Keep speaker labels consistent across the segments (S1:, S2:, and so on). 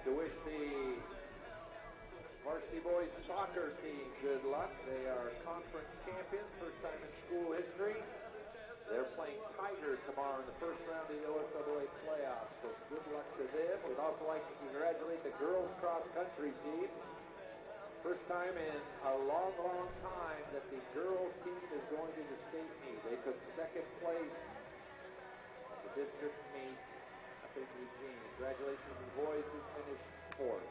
S1: to wish the varsity boys soccer team good luck. They are conference champions, first time in school history. They're playing Tiger tomorrow in the first round of the OSAA playoffs, so good luck to them. We'd also like to congratulate the girls cross country team. First time in a long, long time that the girls team is going to the state meet. They took second place at the district meet up in Eugene. Congratulations to the boys who finished fourth.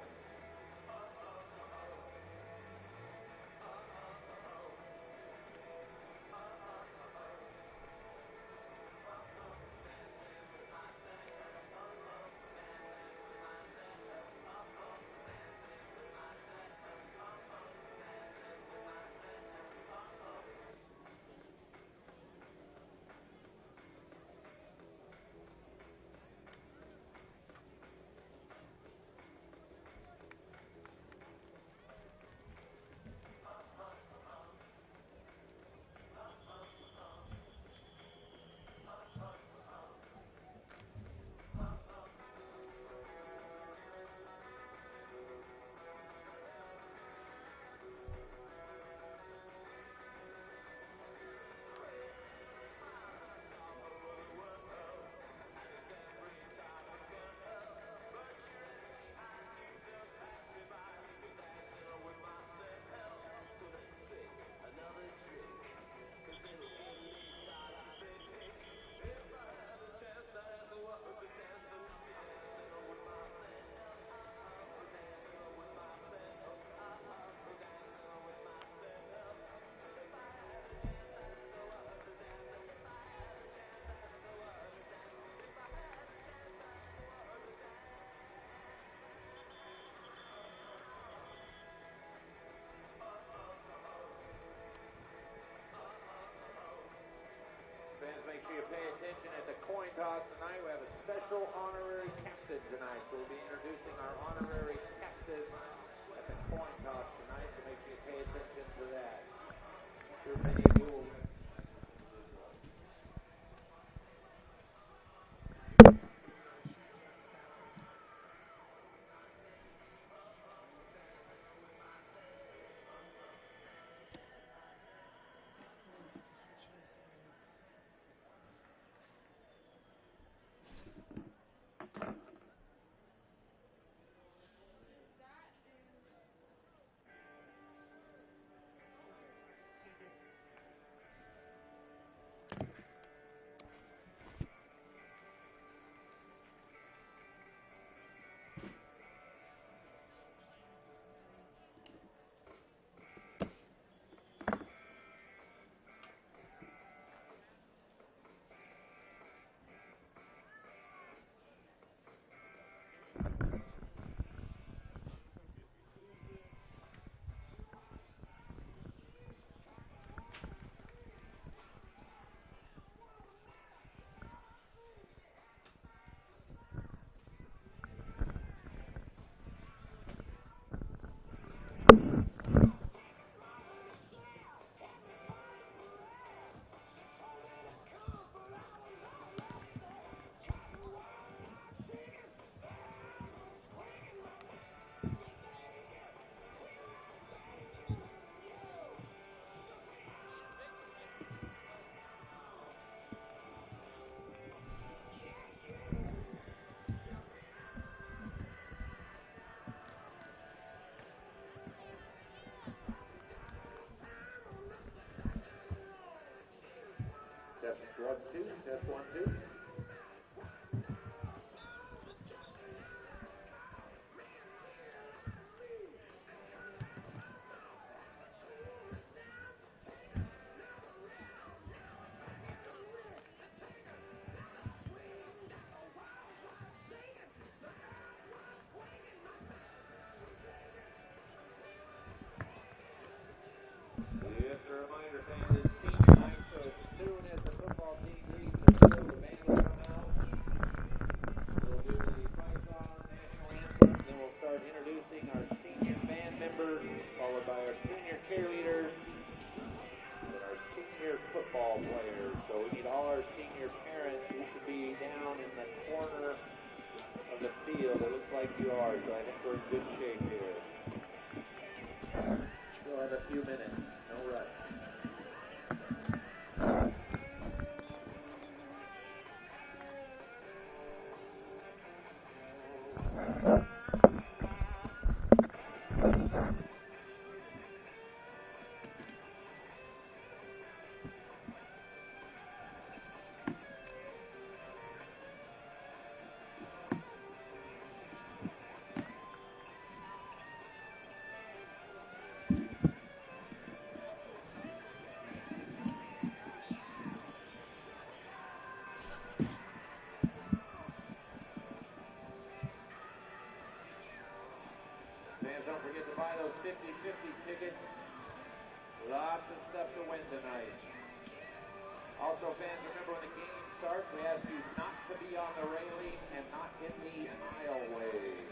S1: Make sure you pay attention at the coin toss tonight. We have a special honorary captain tonight, so we'll be introducing our honorary captain at the coin toss tonight, so make sure you pay attention to that. I'm sure many of you will. Test 1, 2. Just a reminder, fans, it's senior night, so as soon as the football team leaves the field, the band will come out. We'll do the five-song national anthem, then we'll start introducing our senior band members, followed by our senior cheerleaders, and our senior football players. So we need all our senior parents. You should be down in the corner of the field. It looks like like you are, so I think we're in good shape here. Still have a few minutes. No rush. Don't forget to buy those 50-50 tickets. Lots of stuff to win tonight. Also, fans, remember when the game starts, we ask you not to be on the railing and not in the aisleway.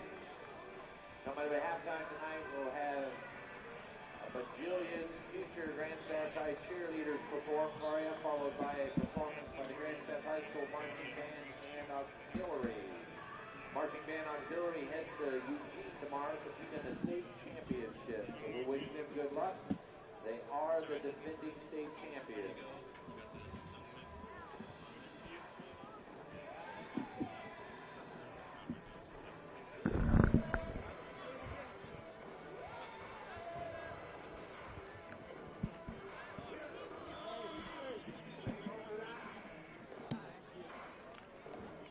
S1: Coming up at halftime tonight, we'll have a bajillion future Grandstand High cheerleaders perform for you, followed by a performance by the Grandstand High School Marching Band and Auxiliary. Marching Band Auxiliary heads to Eugene tomorrow to compete in the state championship. So we're wishing them good luck. They are the defending state champions.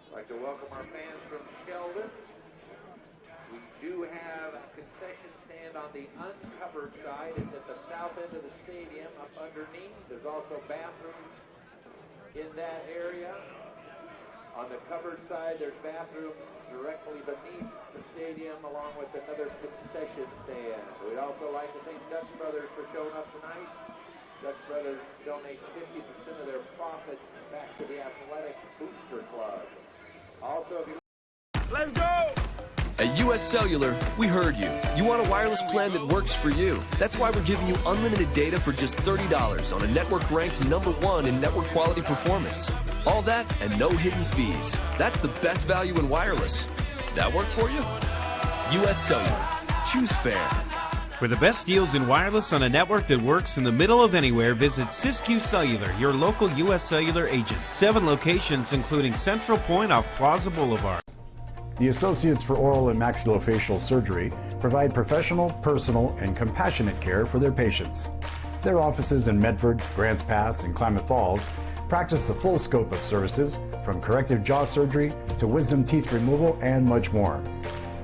S1: I'd like to welcome our fans from Sheldon. We do have a concession stand on the uncovered side. It's at the south end of the stadium, up underneath. There's also bathrooms in that area. On the covered side, there's bathrooms directly beneath the stadium, along with another concession stand. We'd also like to thank Dutch Brothers for showing up tonight. Dutch Brothers donate 50% of their profits back to the Athletic Booster Club. Also, if you...
S2: Let's go!
S3: At US Cellular, we heard you. You want a wireless plan that works for you. That's why we're giving you unlimited data for just $30 on a network ranked #1 in network quality performance. All that and no hidden fees. That's the best value in wireless. That work for you? US Cellular. Choose fair.
S2: For the best deals in wireless on a network that works in the middle of anywhere, visit Siskiyou Cellular, your local US Cellular agent. 7 locations, including Central Point off Plaza Boulevard.
S4: The Associates for Oral and Maxillofacial Surgery provide professional, personal, and compassionate care for their patients. Their offices in Medford, Grants Pass, and Klamath Falls practice the full scope of services, from corrective jaw surgery to wisdom teeth removal and much more.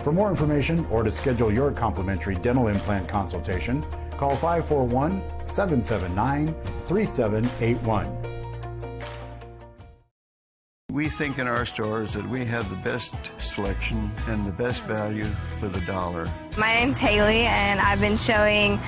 S4: For more information or to schedule your complimentary dental implant consultation, call 541-779-3781.
S5: We think in our stores that we have the best selection and the best value for the dollar.
S6: My name's Haley, and I've been showing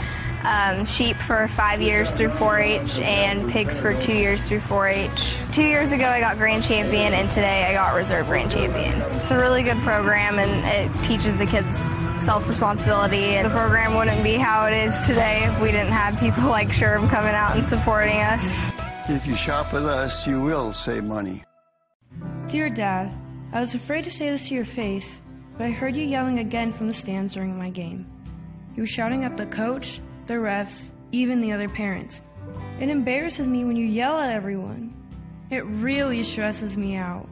S6: sheep for 5 years through 4-H and pigs for 2 years through 4-H. 2 years ago I got Grand Champion, and today I got Reserve Grand Champion. It's a really good program, and it teaches the kids self-responsibility. The program wouldn't be how it is today if we didn't have people like Sherb coming out and supporting us.
S5: If you shop with us, you will save money.
S7: Dear Dad, I was afraid to say this to your face, but I heard you yelling again from the stands during my game. You were shouting at the coach, the refs, even the other parents. It embarrasses me when you yell at everyone. It really stresses me out.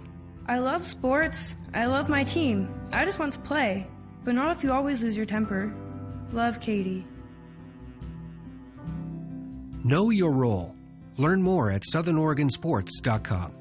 S7: I love sports. I love my team. I just want to play, but not if you always lose your temper. Love, Katie.
S8: Know your role. Learn more at SouthernOregonSports.com.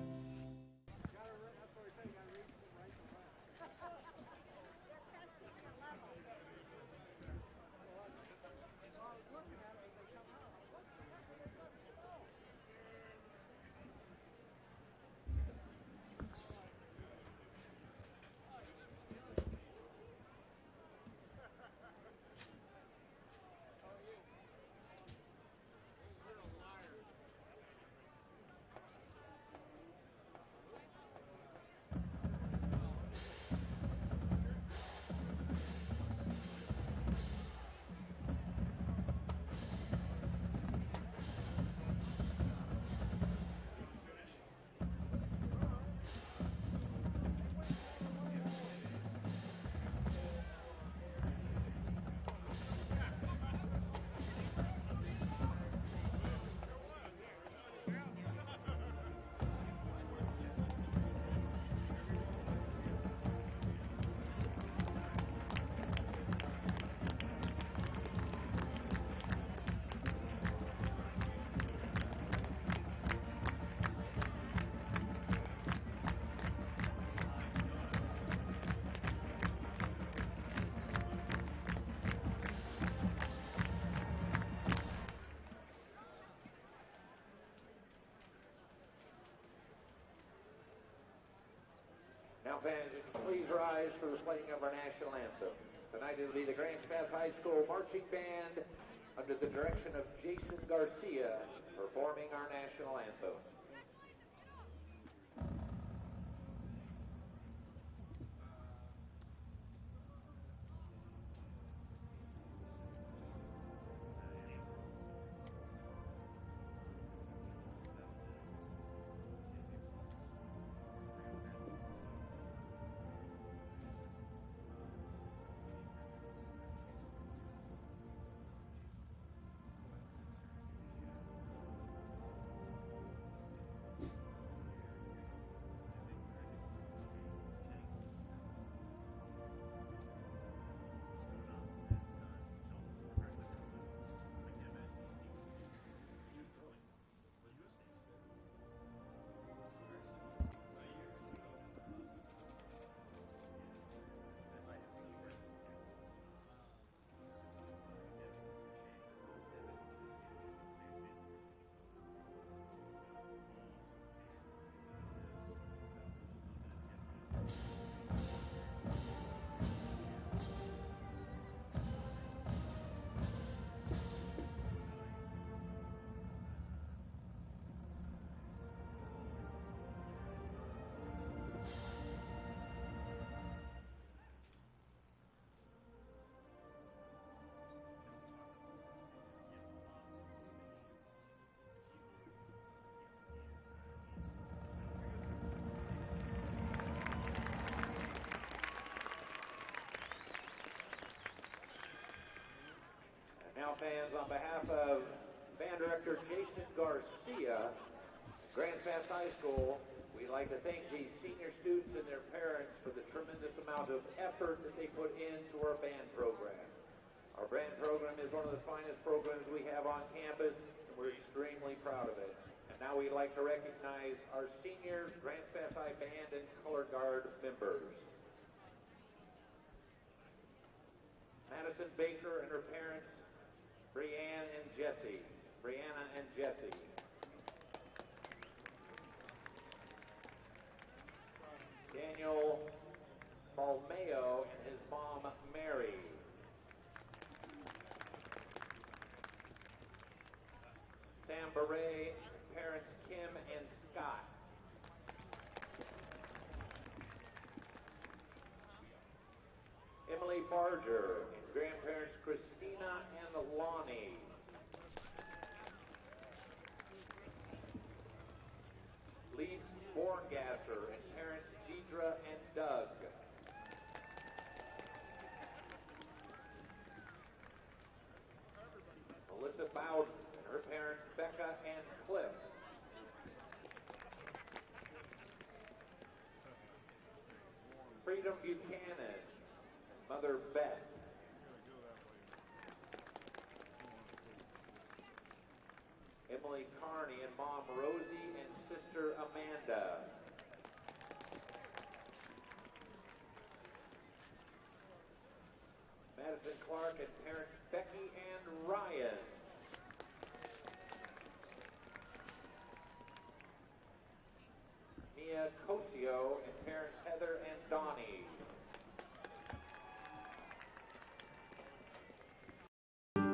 S1: Now, fans, please rise for the playing of our national anthem. Tonight it will be the Grants Pass High School Marching Band under the direction of Jason Garcia performing our national anthem. Now, fans, on behalf of band director Jason Garcia, Grants Pass High School, we'd like to thank the senior students and their parents for the tremendous amount of effort that they put into our band program. Our band program is one of the finest programs we have on campus, and we're extremely proud of it. And now we'd like to recognize our senior Grants Pass High band and color guard members. Madison Baker and her parents, Brianna and Jesse. Daniel Balmeo and his mom, Mary. Sam Beret, parents Kim and Scott. Emily Barger and grandparents Christina and Lonnie. Lee Borngasser and parents Deidre and Doug. Melissa Bowden and her parents Becca and Cliff. Freedom Buchanan, mother Beth. Emily Carney and mom Rosie and sister Amanda. Madison Clark and parents Becky and Ryan. Mia Cosio and parents Heather and Donnie.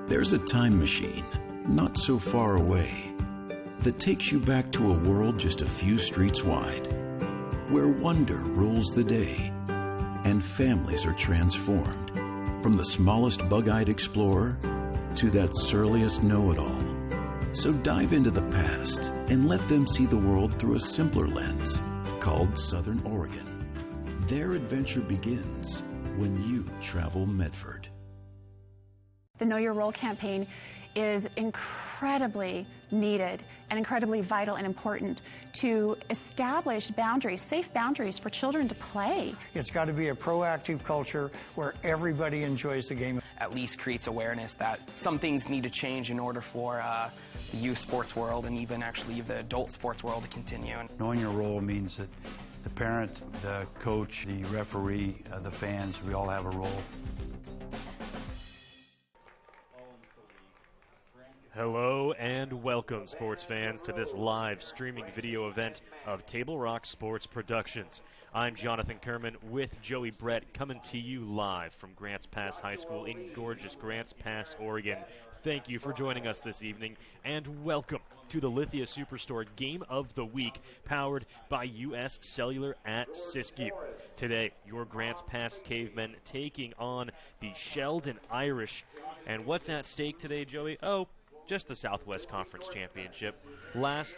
S9: There's a time machine, not so far away, that takes you back to a world just a few streets wide, where wonder rules the day, and families are transformed, from the smallest bug-eyed explorer to that surliest know-it-all. So dive into the past and let them see the world through a simpler lens, called Southern Oregon. Their adventure begins when you travel Medford.
S10: The Know Your Role campaign is incredibly needed and incredibly vital and important to establish boundaries, safe boundaries for children to play.
S11: It's got to be a proactive culture where everybody enjoys the game.
S12: At least creates awareness that some things need to change in order for the youth sports world and even actually the adult sports world to continue.
S13: Knowing your role means that the parent, the coach, the referee, the fans, we all have a role.
S14: Hello and welcome, sports fans, to this live streaming video event of Table Rock Sports Productions. I'm Jonathan Kerman with Joey Brett, coming to you live from Grants Pass High School in gorgeous Grants Pass, Oregon. Thank you for joining us this evening, and welcome to the Lithia Superstore Game of the Week, powered by U.S. Cellular at Siskiyou. Today, your Grants Pass Cavemen taking on the Sheldon Irish. And what's at stake today, Joey? Oh, just the Southwest Conference Championship. Last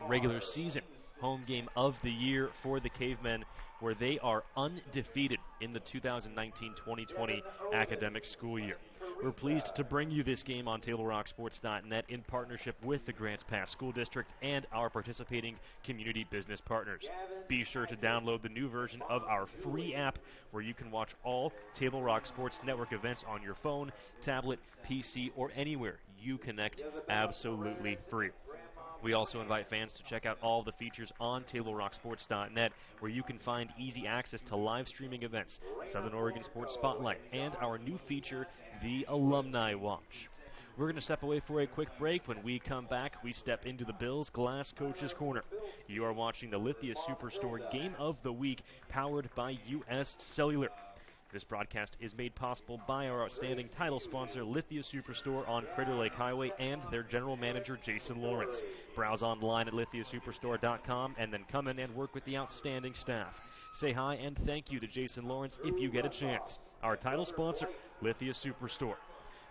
S14: regular season home game of the year for the Cavemen, where they are undefeated in the 2019-2020 academic school year. We're pleased to bring you this game on TableRockSports.net in partnership with the Grants Pass School District and our participating community business partners. Be sure to download the new version of our free app, where you can watch all Table Rock Sports Network events on your phone, tablet, PC, or anywhere you connect, absolutely free. We also invite fans to check out all the features on TableRockSports.net, where you can find easy access to live streaming events, Southern Oregon Sports Spotlight, and our new feature, the Alumni Watch. We're going to step away for a quick break. When we come back, we step into the Bills Glass Coach's Corner. You are watching the Lithia Superstore Game of the Week, powered by U.S. Cellular. This broadcast is made possible by our outstanding title sponsor, Lithia Superstore on Crater Lake Highway, and their general manager, Jason Lawrence. Browse online at lithiasuperstore.com and then come in and work with the outstanding staff. Say hi and thank you to Jason Lawrence if you get a chance. Our title sponsor, Lithia Superstore.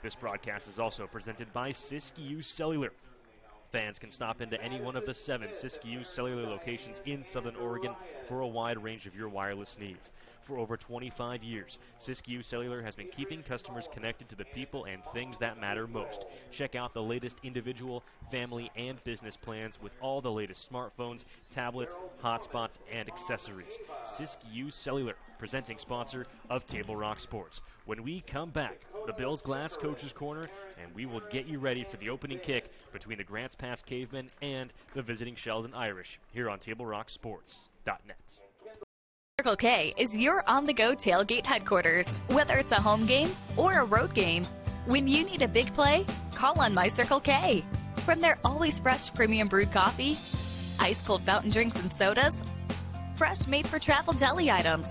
S14: This broadcast is also presented by Siskiyou Cellular. Fans can stop into any one of the 7 Siskiyou Cellular locations in Southern Oregon for a wide range of your wireless needs. For over 25 years, Siskiyou Cellular has been keeping customers connected to the people and things that matter most. Check out the latest individual, family, and business plans with all the latest smartphones, tablets, hotspots, and accessories. Siskiyou Cellular, presenting sponsor of Table Rock Sports. When we come back, the Bills Glass Coach's Corner, and we will get you ready for the opening kick between the Grants Pass Cavemen and the visiting Sheldon Irish here on TableRockSports.net.
S15: Circle K is your on-the-go tailgate headquarters, whether it's a home game or a road game. When you need a big play, call on My Circle K. From their always fresh premium brewed coffee, ice-cold fountain drinks and sodas, fresh made-for-travel deli items.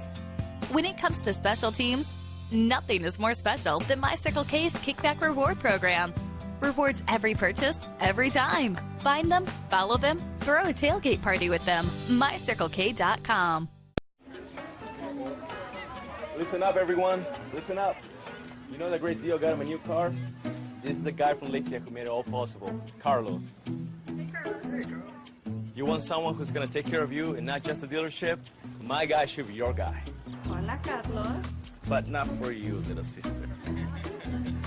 S15: When it comes to special teams, nothing is more special than My Circle K's Kickback Reward Program. Rewards every purchase, every time. Find them, follow them, throw a tailgate party with them. MyCircleK.com.
S16: Listen up, everyone. Listen up. You know that great deal got him a new car? This is the guy from Lithia who made it all possible, Carlos. Hey, Carlos. You want someone who's going to take care of you and not just the dealership? My guy should be your guy.
S17: Hola, Carlos.
S16: But not for you, little sister.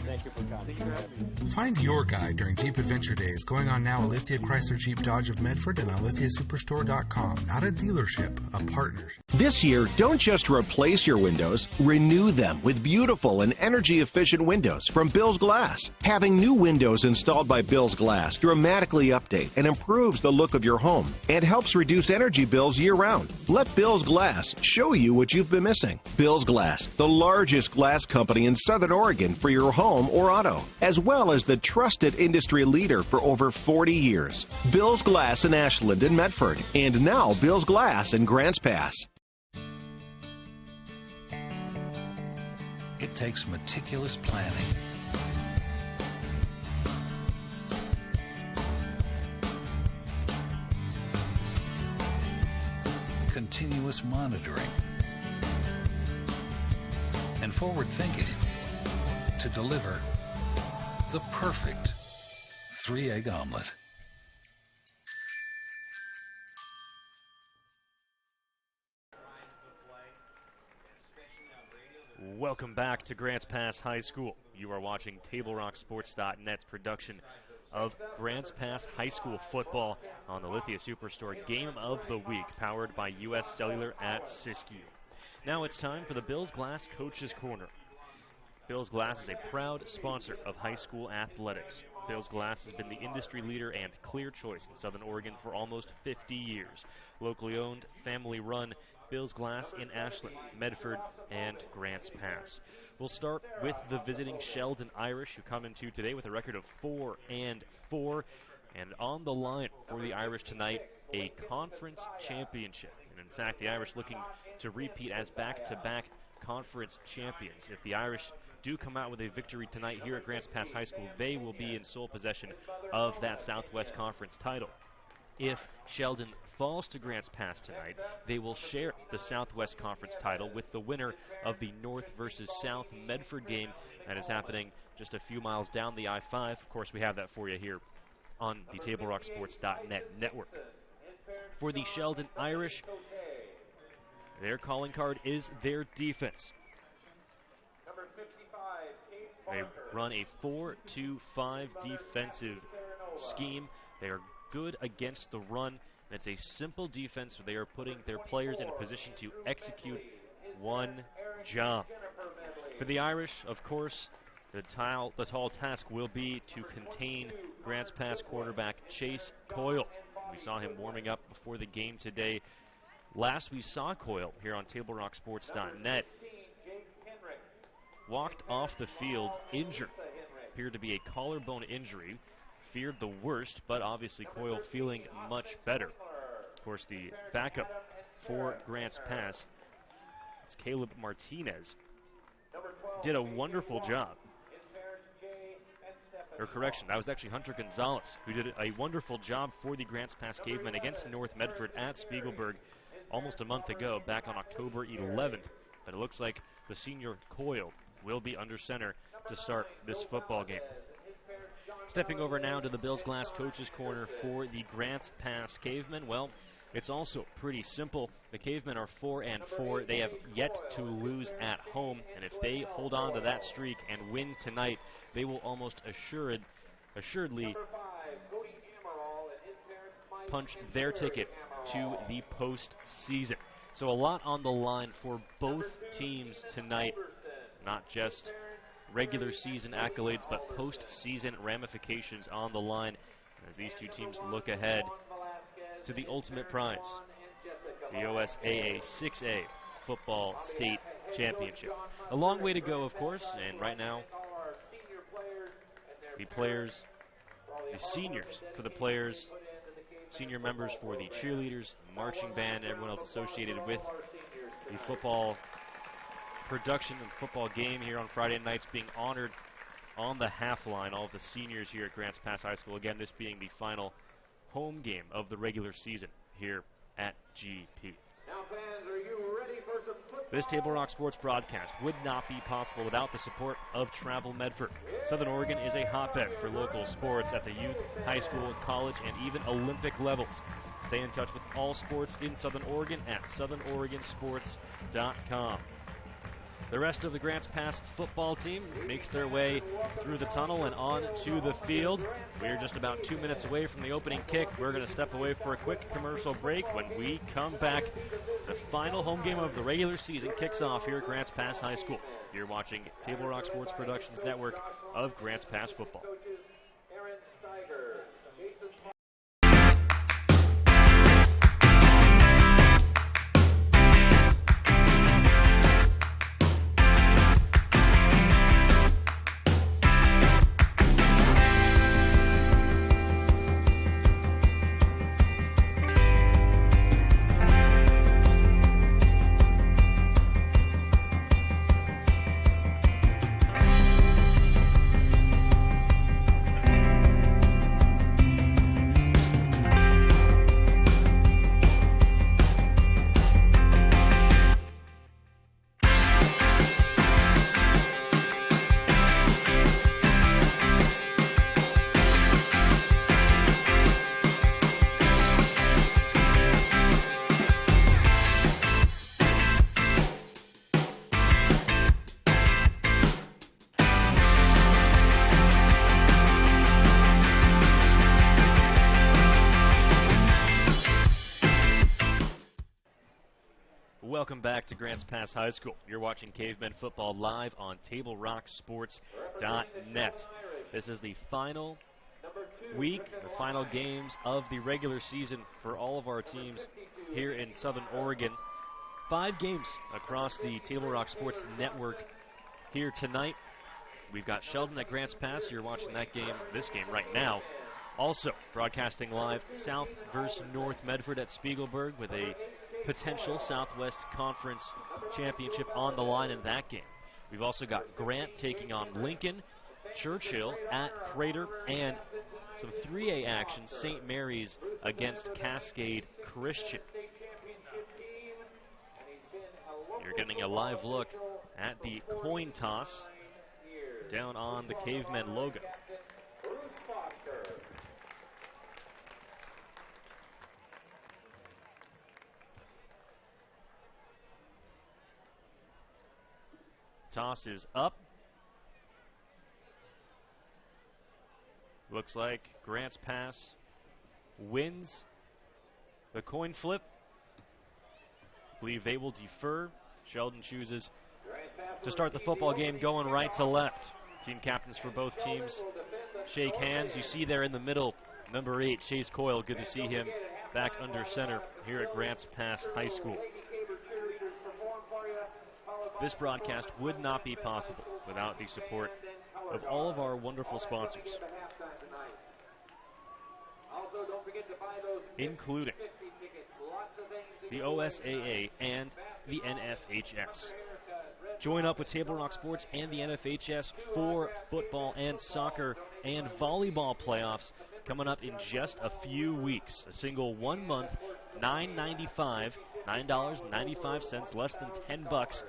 S16: Thank you for coming.
S18: Find your guy during Jeep Adventure Days going on now at Lithia Chrysler Jeep Dodge of Medford and on lithiasuperstore.com. Not a dealership, a partnership.
S19: This year, don't just replace your windows, renew them with beautiful and energy-efficient windows from Bills Glass. Having new windows installed by Bills Glass dramatically update and improves the look of your home and helps reduce energy bills year-round. Let Bills Glass show you what you've been missing. Bills Glass, the largest glass company in Southern Oregon for your home or auto, as well as the trusted industry leader for over 40 years. Bills Glass in Ashland and Medford, and now Bills Glass in Grants Pass.
S8: It takes meticulous planning, continuous monitoring, and forward thinking to deliver the perfect 3-egg omelet.
S14: Welcome back to Grants Pass High School. You are watching TableRockSports.net's production of Grants Pass High School football on the Lithia Superstore Game of the Week, powered by U.S. Cellular at Siskiyou. Now it's time for the Bills Glass Coach's Corner. Bills Glass is a proud sponsor of high school athletics. Bills Glass has been the industry leader and clear choice in Southern Oregon for almost 50 years. Locally owned, family run, Bills Glass in Ashland, Medford, and Grants Pass. We'll start with the visiting Sheldon Irish, who come into today with a record of 4-4. And on the line for the Irish tonight, a conference championship. And in fact, the Irish looking to repeat as back-to-back conference champions. If the Irish do come out with a victory tonight here at Grants Pass High School, they will be in sole possession of that Southwest Conference title. If Sheldon falls to Grants Pass tonight, they will share the Southwest Conference title with the winner of the North versus South Medford game that is happening just a few miles down the I-5. Of course, we have that for you here on the TableRockSports.net network. For the Sheldon Irish, their calling card is their defense. They run a 4-2-5 defensive scheme. They are good against the run. It's a simple defense where they are putting their players in a position to execute one job. For the Irish, of course, the tall task will be to contain Grants Pass quarterback Chase Coyle. We saw him warming up before the game today. Last we saw Coyle here on TableRockSports.net, walked off the field injured. Appeared to be a collarbone injury. Feared the worst, but obviously Coyle feeling much better. Of course, the backup for Grants Pass, it's Caleb Martinez, did a wonderful job. Or correction, that was actually Hunter Gonzalez, who did a wonderful job for the Grants Pass Cavemen against North Medford at Spiegelberg almost a month ago, back on October 11th. But it looks like the senior Coyle will be under center to start this football game. Stepping over now to the Bills Glass Coaches Corner for the Grants Pass Cavemen. Well, it's also pretty simple. The Cavemen are 4-4. They have yet to lose at home, and if they hold on to that streak and win tonight, they will almost assuredly punch their ticket to the postseason. So a lot on the line for both teams tonight, not just regular season accolades, but postseason ramifications on the line as these two teams look ahead to the ultimate prize, the OSAA 6A Football State Championship. A long way to go, of course, and right now, the seniors for the players, senior members for the cheerleaders, the marching band, everyone else associated with the football production and football game here on Friday nights being honored on the half line. All of the seniors here at Grants Pass High School. Again, this being the final home game of the regular season here at GP.
S1: Now, fans, are you ready for some football?
S14: This Table Rock Sports broadcast would not be possible without the support of Travel Medford. Southern Oregon is a hotbed for local sports at the youth, high school, college, and even Olympic levels. Stay in touch with all sports in Southern Oregon at southernoregonsports.com. The rest of the Grants Pass football team makes their way through the tunnel and on to the field. We're just about 2 minutes away from the opening kick. We're going to step away for a quick commercial break. When we come back, the final home game of the regular season kicks off here at Grants Pass High School. You're watching Table Rock Sports Productions Network of Grants Pass Football. Welcome back to Grants Pass High School. You're watching Cavemen Football live on TableRockSports.net. This is the final week, the final games of the regular season for all of our teams here in Southern Oregon. 5 games across the Table Rock Sports Network here tonight. We've got Sheldon at Grants Pass. You're watching this game right now. Also broadcasting live, South versus North Medford at Spiegelberg with a potential Southwest Conference championship on the line in that game. We've also got Grant taking on Lincoln, Churchill at Crater, and some 3A action, St. Mary's against Cascade Christian. You're getting a live look at the coin toss down on the Cavemen logo. Toss is up. Looks like Grants Pass wins the coin flip. I believe they will defer. Sheldon chooses to start the football game going right to left. Team captains for both teams shake hands. You see there in the middle, number 8, Chase Coyle. Good to see him back under center here at Grants Pass High School. This broadcast would not be possible without the support of all of our wonderful sponsors, including the OSAA and the NFHS. Join up with Table Rock Sports and the NFHS for football and soccer and volleyball playoffs coming up in just a few weeks. A single 1 month, $9.95, less than $10.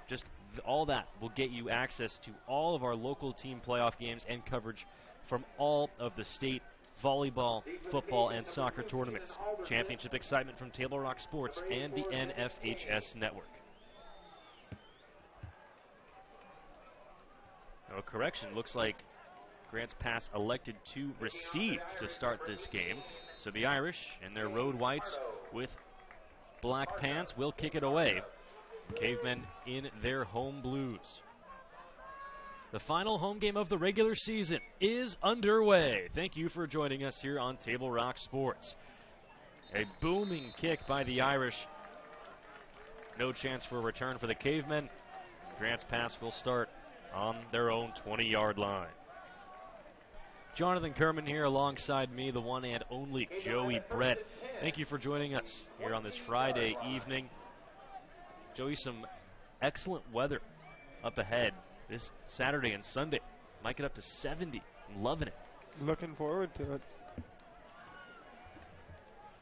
S14: Just all that will get you access to all of our local team playoff games and coverage from all of the state volleyball, football, and soccer tournaments. Championship excitement from Table Rock Sports and the NFHS Network. No correction. Looks like Grants Pass elected to receive to start this game. So the Irish in their road whites with black pants will kick it away. Cavemen in their home blues. The final home game of the regular season is underway. Thank you for joining us here on Table Rock Sports. A booming kick by the Irish. No chance for a return for the Cavemen. Grants Pass will start on their own 20-yard line. Jonathan Kerman here alongside me, the one and only Joey Brett. Thank you for joining us here on this Friday evening. Joey, some excellent weather up ahead this Saturday and Sunday. Might get up to 70. I'm loving it.
S17: Looking forward to it.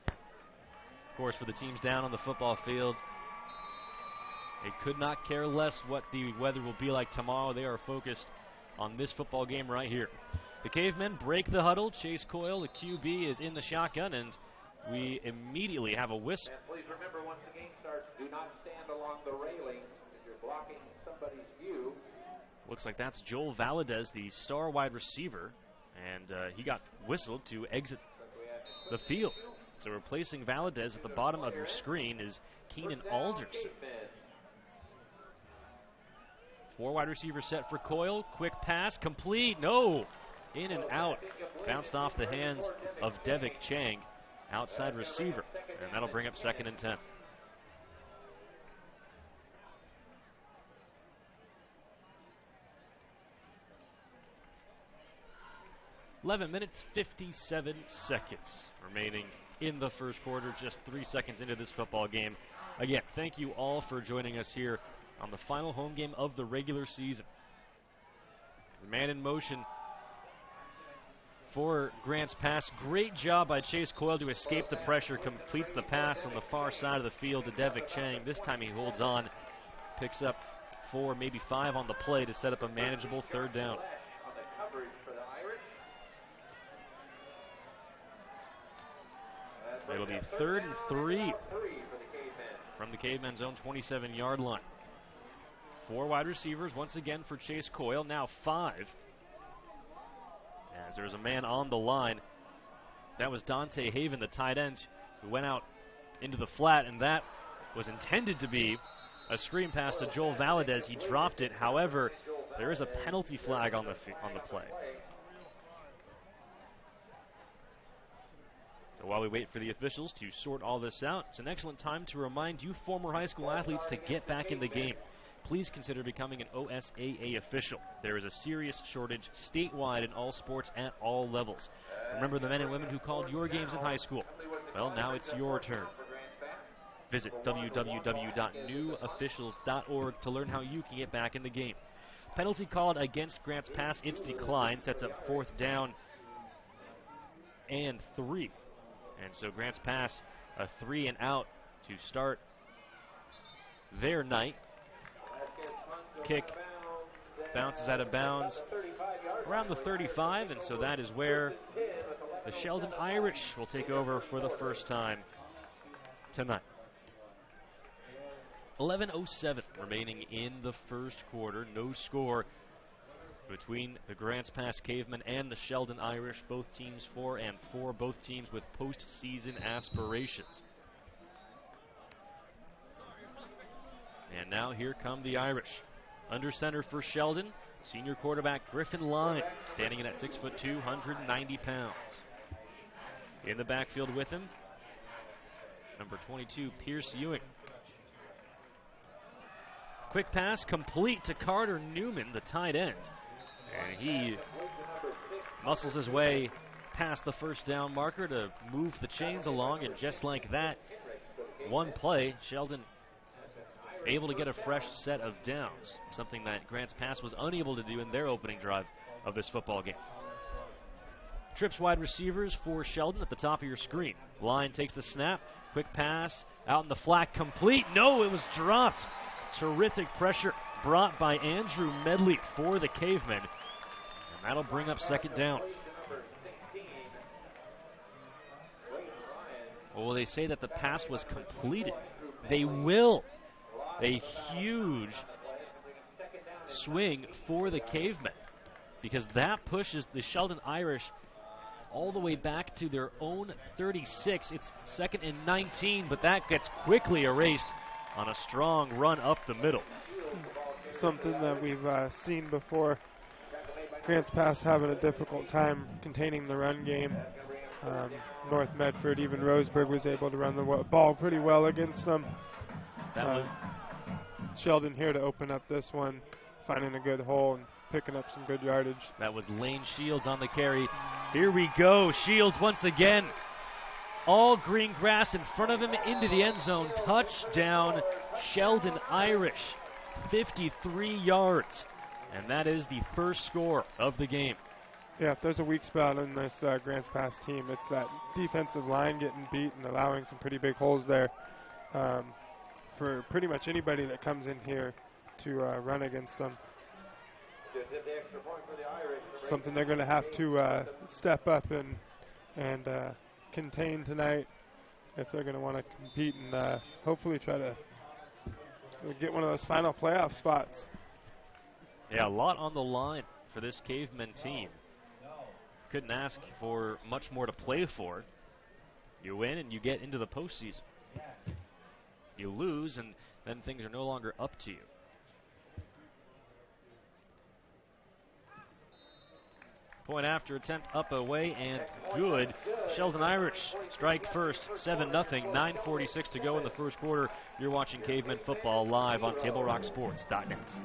S14: Of course, for the teams down on the football field, they could not care less what the weather will be like tomorrow. They are focused on this football game right here. The Cavemen break the huddle. Chase Coyle, the QB, is in the shotgun, and we immediately have a whistle.
S1: And please remember, once the game starts, do not stand along the railing if you're blocking somebody's view.
S14: Looks like that's Joel Valadez, the star wide receiver, and he got whistled to exit the field. So replacing Valadez at the bottom of your screen is Keenan Alderson. 4 wide receivers set for Coyle. Quick pass, complete. No! In and out. Bounced off the hands of Devik Chang, outside receiver. And that'll bring up 2nd and 10. (11 minutes, 57 seconds remaining in the first quarter. Just 3 seconds into this football game. Again, thank you all for joining us here on the final home game of the regular season. The man in motion for Grants Pass. Great job by Chase Coyle to escape the pressure. Completes the pass on the far side of the field to Devik Chang. This time he holds on. Picks up 4, maybe 5 on the play to set up a manageable 3rd down. It'll be 3rd and 3 from the Cavemen's own 27-yard line. 4 wide receivers once again for Chase Coyle. Now 5. As there's a man on the line. That was Dante Haven, the tight end, who went out into the flat, and that was intended to be a screen pass to Joel Valadez. He dropped it. However, there is a penalty flag on the play. So while we wait for the officials to sort all this out, it's an excellent time to remind you former high school athletes to get back in the game. Please consider becoming an OSAA official. There is a serious shortage statewide in all sports at all levels. Remember the men and women who called your games in high school? Well, now it's your turn. Visit www.newofficials.org to learn how you can get back in the game. Penalty called against Grants Pass. It's declined. Sets up 4th down and 3. And so Grants Pass a 3 and out to start their night. Kick bounces out of bounds around the 35, and so that is where the Sheldon Irish will take over for the first time tonight. 11:07 remaining in the first quarter. No score between the Grants Pass Cavemen and the Sheldon Irish. Both teams 4-4, both teams with postseason aspirations. And now here come the Irish. Under center for Sheldon, senior quarterback Griffin Line, standing in at 6'2", 190 pounds. In the backfield with him, number 22, Pierce Ewing. Quick pass complete to Carter Newman, the tight end. And he muscles his way past the first down marker to move the chains along, and just like that, one play, Sheldon able to get a fresh set of downs, something that Grants Pass was unable to do in their opening drive of this football game. Trips wide receivers for Sheldon at the top of your screen. Line takes the snap, quick pass, out in the flat, complete. No, it was dropped. Terrific pressure brought by Andrew Medley for the Cavemen, and that'll bring up 2nd down. Well, they say that the pass was completed. They will. A huge swing for the Cavemen, because that pushes the Sheldon Irish all the way back to their own 36. It's 2nd and 19, but that gets quickly erased on a strong run up the middle.
S17: Something that we've seen before. Grants Pass having a difficult time containing the run game. North Medford, even Roseburg, was able to run the ball pretty well against them. Sheldon here to open up this one, finding a good hole and picking up some good yardage.
S14: That was Lane Shields on the carry. Here we go. Shields once again. All green grass in front of him into the end zone. Touchdown, Sheldon Irish. 53 yards. And that is the first score of the game.
S17: Yeah, if there's a weak spot in this Grants Pass team, it's that defensive line getting beat and allowing some pretty big holes there. For pretty much anybody that comes in here to run against them. Something they're going to have to step up and contain tonight if they're going to want to compete and hopefully try to get one of those final playoff spots.
S14: Yeah, a lot on the line for this Cavemen team. Couldn't ask for much more to play for. You win and you get into the postseason. You lose, and then things are no longer up to you. Point after attempt up away and good. Sheldon Irish strike first, 7-0, 9:46 to go in the first quarter. You're watching Cavemen Football live on TableRockSports.net.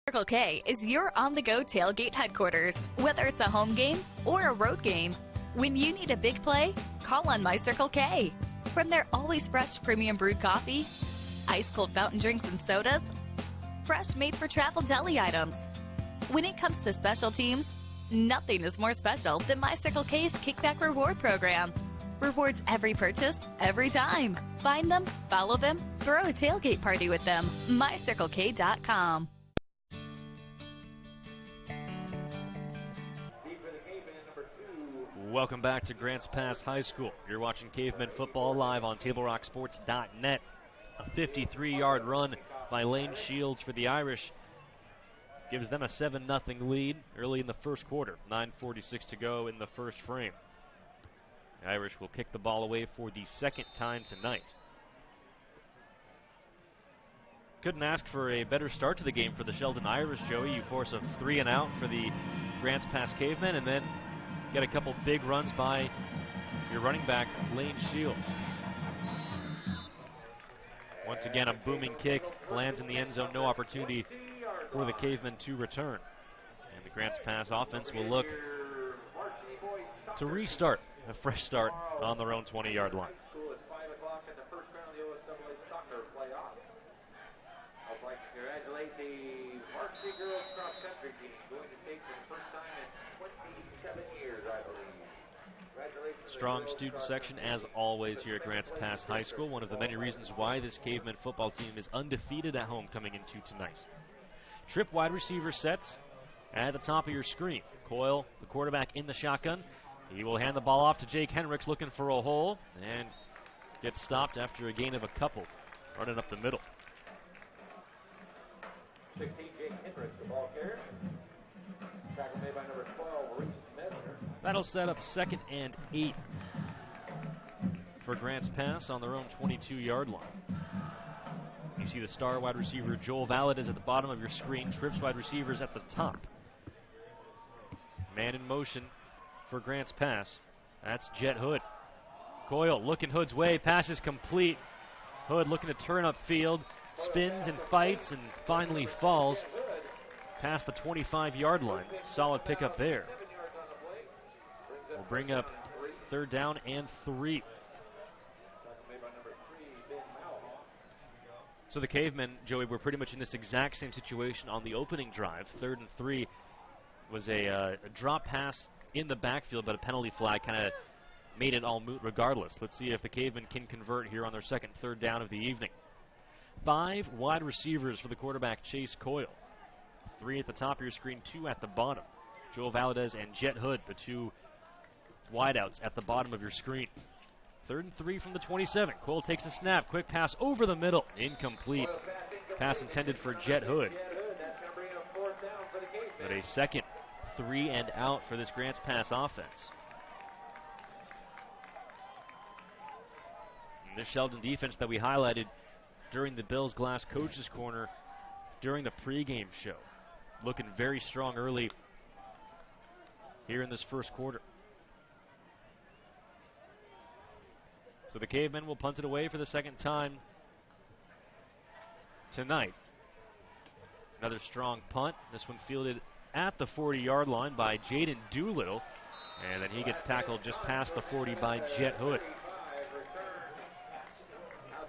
S15: Circle K is your on-the-go tailgate headquarters. Whether it's a home game or a road game, when you need a big play, call on My Circle K. From their always fresh premium brewed coffee, ice-cold fountain drinks and sodas, fresh made-for-travel deli items. When it comes to special teams, nothing is more special than My Circle K's Kickback Reward Program. Rewards every purchase, every time. Find them, follow them, throw a tailgate party with them. MyCircleK.com.
S14: Welcome back to Grants Pass High School. You're watching Cavemen Football live on TableRockSports.net. A 53-yard run by Lane Shields for the Irish gives them a 7-0 lead early in the first quarter. 9:46 to go in the first frame. The Irish will kick the ball away for the second time tonight. Couldn't ask for a better start to the game for the Sheldon Irish, Joey. You force a 3 and out for the Grants Pass Cavemen, and then get a couple big runs by your running back, Lane Shields. Once again, a booming kick lands in the end zone. No opportunity for the Cavemen to return. And the Grants Pass offense will look to restart, a fresh start on their own 20-yard line.
S1: I'd like to congratulate the varsity girls cross country team, going to take for the first time in 27 years, I believe. Congratulations.
S14: Strong student section, as always, here at Grants Pass High School. One of the many reasons why this Cavemen football team is undefeated at home coming into tonight. Trip wide receiver sets at the top of your screen. Coyle, the quarterback, in the shotgun. He will hand the ball off to Jake Henricks, looking for a hole, and gets stopped after a gain of a couple, running up the middle.
S1: 16, Jake Henricks, the ball carrier. Tackle made by number 12, Reese Mesner.
S14: That'll set up 2nd and 8 for Grants Pass on their own 22-yard line. You see the star wide receiver Joel Valadez at the bottom of your screen. Trips wide receivers at the top. Man in motion for Grants Pass. That's Jet Hood. Coyle looking Hood's way. Pass is complete. Hood looking to turn upfield. Spins and fights and finally falls past the 25-yard line. Solid pickup there. We'll bring up 3rd down and 3. So the Cavemen, Joey, were pretty much in this exact same situation on the opening drive. 3rd and 3 was a drop pass in the backfield, but a penalty flag kind of made it all moot regardless. Let's see if the Cavemen can convert here on their 2nd, 3rd down of the evening. 5 wide receivers for the quarterback, Chase Coyle. 3 at the top of your screen, 2 at the bottom. Joel Valadez and Jet Hood, the 2 wideouts at the bottom of your screen. 3rd and 3 from the 27. Coyle takes the snap. Quick pass over the middle. Incomplete. Pass intended for Jet Hood. But a 2nd 3 and out for this Grants Pass offense. And this Sheldon defense that we highlighted during the Bills Glass Coaches Corner during the pregame show. Looking very strong early here in this first quarter. So the Cavemen will punt it away for the 2nd time tonight. Another strong punt. This one fielded at the 40-yard line by Jaden Doolittle. And then he gets tackled just past the 40 by Jet Hood.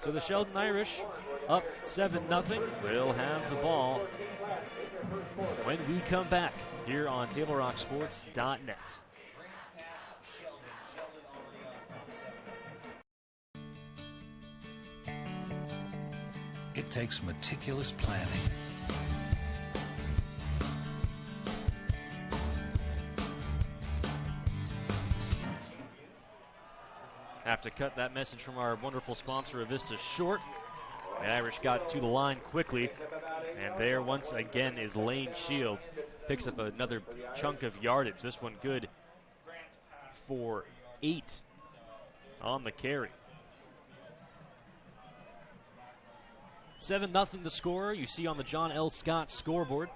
S14: So the Sheldon Irish up 7-0. Will have the ball when we come back here on TableRockSports.net.
S9: It takes meticulous planning.
S14: Have to cut that message from our wonderful sponsor, Avista, short. The Irish got to the line quickly, and there once again is Lane Shields. Picks up another chunk of yardage. This one good for 8 on the carry. 7-0 the score. You see on the John L. Scott scoreboard.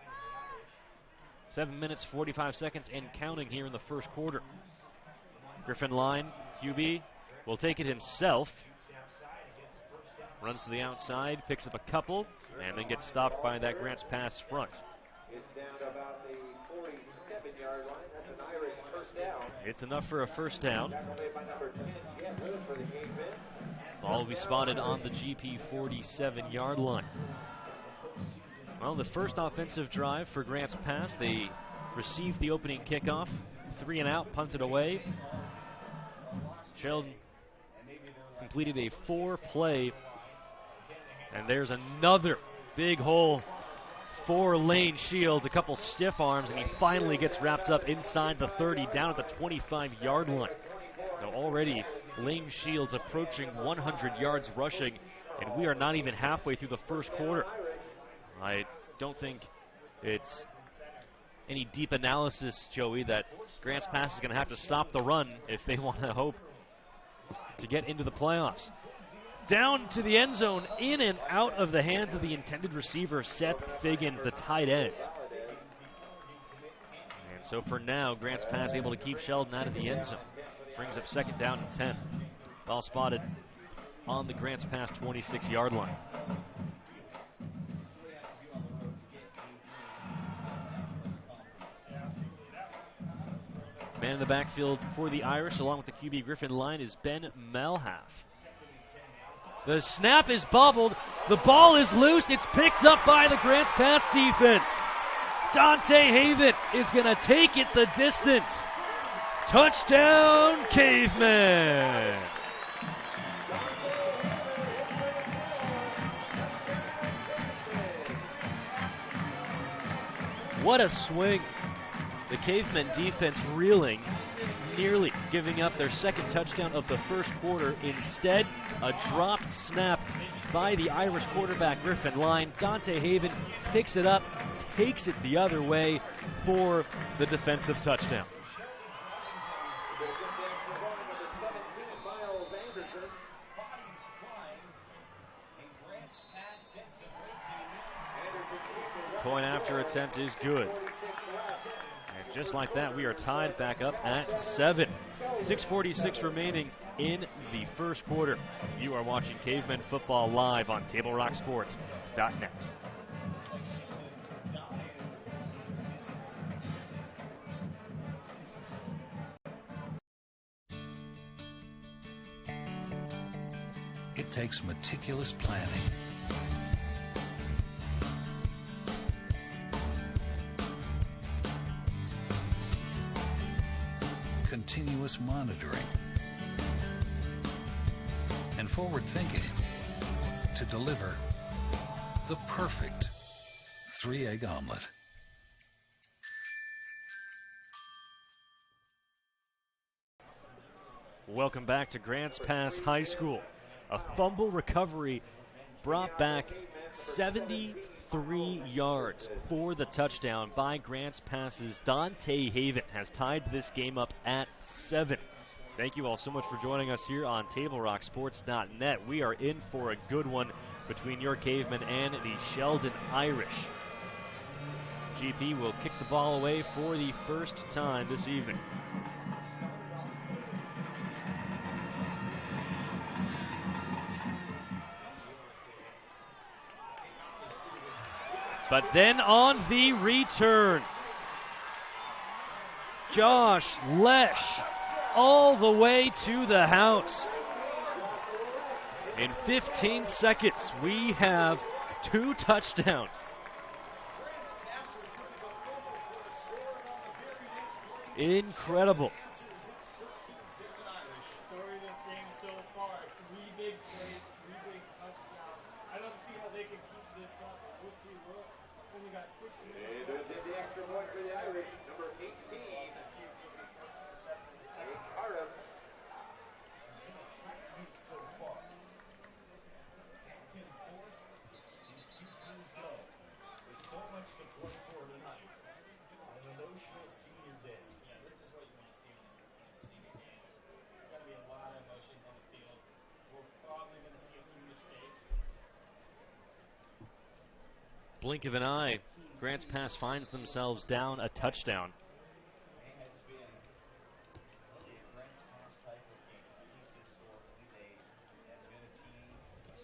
S14: 7 minutes, 45 seconds, and counting here in the first quarter. Griffin Line, QB, will take it himself. Runs to the outside, picks up a couple, and then gets stopped by that Grants Pass front.
S1: It's down to about the 47-yard line. That's an Irish first down.
S14: It's enough for a first down.
S1: By number 10, Jet Hood for the Cavemen.
S14: Ball will be spotted on the GP 47-yard line. Well, the first offensive drive for Grants Pass, they received the opening kickoff. 3 and out, punted away. Sheldon completed a 4-play, and there's another big hole for Lane Shields. A couple stiff arms, and he finally gets wrapped up inside the 30, down at the 25-yard line. Now already Lane Shields approaching 100 yards rushing, and we are not even halfway through the first quarter. I don't think it's any deep analysis, Joey, that Grants Pass is going to have to stop the run if they want to hope to get into the playoffs. Down to the end zone, in and out of the hands of the intended receiver, Seth Figgins, the tight end. And so for now, Grants Pass able to keep Sheldon out of the end zone. Brings up second down and 10. Ball spotted on the Grants Pass 26-yard line. Man in the backfield for the Irish, along with the QB Griffin line, is Ben Melhalf. The snap is bubbled. The ball is loose. It's picked up by the Grants Pass defense. Dante Haven is going to take it the distance. Touchdown, Caveman! What a swing. The Cavemen defense reeling, nearly giving up their second touchdown of the first quarter. Instead, a dropped snap by the Irish quarterback Griffin line. Dante Haven picks it up, takes it the other way for the defensive touchdown. Point after attempt is good. And just like that, we are tied back up at 7. 6:46 remaining in the first quarter. You are watching Cavemen Football live on TableRockSports.net.
S9: It takes meticulous planning, continuous monitoring, and forward thinking to deliver the perfect 3-egg omelet.
S14: Welcome back to Grants Pass High School. A fumble recovery brought back 73 yards for the touchdown by Grants Pass's Dante Haven has tied this game up at 7. Thank you all so much for joining us here on TableRockSports.net. We are in for a good one between your Cavemen and the Sheldon Irish. GP will kick the ball away for the first time this evening. But then on the return, Josh Lesh all the way to the house. In 15 seconds, we have 2 touchdowns. Incredible.
S17: Story this game so far, 3 big plays, 3 big touchdowns. I don't see how they can keep this up. We'll see. We're only got 6 minutes.
S1: They did the extra point for the Irish, number 18. Carter.
S20: So far. Back and forth, these 2 teams go. There's so much to play for tonight. An emotional senior day.
S21: Yeah, this is what you want to see on a senior game. There's got to be a lot of emotions on the field. We're probably going to see a few mistakes.
S14: Blink of an eye, Grants Pass finds themselves down a touchdown.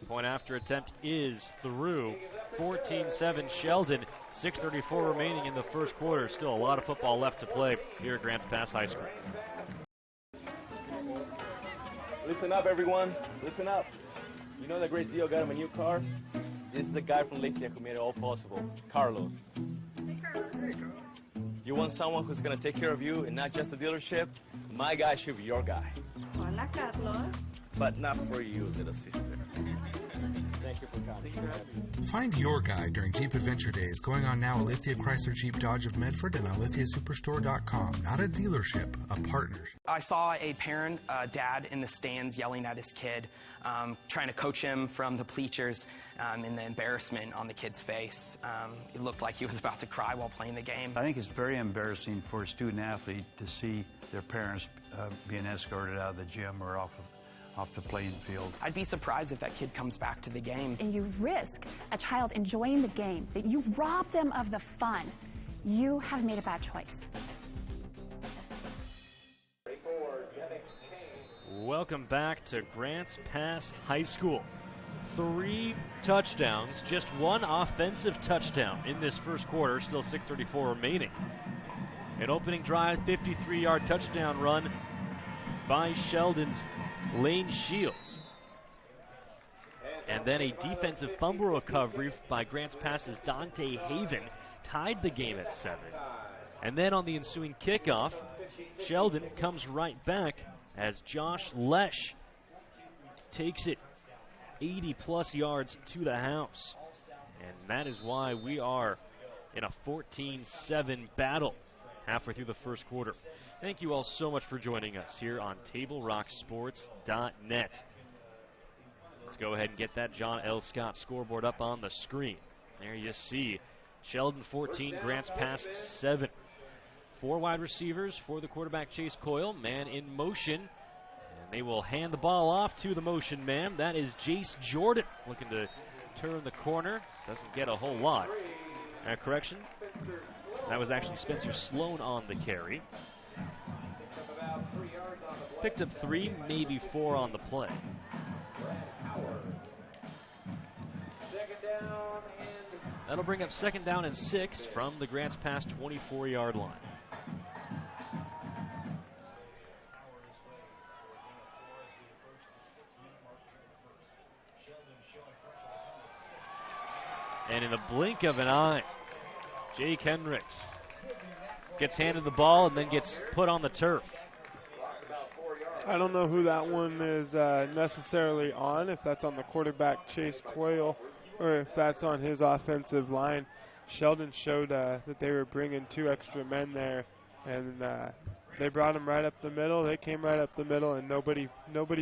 S14: Point after attempt is through. 14-7 Sheldon. 6:34 remaining in the first quarter. Still a lot of football left to play here at Grants Pass High School.
S16: Listen up, everyone. Listen up. You know that great deal got him a new car? This is the guy from Lake who made it all possible. Carlos. Hey, Carlos. You want someone who's going to take care of you and not just the dealership? My guy should be your guy.
S22: Hola, Carlos.
S16: But not for you, little sister. Thank you for coming.
S18: Find your guy during Jeep Adventure Days going on now at Lithia Chrysler Jeep Dodge of Medford and on lithiasuperstore.com. Not a dealership, a partnership.
S12: I saw a parent, dad in the stands yelling at his kid, trying to coach him from the bleachers, and the embarrassment on the kid's face. It looked like he was about to cry while playing the game.
S13: I think it's very embarrassing for a student athlete to see their parents being escorted out of the gym or off the playing field.
S12: I'd be surprised if that kid comes back to the game.
S10: And you risk a child enjoying the game, that you rob them of the fun. You have made a bad choice.
S14: Welcome back to Grants Pass High School. 3 touchdowns, just 1 offensive touchdown in this first quarter, still 6:34 remaining. An opening drive, 53-yard touchdown run by Sheldon's Lane Shields. And then a defensive fumble recovery by Grants Pass's Dante Haven tied the game at 7. And then on the ensuing kickoff, Sheldon comes right back as Josh Lesh takes it 80-plus yards to the house. And that is why we are in a 14-7 battle halfway through the first quarter. Thank you all so much for joining us here on TableRockSports.net. Let's go ahead and get that John L. Scott scoreboard up on the screen. There you see Sheldon 14, Grants Pass 7. 4 wide receivers for the quarterback, Chase Coyle. Man in motion. And they will hand the ball off to the motion man. That is Jace Jordan looking to turn the corner. Doesn't get a whole lot. Correction. That was actually Spencer Sloan on the carry. Picked up 3, maybe 4 on the play. That'll bring up 2nd down and 6 from the Grants Pass 24-yard line. And in the blink of an eye, Jake Hendricks gets handed the ball and then gets put on the turf.
S17: I don't know who that one is necessarily on, if that's on the quarterback, Chase Coyle, or if that's on his offensive line. Sheldon showed that they were bringing 2 extra men there, and they brought him right up the middle. They came right up the middle, and nobody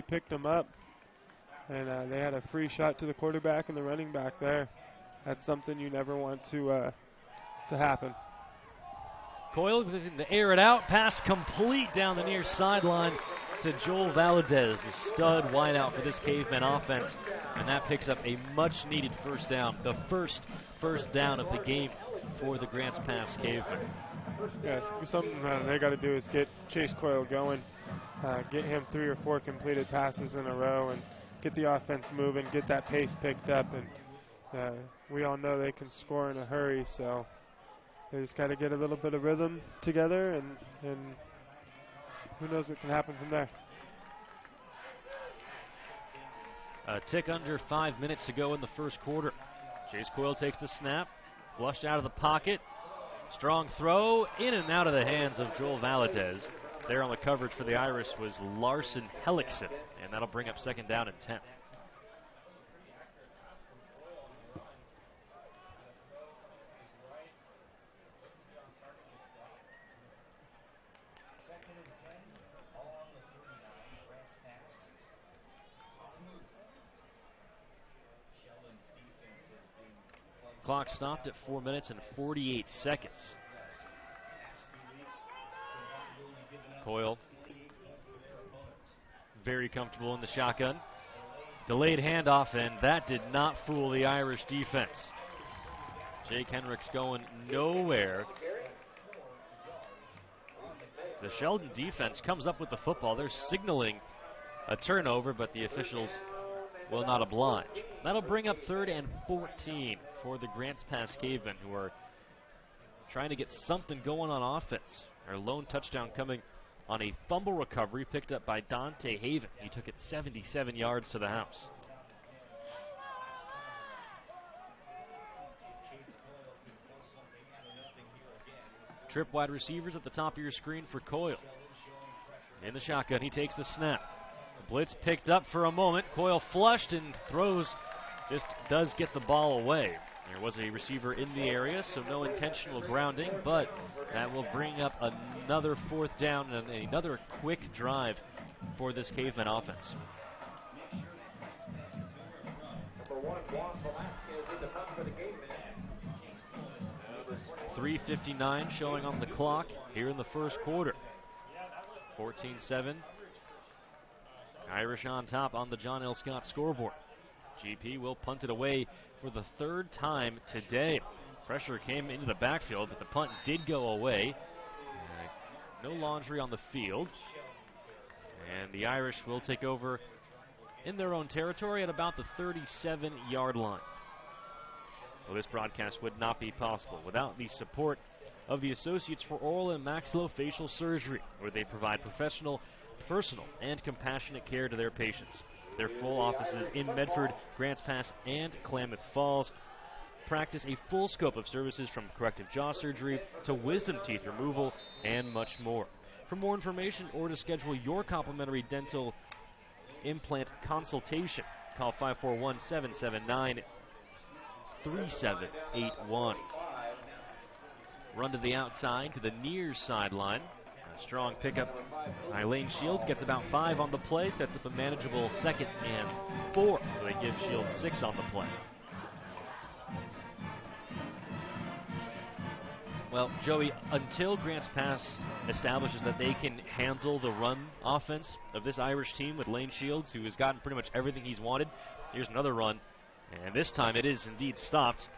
S17: picked them up. And they had a free shot to the quarterback and the running back there. That's something you never want to happen.
S14: Coyle looking to air it out. Pass complete down the near sideline to Joel Valadez, the stud wideout for this Caveman offense. And that picks up a much-needed first down. The first down of the game for the Grants Pass Cavemen.
S17: Yeah, something they got to do is get Chase Coyle going, get him 3 or 4 completed passes in a row, and get the offense moving, get that pace picked up. And we all know they can score in a hurry, so they just got to get a little bit of rhythm together, and who knows what can happen from there.
S14: A tick under 5 minutes to go in the first quarter. Chase Coyle takes the snap, flushed out of the pocket. Strong throw, in and out of the hands of Joel Valadez. There on the coverage for the Irish was Larson Hellickson, and that'll bring up 2nd down and 10. Clock stopped at 4 minutes and 48 seconds. Coyle very comfortable in the shotgun. Delayed handoff, and that did not fool the Irish defense. Jake Hendricks going nowhere. The Sheldon defense comes up with the football. They're signaling a turnover, but the officials will not oblige. That'll bring up 3rd and 14 for the Grants Pass Cavemen, who are trying to get something going on offense. Our lone touchdown coming on a fumble recovery picked up by Dante Haven. He took it 77 yards to the house. Trip wide receivers at the top of your screen for Coyle. In the shotgun, he takes the snap. Blitz picked up for a moment. Coyle flushed and throws, just does get the ball away. There was a receiver in the area, so no intentional grounding, but that will bring up another 4th down and another quick drive for this Caveman offense. 3:59 showing on the clock here in the first quarter. 14-7. Irish on top on the John L. Scott scoreboard. GP will punt it away for the 3rd time today. Pressure came into the backfield, but the punt did go away. No laundry on the field. And the Irish will take over in their own territory at about the 37-yard line. Well, this broadcast would not be possible without the support of the Associates for Oral and Maxillofacial Surgery, where they provide professional, personal, and compassionate care to their patients. Their full offices in Medford, Grants Pass, and Klamath Falls practice a full scope of services from corrective jaw surgery to wisdom teeth removal and much more. For more information or to schedule your complimentary dental implant consultation, call 541-779-3781. Run to the outside to the near sideline. A strong pickup by Lane Shields, gets about 5 on the play, sets up a manageable 2nd and 4, so they give Shields 6 on the play. Well, Joey, until Grants Pass establishes that they can handle the run offense of this Irish team with Lane Shields, who has gotten pretty much everything he's wanted. Here's another run, and this time it is indeed stopped.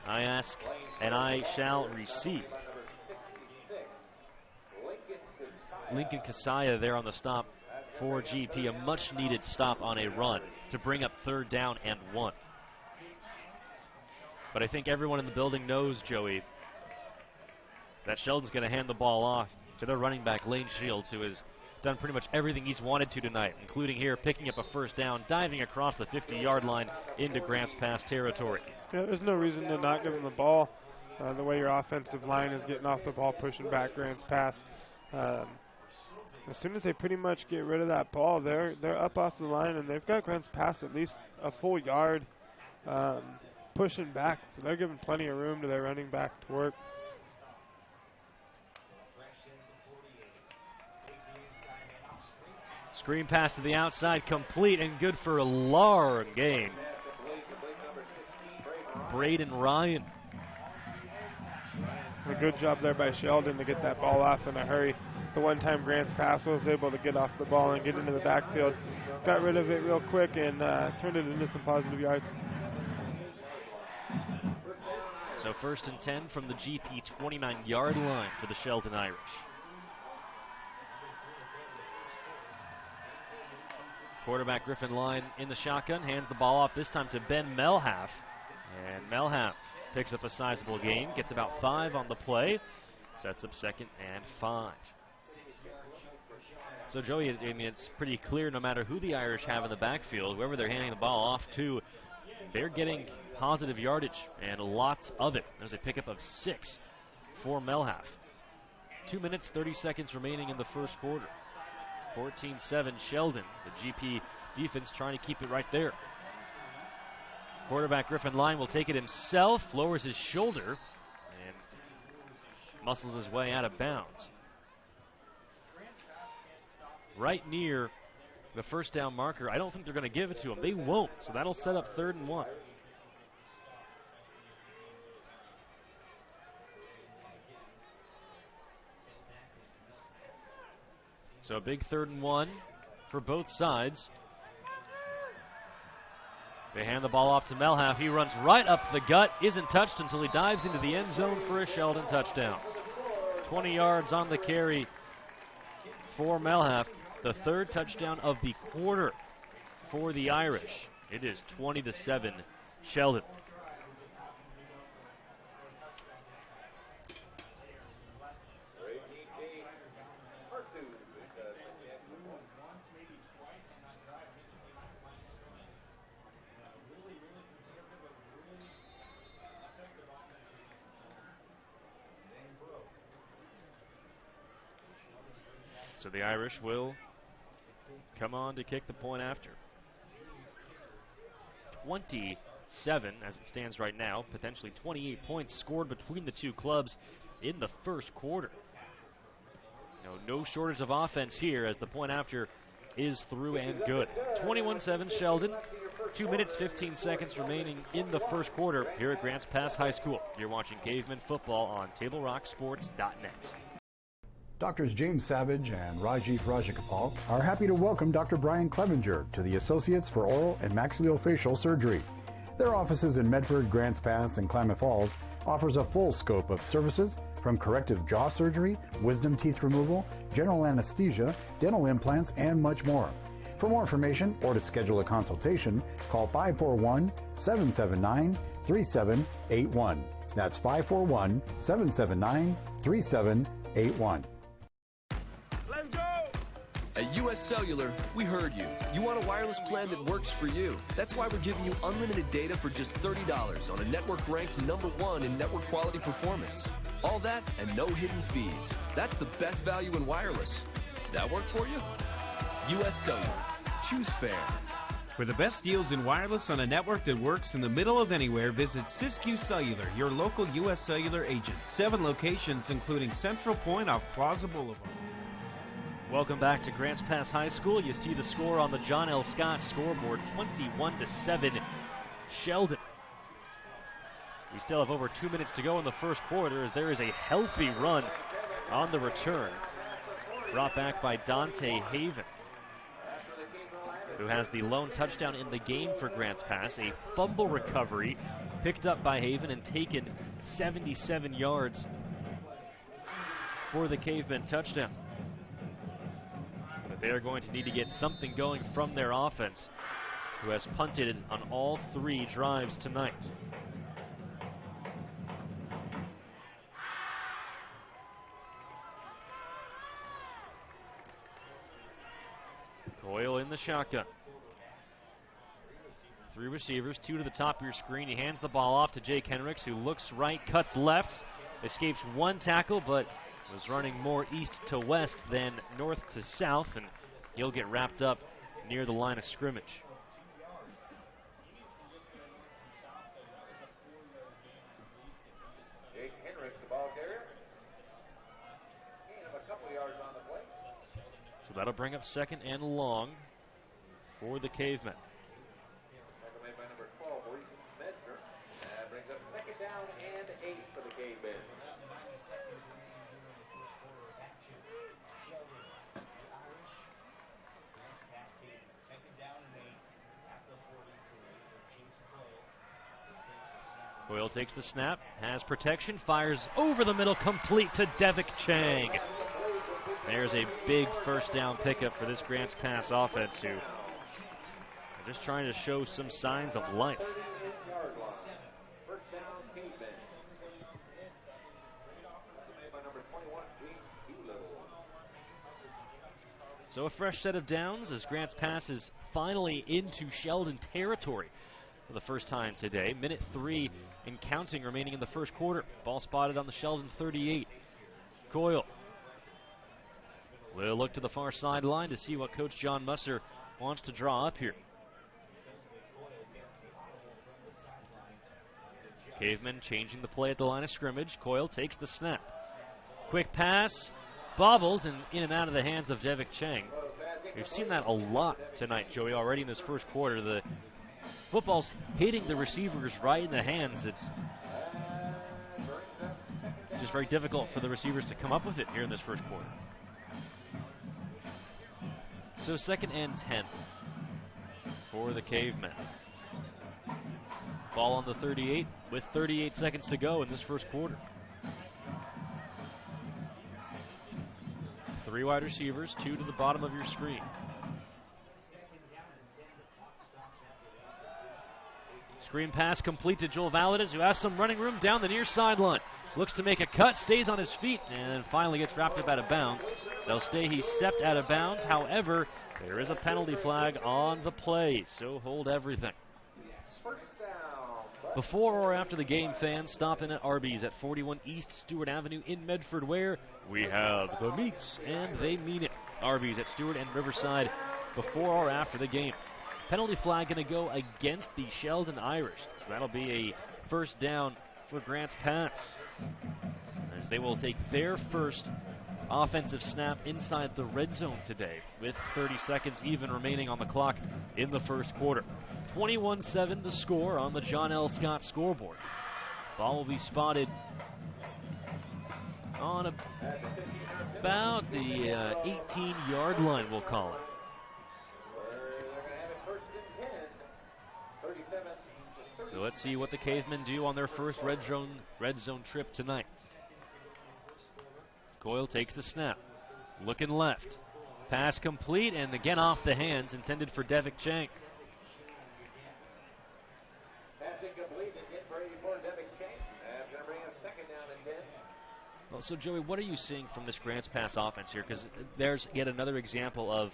S14: I ask, and I shall receive. Lincoln Kasaya there on the stop for GP, a much-needed stop on a run to bring up 3rd down and 1. But I think everyone in the building knows, Joey, that Sheldon's going to hand the ball off to their running back, Lane Shields, who has done pretty much everything he's wanted to tonight, including here picking up a 1st down, diving across the 50-yard line into Grants Pass territory.
S17: Yeah, there's no reason to not give him the ball. The way your offensive line is getting off the ball, pushing back Grants Pass. As soon as they pretty much get rid of that ball, they're up off the line, and they've got Grants Pass at least a full yard pushing back. So they're giving plenty of room to their running back to work.
S14: Screen pass to the outside, complete and good for a long gain. Braden Ryan.
S17: A good job there by Sheldon to get that ball off in a hurry. The one time Grants Pass was able to get off the ball and get into the backfield. Got rid of it real quick and turned it into some positive yards.
S14: So 1st and 10 from the GP 29-yard line for the Sheldon Irish. Quarterback Griffin Line in the shotgun, hands the ball off this time to Ben Melhalf. And Melhalf picks up a sizable gain, gets about 5 on the play, sets up 2nd and 5. So, Joey, I mean, it's pretty clear no matter who the Irish have in the backfield, whoever they're handing the ball off to, they're getting positive yardage and lots of it. There's a pickup of 6 for Melhalf. 2 minutes, 30 seconds remaining in the first quarter. 14-7 Sheldon. The GP defense trying to keep it right there. Quarterback Griffin Line will take it himself, lowers his shoulder, and muscles his way out of bounds. Right near the 1st down marker. I don't think they're going to give it to him. They won't, so that'll set up 3rd and 1. So a big 3rd and 1 for both sides. They hand the ball off to Melhalf. He runs right up the gut, isn't touched until he dives into the end zone for a Sheldon touchdown. 20 yards on the carry for Melhalf. The 3rd touchdown of the quarter for the Irish. It is 20-7 Sheldon. So the Irish will come on to kick the point after. 27 as it stands right now. Potentially 28 points scored between the two clubs in the first quarter. No shortage of offense here as the point after is through and good. 21-7 Sheldon. 2 minutes, 15 seconds remaining in the first quarter here at Grants Pass High School. You're watching Caveman Football on TableRockSports.net.
S4: Doctors James Savage and Rajiv Rajakapal are happy to welcome Dr. Brian Clevenger to the Associates for Oral and Maxillofacial Surgery. Their offices in Medford, Grants Pass, and Klamath Falls offers a full scope of services from corrective jaw surgery, wisdom teeth removal, general anesthesia, dental implants, and much more. For more information or to schedule a consultation, call 541-779-3781. That's 541-779-3781.
S3: Let's go! At US Cellular, we heard you. You want a wireless plan that works for you. That's why we're giving you unlimited data for just $30 on a network ranked #1 in network quality performance. All that and no hidden fees. That's the best value in wireless. That work for you? US Cellular. Choose fair.
S2: For the best deals in wireless on a network that works in the middle of anywhere, visit Siskiyou Cellular, your local US Cellular agent. 7 locations, including Central Point off Plaza Boulevard.
S14: Welcome back to Grants Pass High School. You see the score on the John L. Scott scoreboard, 21-7, Sheldon. We still have over 2 minutes to go in the first quarter as there is a healthy run on the return. Brought back by Dante Haven, who has the lone touchdown in the game for Grants Pass. A fumble recovery picked up by Haven and taken 77 yards for the Cavemen touchdown. But they are going to need to get something going from their offense, who has punted on all 3 drives tonight. Coyle in the shotgun. 3 receivers, 2 to the top of your screen. He hands the ball off to Jake Henricks, who looks right, cuts left, escapes 1 tackle, but was running more east to west than north to south, and he'll get wrapped up near the line of scrimmage.
S1: Jake Henricks, the ball carrier. Gain of a couple yards on the play.
S14: So that'll bring up 2nd and long for the Cavemen.
S1: Tackle made by number 12, Reese Medner. That brings up 2nd down and 8 for the Cavemen.
S14: Coyle takes the snap, has protection, fires over the middle, complete to Devik Chang. There's a big first down pickup for this Grants Pass offense, who are just trying to show some signs of life. So a fresh set of downs as Grants Pass is finally into Sheldon territory for the first time today. Minute 3 and counting remaining in the first quarter. Ball spotted on the Sheldon 38. Coyle will look to the far sideline to see what Coach John Musser wants to draw up here. Cavemen changing the play at the line of scrimmage. Coyle takes the snap. Quick pass, bobbled, and in and out of the hands of Devik Chang. We've seen that a lot tonight, Joey, already in this first quarter. The football's hitting the receivers right in the hands. It's just very difficult for the receivers to come up with it here in this first quarter. So 2nd and 10 for the Cavemen. Ball on the 38 with 38 seconds to go in this first quarter. 3 wide receivers, 2 to the bottom of your screen. Screen pass complete to Joel Valadez, who has some running room down the near sideline. Looks to make a cut, stays on his feet, and finally gets wrapped up out of bounds. They'll stay, he stepped out of bounds. However, there is a penalty flag on the play, so hold everything. Before or after the game, fans stop in at Arby's at 41 East Stewart Avenue in Medford, where we have the meats, and they mean it. Arby's at Stewart and Riverside before or after the game. Penalty flag going to go against the Sheldon Irish, so that'll be a first down for Grants Pass, as they will take their first offensive snap inside the red zone today, with 30 seconds even remaining on the clock in the first quarter. 21-7 the score on the John L. Scott scoreboard. Ball will be spotted on about the 18-yard line, we'll call it. So let's see what the Cavemen do on their first red zone trip tonight. Coyle takes the snap. Looking left. Pass complete, and again off the hands, intended for Devik Chang.
S1: Passing complete again for Devik Chang. That's going to bring us second down and 10.
S14: Well, so Joey, what are you seeing from this Grants Pass offense here? Because there's yet another example of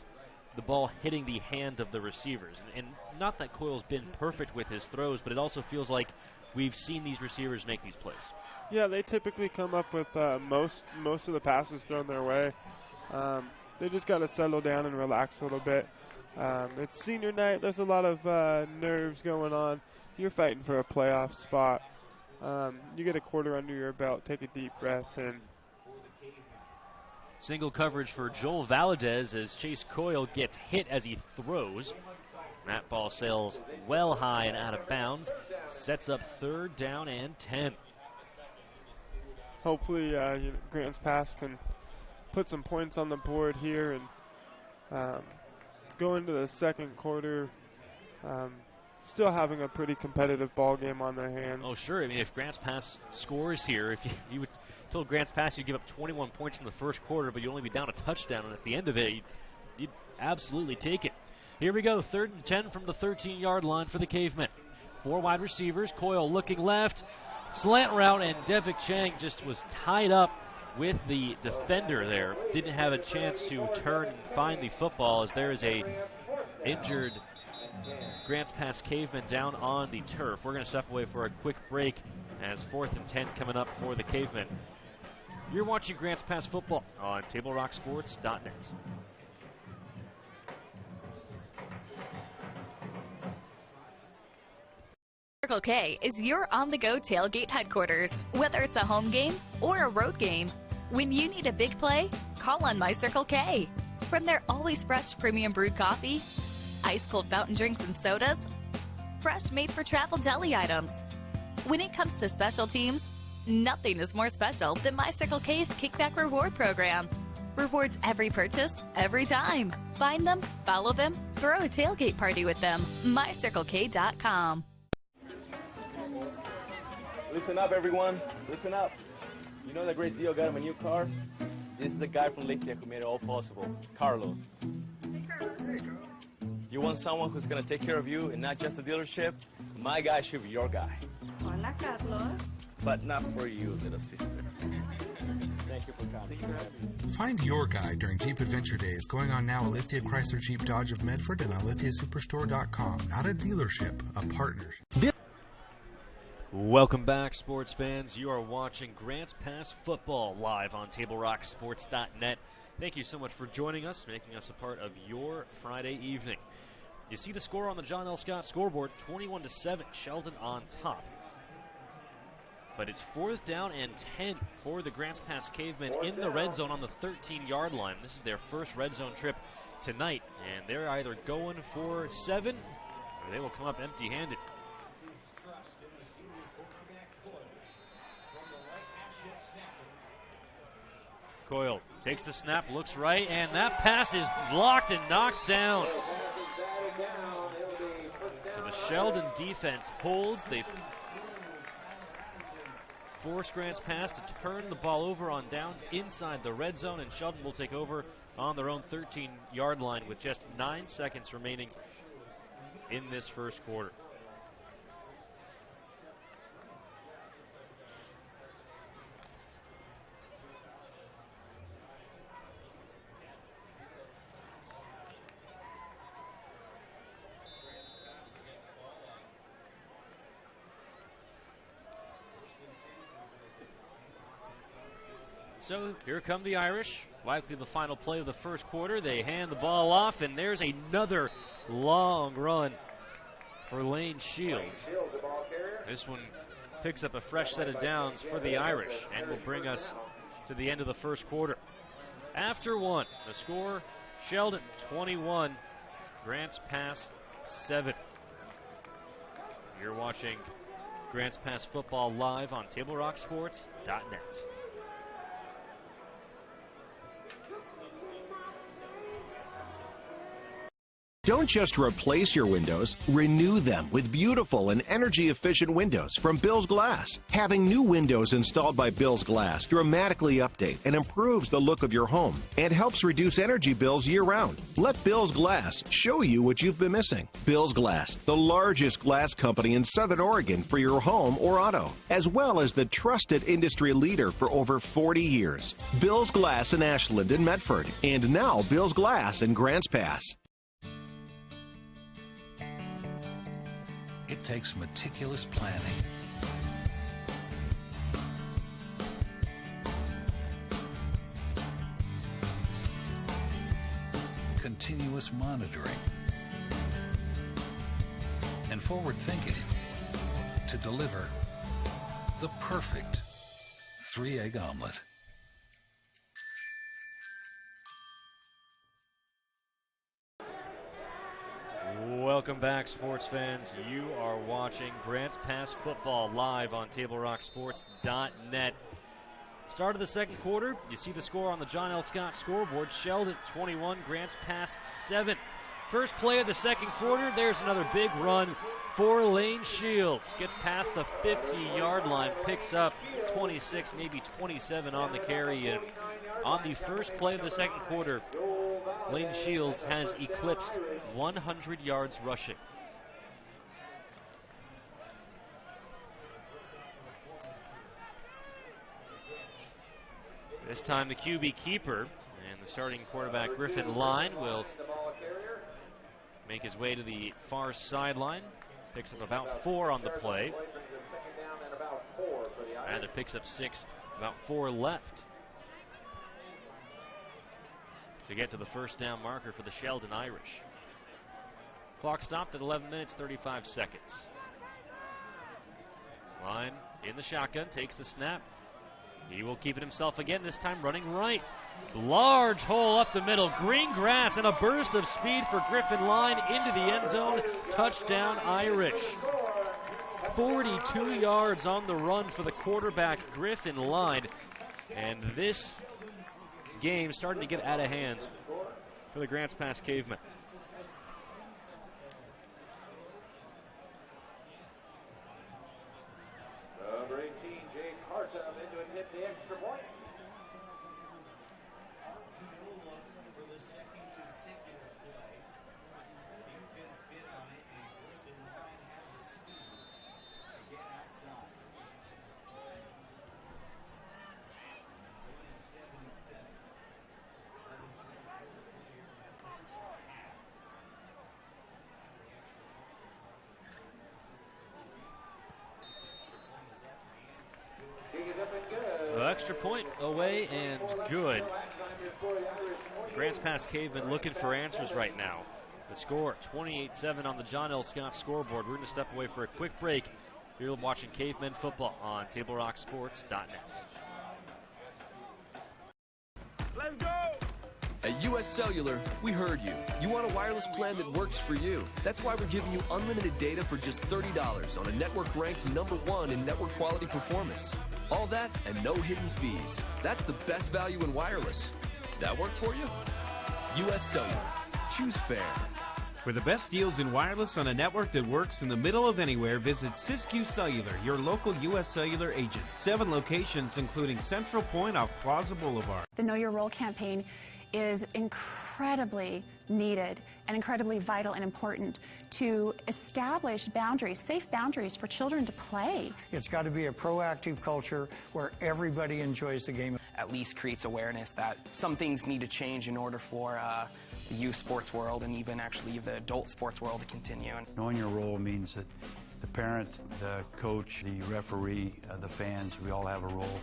S14: the ball hitting the hand of the receivers. And not that Coyle's been perfect with his throws, but it also feels like we've seen these receivers make these plays.
S17: Yeah, they typically come up with most of the passes thrown their way. They just got to settle down and relax a little bit. It's senior night. There's a lot of nerves going on. You're fighting for a playoff spot. You get a quarter under your belt, take a deep breath, and
S14: single coverage for Joel Valadez as Chase Coyle gets hit as he throws. That ball sails well high and out of bounds. Sets up 3rd down and 10.
S17: Hopefully Grants Pass can put some points on the board here and go into the second quarter still having a pretty competitive ball game on their hands.
S14: Oh, sure. I mean, if Grants Pass scores here, if you would told Grants Pass you'd give up 21 points in the first quarter, but you'd only be down a touchdown, and at the end of it, you'd absolutely take it. Here we go, 3rd and 10 from the 13-yard line for the Cavemen. 4 wide receivers, Coyle looking left, slant route, and Devik Chang just was tied up with the defender there. Didn't have a chance to turn and find the football as there is a injured Grants Pass Caveman down on the turf. We're going to step away for a quick break as 4th and 10 coming up for the Cavemen. You're watching Grants Pass football on TableRockSports.net.
S15: Circle K is your on-the-go tailgate headquarters. Whether it's a home game or a road game, when you need a big play, call on My Circle K. From their always fresh premium brewed coffee, ice-cold fountain drinks and sodas, fresh made-for-travel deli items. When it comes to special teams, nothing is more special than My Circle K's Kickback Reward program. Rewards every purchase, every time. Find them, follow them, throw a tailgate party with them. MyCircleK.com.
S16: Listen up, everyone. Listen up. You know that great deal got him a new car? This is the guy from Lithia who made it all possible, Carlos. You want someone who's going to take care of you and not just the dealership? My guy should be your guy.
S6: Hola, Carlos.
S16: But not for you, little sister. Thank you for coming.
S18: Find your guy during Jeep Adventure Days going on now at Lithia Chrysler Jeep Dodge of Medford and on LithiaSuperstore.com. Not a dealership, a partnership.
S14: Welcome back, sports fans. You are watching Grants Pass football live on TableRockSports.net. Thank you so much for joining us, making us a part of your Friday evening. You see the score on the John L. Scott scoreboard, 21-7, Sheldon on top. But it's 4th down and 10 for the Grants Pass Cavemen in the red zone on the 13-yard line. This is their first red zone trip tonight, and they're either going for 7 or they will come up empty-handed. Coyle takes the snap, looks right, and that pass is blocked and knocked down. So the Sheldon defense holds. They force Grants Pass to turn the ball over on downs inside the red zone, and Sheldon will take over on their own 13-yard line with just 9 seconds remaining in this first quarter. So here come the Irish. Likely the final play of the first quarter. They hand the ball off, and there's another long run for Lane Shields. This one picks up a fresh set of downs for the Irish and will bring us to the end of the first quarter. After one, the score, Sheldon 21, Grants Pass 7. You're watching Grants Pass football live on TableRockSports.net.
S19: Don't just replace your windows, renew them with beautiful and energy-efficient windows from Bill's Glass. Having new windows installed by Bill's Glass dramatically update and improves the look of your home and helps reduce energy bills year-round. Let Bill's Glass show you what you've been missing. Bill's Glass, the largest glass company in Southern Oregon for your home or auto, as well as the trusted industry leader for over 40 years. Bill's Glass in Ashland and Medford, and now Bill's Glass in Grants Pass.
S6: It takes meticulous planning, continuous monitoring, and forward thinking to deliver the perfect 3-egg omelet.
S14: Welcome back, sports fans. You are watching Grants Pass football live on TableRockSports.net. Start of the second quarter, you see the score on the John L. Scott scoreboard. Sheldon 21, Grants Pass 7. First play of the second quarter, there's another big run for Lane Shields. Gets past the 50-yard line, picks up 26, maybe 27 on the carry. And on the first play of the second quarter, Lane Shields has eclipsed 100 yards rushing. This time the QB keeper and the starting quarterback Griffin Line will make his way to the far sideline. Picks up about 4 on the play. And it picks up 6, about 4 left to get to the first down marker for the Sheldon Irish. Clock stopped at 11 minutes, 35 seconds. Line in the shotgun, takes the snap. He will keep it himself again, this time running right. Large hole up the middle, green grass, and a burst of speed for Griffin Line into the end zone. Touchdown Irish. 42 yards on the run for the quarterback Griffin Line. And this game starting to get out of hand for the Grants Pass Cavemen.
S1: Number 18, Jake Hartum into it, hit the extra point.
S21: For the second consecutive play, defense bit on it, and Griffin Line had the speed to get outside. 27-7.
S14: The extra point away and good. Grants Pass Cavemen looking for answers right now. The score 28-7 on the John L. Scott scoreboard. We're going to step away for a quick break. You're watching Cavemen football on TableRockSports.net.
S21: Let's go!
S3: At US Cellular, we heard you. You want a wireless plan that works for you. That's why we're giving you unlimited data for just $30 on a network ranked #1 in network quality performance. All that and no hidden fees. That's the best value in wireless. That work for you? US Cellular. Choose fair.
S2: For the best deals in wireless on a network that works in the middle of anywhere, visit Siskiyou Cellular, your local U.S. Cellular agent. 7 locations, including Central Point off Plaza Boulevard.
S10: The Know Your Role campaign is incredibly needed and incredibly vital and important to establish boundaries, safe boundaries for children to play.
S11: It's got to be a proactive culture where everybody enjoys the game.
S12: At least creates awareness that some things need to change in order for the youth sports world and even actually the adult sports world to continue.
S13: Knowing your role means that the parent, the coach, the referee, the fans, we all have a role.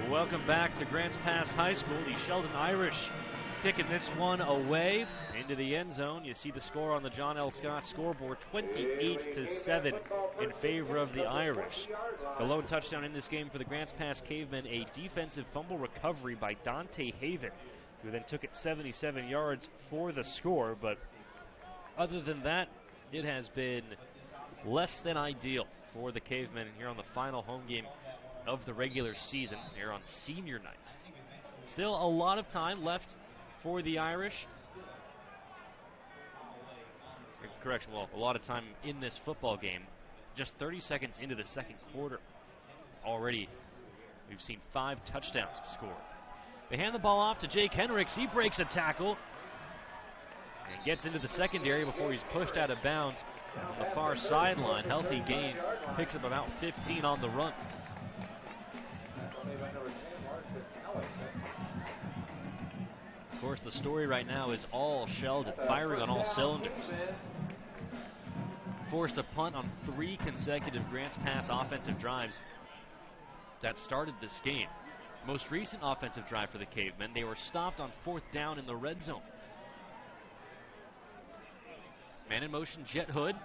S14: Welcome back to Grants Pass High School. The Sheldon Irish kicking this one away into the end zone. You see the score on the John L. Scott scoreboard, 28-7 in favor of the Irish. The lone touchdown in this game for the Grants Pass Cavemen, a defensive fumble recovery by Dante Haven, who then took it 77 yards for the score. But other than that, it has been less than ideal for the Cavemen here on the final home game of the regular season here on senior night. Still a lot of time left for the Irish. Correction, well, a lot of time in this football game. Just 30 seconds into the second quarter. Already, we've seen 5 touchdowns scored. They hand the ball off to Jake Henricks. He breaks a tackle and gets into the secondary before he's pushed out of bounds on the far sideline. Healthy gain. Picks up about 15 on the run. Of course, the story right now is all Sheldon, firing on all cylinders. Forced a punt on 3 consecutive Grants Pass offensive drives that started this game. Most recent offensive drive for the Cavemen, they were stopped on 4th down in the red zone. Man in motion, jet hood.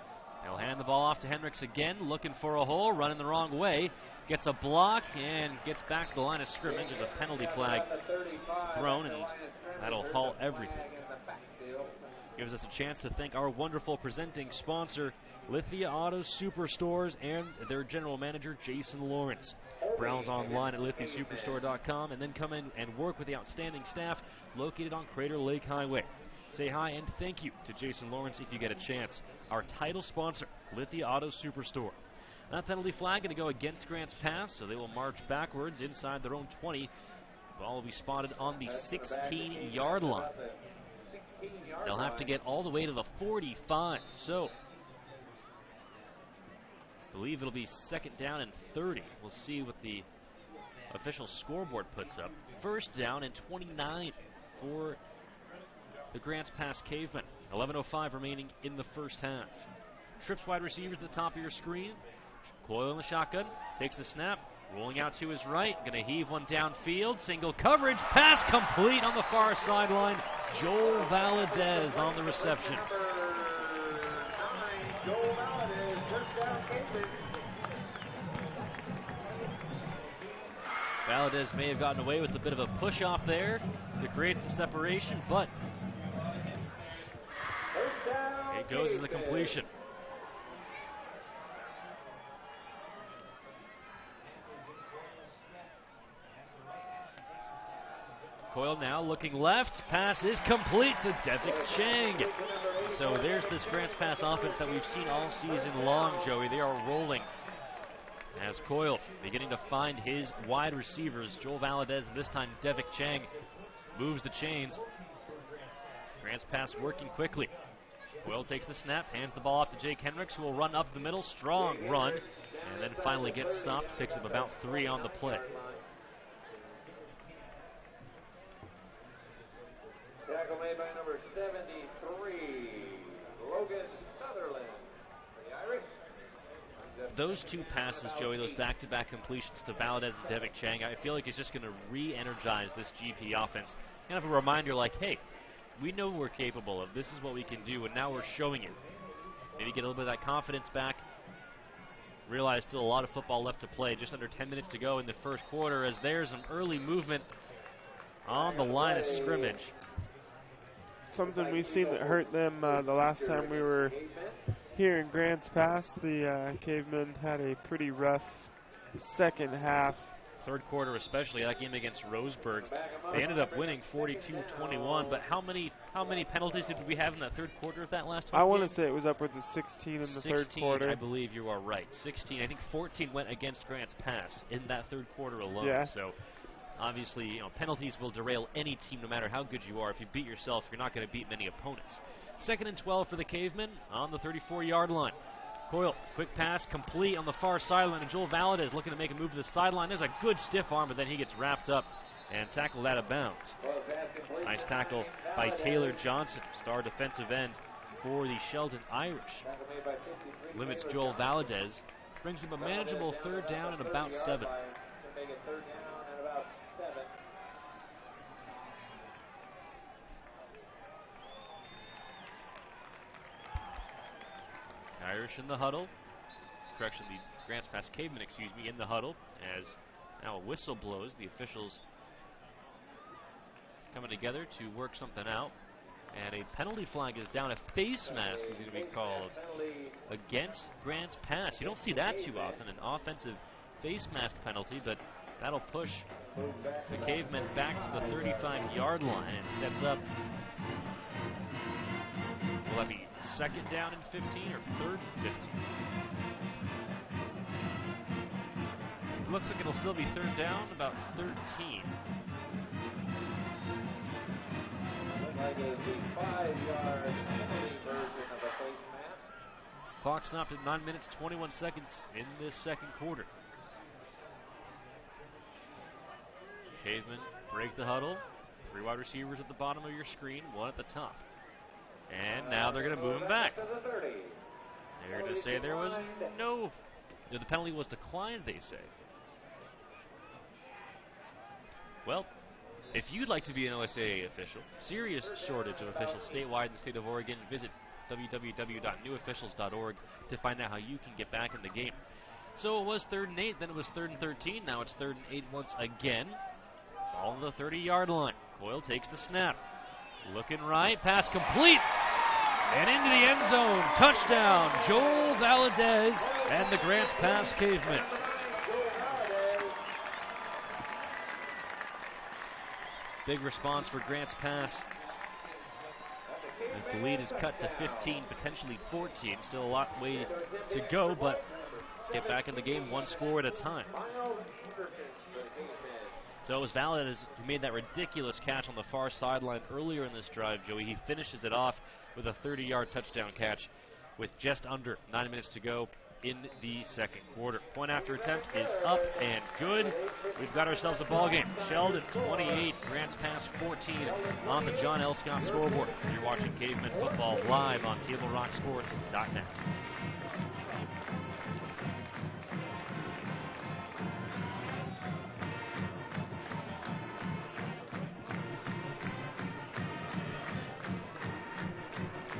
S14: They'll hand the ball off to Henricks again, looking for a hole, running the wrong way. Gets a block and gets back to the line of scrimmage. There's a penalty flag thrown, and that'll halt everything. Gives us a chance to thank our wonderful presenting sponsor, Lithia Auto Superstores, and their general manager, Jason Lawrence. Browse online at lithiasuperstore.com and then come in and work with the outstanding staff located on Crater Lake Highway. Say hi and thank you to Jason Lawrence if you get a chance. Our title sponsor, Lithia Auto Superstore. That penalty flag going to go against Grants Pass, so they will march backwards inside their own 20. The ball will be spotted on the 16-yard line. They'll have to get all the way to the 45. So, I believe it'll be 2nd down and 30. We'll see what the official scoreboard puts up. 1st down and 29 for the Grants Pass Cavemen. 11:05 remaining in the first half. Trips wide receivers at the top of your screen. Coyle in the shotgun, takes the snap, rolling out to his right, going to heave one downfield, single coverage, pass complete on the far sideline. Joel Valadez on the reception. Valadez may have gotten away with a bit of a push off there to create some separation, but it goes as a completion. Coyle now looking left. Pass is complete to Devik Chang. So there's this Grants Pass offense that we've seen all season long, Joey. They are rolling. As Coyle beginning to find his wide receivers, Joel Valadez, and this time Devik Chang moves the chains. Grants Pass working quickly. Coyle takes the snap, hands the ball off to Jake Henricks, who will run up the middle. Strong run, and then finally gets stopped. Picks up about 3 on the play.
S1: Tackle made by number 73, Logan Sutherland for the Irish.
S14: Those 2 passes, Joey, those back-to-back completions to Valadez and Devik Chang, I feel like it's just going to re-energize this GP offense. Kind of a reminder like, hey, we know we're capable of. This is what we can do, and now we're showing it. Maybe get a little bit of that confidence back. Realize still a lot of football left to play. Just under 10 minutes to go in the first quarter as there's some early movement on the line of scrimmage.
S17: Something we've seen that hurt them the last time we were here in Grants Pass. The Cavemen had a pretty rough second half.
S14: Third quarter especially, that game against Roseburg. They ended up winning 42-21, but how many penalties did we have in that third quarter of that last time?
S17: I want to say it was upwards of 16 in the
S14: 16,
S17: third quarter.
S14: I believe you are right. 16. I think 14 went against Grants Pass in that third quarter alone.
S17: Yeah.
S14: So obviously, penalties will derail any team no matter how good you are. If you beat yourself, you're not going to beat many opponents. 2nd and 12 for the Cavemen on the 34-yard line. Coyle, quick pass, complete on the far sideline, and Joel Valadez looking to make a move to the sideline. There's a good stiff arm, but then he gets wrapped up and tackled out of bounds. Nice tackle by Taylor Johnson, star defensive end for the Sheldon Irish. Limits Joel Valadez, brings him a manageable 3rd down and about 7. Irish in the huddle. Correction, the Grants Pass Cavemen, in the huddle. As now a whistle blows, the officials coming together to work something out. And a penalty flag is down. A face mask is going to be called against Grants Pass. You don't see that too often, an offensive face mask penalty, but that'll push the Cavemen back to the 35-yard line and sets up. Will that be second down and 15 or third and 15? It looks like it'll still be third down, about 13.
S1: Like the 5-yard penalty version of a face mask.
S14: Clock stopped at 9 minutes, 21 seconds in this second quarter. Cavemen break the huddle. 3 wide receivers at the bottom of your screen, 1 at the top. And now they're going to move him back. They're going to say there was no... The penalty was declined, they say. Well, if you'd like to be an OSAA official, serious shortage of officials statewide in the state of Oregon, visit www.newofficials.org to find out how you can get back in the game. So it was 3rd and 8, then it was 3rd and 13, now it's 3rd and 8 once again. Ball on the 30-yard line. Coyle takes the snap. Looking right, pass complete. And into the end zone. Touchdown, Joel Valadez and the Grants Pass Cavemen. Big response for Grants Pass as the lead is cut to 15, potentially 14. Still a lot way to go, but get back in the game 1 score at a time. So it was Valadez who made that ridiculous catch on the far sideline earlier in this drive, Joey. He finishes it off with a 30-yard touchdown catch with just under 9 minutes to go in the second quarter. Point after attempt is up and good. We've got ourselves a ball game. Sheldon 28, Grants Pass 14 on the John L. Scott scoreboard. You're watching Cavemen Football live on TableRockSports.net.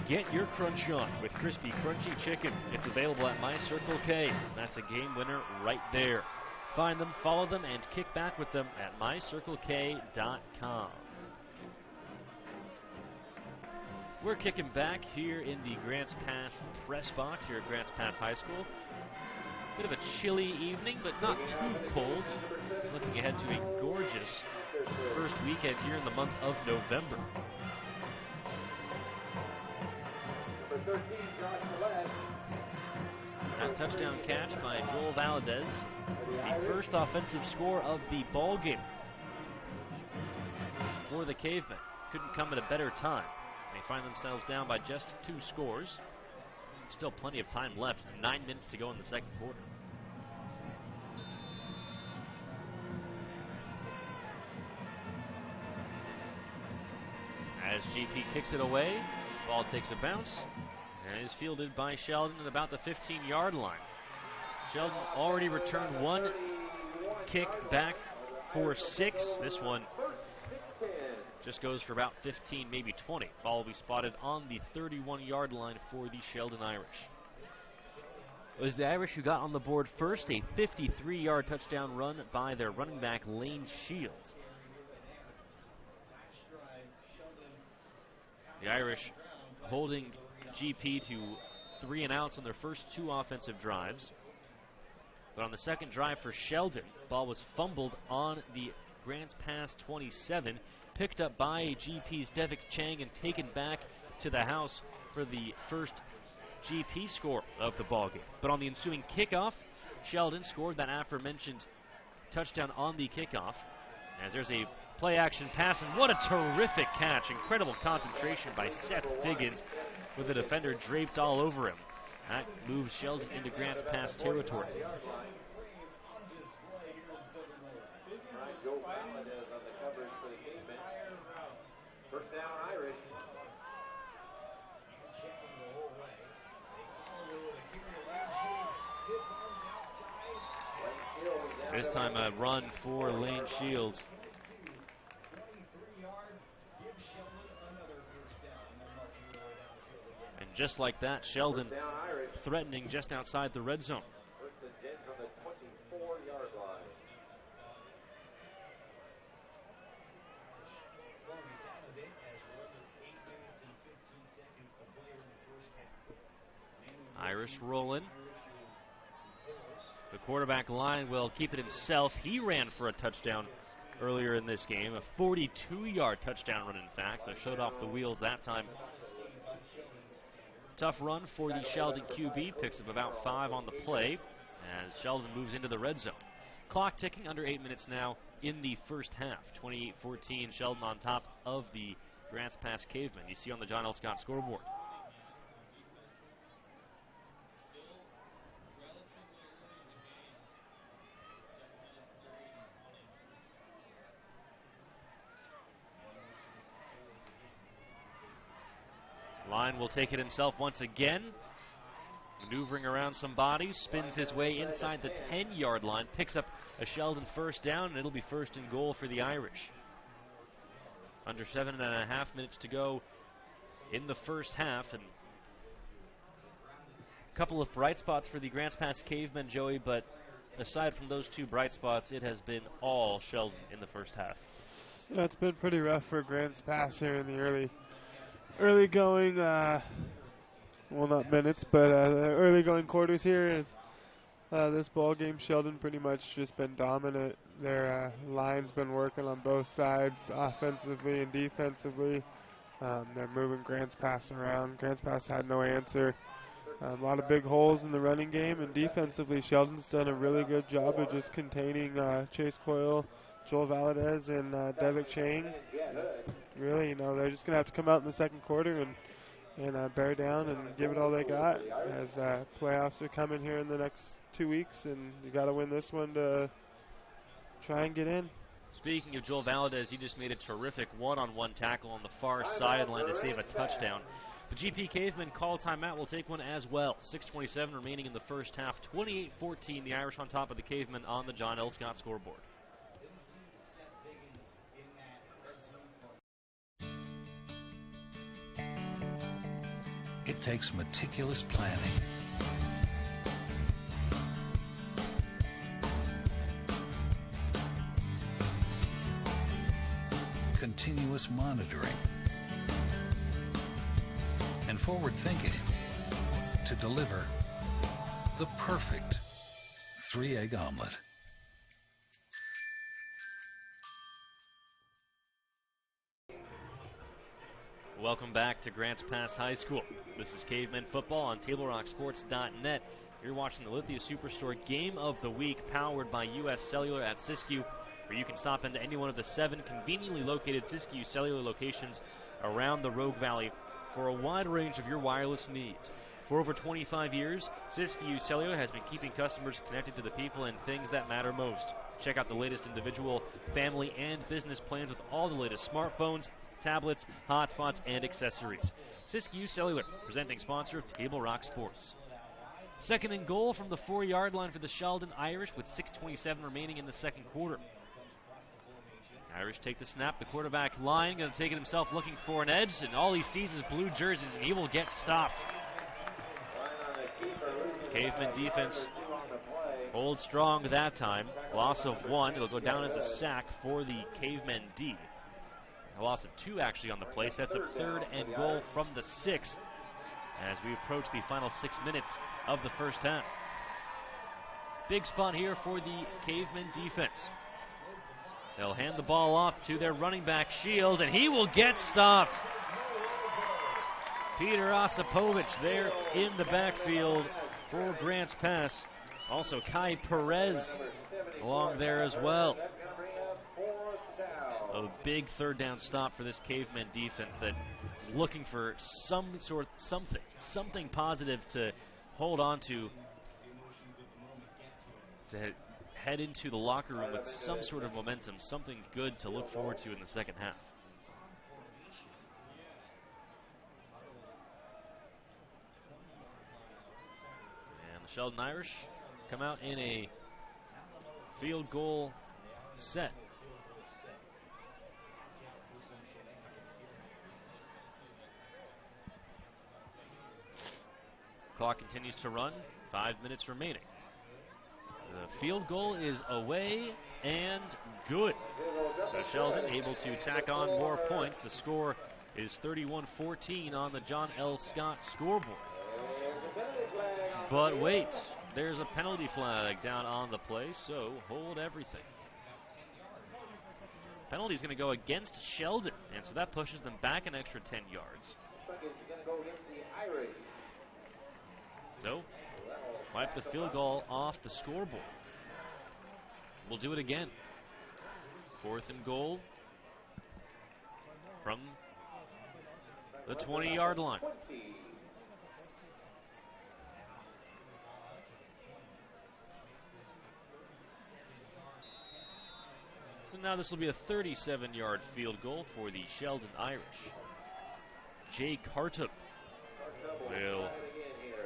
S14: Get your crunch on with crispy, crunchy chicken. It's available at My Circle K. That's a game winner right there. Find them, follow them, and kick back with them at mycirclek.com. We're kicking back here in the Grants Pass press box here at Grants Pass High School. Bit of a chilly evening, but not too cold. Looking ahead to a gorgeous first weekend here in the month of November. That touchdown catch by Joel Valadez, the first offensive score of the ball game for the Cavemen. Couldn't come at a better time. They find themselves down by just 2 scores. Still plenty of time left, 9 minutes to go in the second quarter. As GP kicks it away, ball takes a bounce and is fielded by Sheldon at about the 15-yard line. Sheldon already returned 1 kick back for 6. This one just goes for about 15, maybe 20. Ball will be spotted on the 31-yard line for the Sheldon Irish. It was the Irish who got on the board first, a 53-yard touchdown run by their running back Lane Shields. The Irish holding GP to 3 and outs on their first 2 offensive drives. But on the second drive for Sheldon, ball was fumbled on the Grants Pass 27, picked up by GP's Devik Chang and taken back to the house for the first GP score of the ballgame. But on the ensuing kickoff, Sheldon scored that aforementioned touchdown on the kickoff. As there's a play-action pass, and what a terrific catch. Incredible concentration by Seth Figgins with the defender draped all over him. That moves Sheldon into Grants Pass territory.
S1: First down, Irish.
S14: This time a run for Lane Shields. And just like that, Sheldon threatening just outside the red zone.
S1: First and 10 from the 24-yard line.
S14: Irish rolling. The quarterback line will keep it himself. He ran for a touchdown earlier in this game. A 42-yard touchdown run, in fact, so showed off the wheels that time. Tough run for the Sheldon QB, picks up about 5 on the play as Sheldon moves into the red zone. Clock ticking, under 8 minutes now in the first half. 28-14, Sheldon on top of the Grants Pass Cavemen. You see on the John L. Scott scoreboard. Line will take it himself once again. Maneuvering around some bodies, spins his way inside the 10-yard line, picks up a Sheldon first down, and it'll be first and goal for the Irish. Under 7.5 minutes to go in the first half, and a couple of bright spots for the Grants Pass Cavemen, Joey, but aside from those two bright spots, it has been all Sheldon in the first half.
S17: Yeah, it's been pretty rough for Grants Pass here in the early going, well, not minutes, but early going quarters here. This ball game, Sheldon pretty much just been dominant. Their line's been working on both sides, offensively and defensively. They're moving Grants Pass around. Grants Pass had no answer. A lot of big holes in the running game, and defensively, Sheldon's done a really good job of just containing Chase Coyle, Joel Valadez, and Devick Chang. Really, they're just going to have to come out in the second quarter and bear down and give it all they got, as playoffs are coming here in the next 2 weeks, and you got to win this one to try and get in.
S14: Speaking of Joel Valadez, he just made a terrific one-on-one tackle on the far sideline to save a touchdown. The GP Cavemen call timeout. Will take one as well. 6:27 remaining in the first half. 28-14, the Irish on top of the Cavemen on the John L. Scott scoreboard.
S6: It takes meticulous planning, continuous monitoring, and forward thinking to deliver the perfect 3-egg omelet.
S14: Welcome back to Grants Pass High School. This is Cavemen Football on TableRockSports.net. You're watching the Lithia Superstore Game of the Week, powered by U.S. Cellular at Siskiyou, where you can stop into any one of the 7 conveniently located Siskiyou Cellular locations around the Rogue Valley for a wide range of your wireless needs. For over 25 years, Siskiyou Cellular has been keeping customers connected to the people and things that matter most. Check out the latest individual, family, and business plans with all the latest smartphones, tablets, hotspots, and accessories. Siskiyou Cellular, presenting sponsor of Table Rock Sports. Second and goal from the 4-yard line for the Sheldon Irish with 6:27 remaining in the second quarter. Irish take the snap. The quarterback lying, going to take it himself, looking for an edge, and all he sees is blue jerseys, and he will get stopped. Caveman defense holds strong that time. Loss of 1. It'll go down as a sack for the Cavemen D. A loss of 2 actually on the play. Sets up third and goal from the 6 as we approach the final 6 minutes of the first half. Big spot here for the Cavemen defense. They'll hand the ball off to their running back, Shields, and he will get stopped. Peter Osipovich there in the backfield for Grants Pass. Also Kai Perez along there as well. A big third down stop for this Caveman defense that is looking for something positive to hold on to head into the locker room with some sort of momentum, something good to look forward to in the second half. And the Sheldon Irish come out in a field goal set. Clock continues to run. 5 minutes remaining. The field goal is away and good. So Sheldon able to tack on more points. The score is 31-14 on the John L. Scott scoreboard. But wait, there's a penalty flag down on the play, so hold everything. Penalty is going to go against Sheldon, and so that pushes them back an extra 10 yards. So, wipe the field goal off the scoreboard. We'll do it again. 4th and goal from the 20-yard line. So now this will be a 37-yard field goal for the Sheldon Irish. Jay Cartup will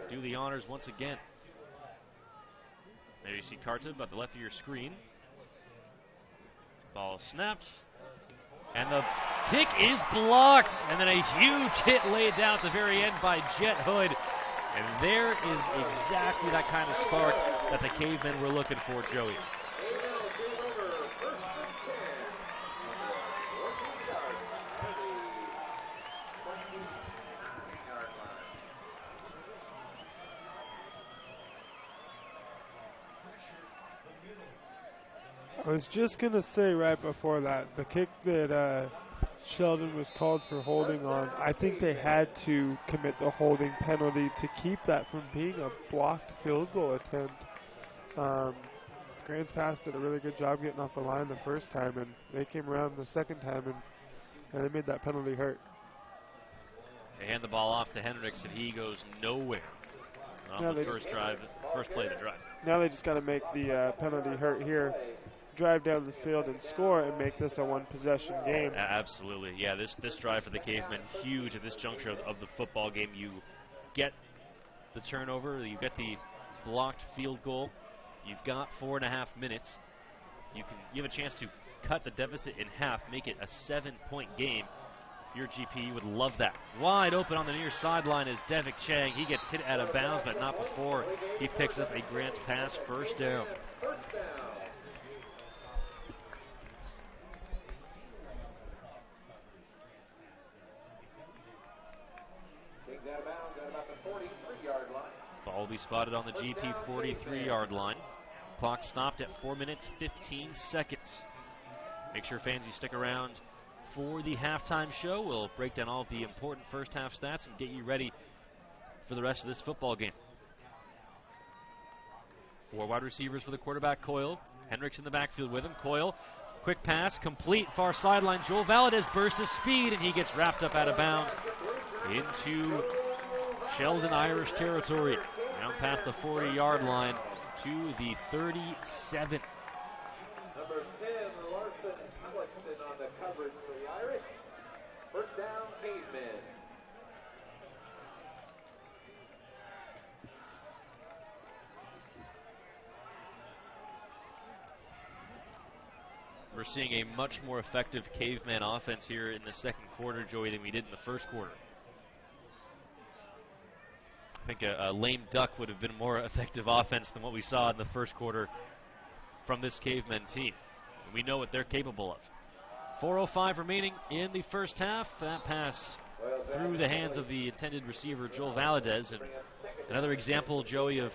S14: do the honors once again. There you see Cartup at the left of your screen. Ball snapped. And the kick is blocked. And then a huge hit laid down at the very end by Jet Hood. And there is exactly that kind of spark that the Cavemen were looking for, Joey.
S17: I was just going to say right before that, the kick that Sheldon was called for holding on, I think they had to commit the holding penalty to keep that from being a blocked field goal attempt. Grants Pass did a really good job getting off the line the first time, and they came around the second time, and they made that penalty hurt.
S14: They hand the ball off to Hendricks, and he goes nowhere on the first play of the drive.
S17: Now they just got to make the penalty hurt here, drive down the field and score, and make this a one-possession game.
S14: Absolutely. Yeah, this drive for the Cavemen, huge at this juncture of the football game. You get the turnover, you get the blocked field goal. You've got 4.5 minutes. You have a chance to cut the deficit in half, make it a 7-point game. If you're GP, you would love that. Wide open on the near sideline is Devik Chang. He gets hit out of bounds, but not before he picks up a Grants Pass first down. Ball will be spotted on the GP 43-yard line. Clock stopped at 4 minutes, 15 seconds. Make sure, fans, you stick around for the halftime show. We'll break down all of the important first half stats and get you ready for the rest of this football game. 4 wide receivers for the quarterback, Coyle. Hendricks in the backfield with him. Coyle, quick pass, complete, far sideline. Joel Valadez burst his speed, and he gets wrapped up out of bounds into Sheldon Irish territory. Down past the 40-yard line to the 37.
S1: Number 10, Larson Hamilton on the coverage for the Irish. First down, Cavemen.
S14: We're seeing a much more effective Caveman offense here in the second quarter, Joey, than we did in the first quarter. I think a lame duck would have been more effective offense than what we saw in the first quarter from this Cavemen team. And we know what they're capable of. 4:05 remaining in the first half. That pass through the hands of the intended receiver, Joel Valadez. And another example, Joey, of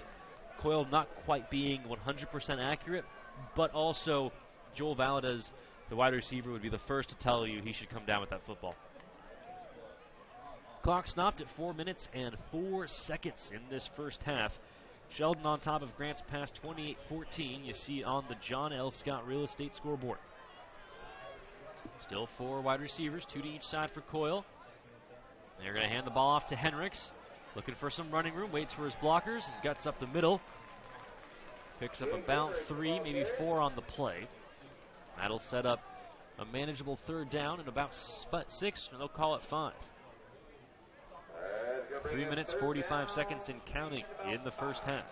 S14: Coyle not quite being 100% accurate, but also Joel Valadez, the wide receiver, would be the first to tell you he should come down with that football. Clock stopped at 4 minutes and 4 seconds in this first half. Sheldon on top of Grants Pass 28-14. You see on the John L. Scott Real Estate scoreboard. Still 4 wide receivers, 2 to each side for Coyle. They're going to hand the ball off to Hendricks. Looking for some running room, waits for his blockers, and guts up the middle. Picks up about 3, maybe 4 on the play. That'll set up a manageable third down in about 6, and they'll call it 5. 3 minutes, 45 seconds and counting in the first half.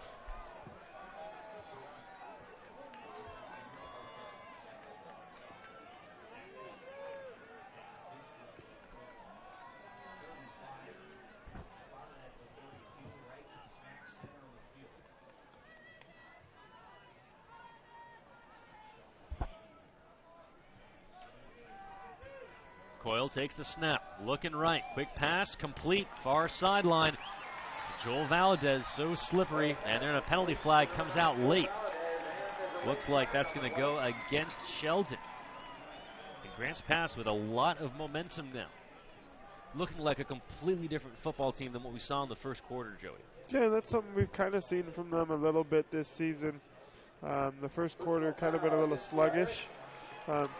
S14: Coyle takes the snap, looking right, quick pass, complete, far sideline. Joel Valadez, so slippery, and then a penalty flag comes out late. Looks like that's going to go against Sheldon. And Grants Pass with a lot of momentum now. Looking like a completely different football team than what we saw in the first quarter, Joey.
S17: Yeah, that's something we've kind of seen from them a little bit this season. The first quarter kind of been a little sluggish.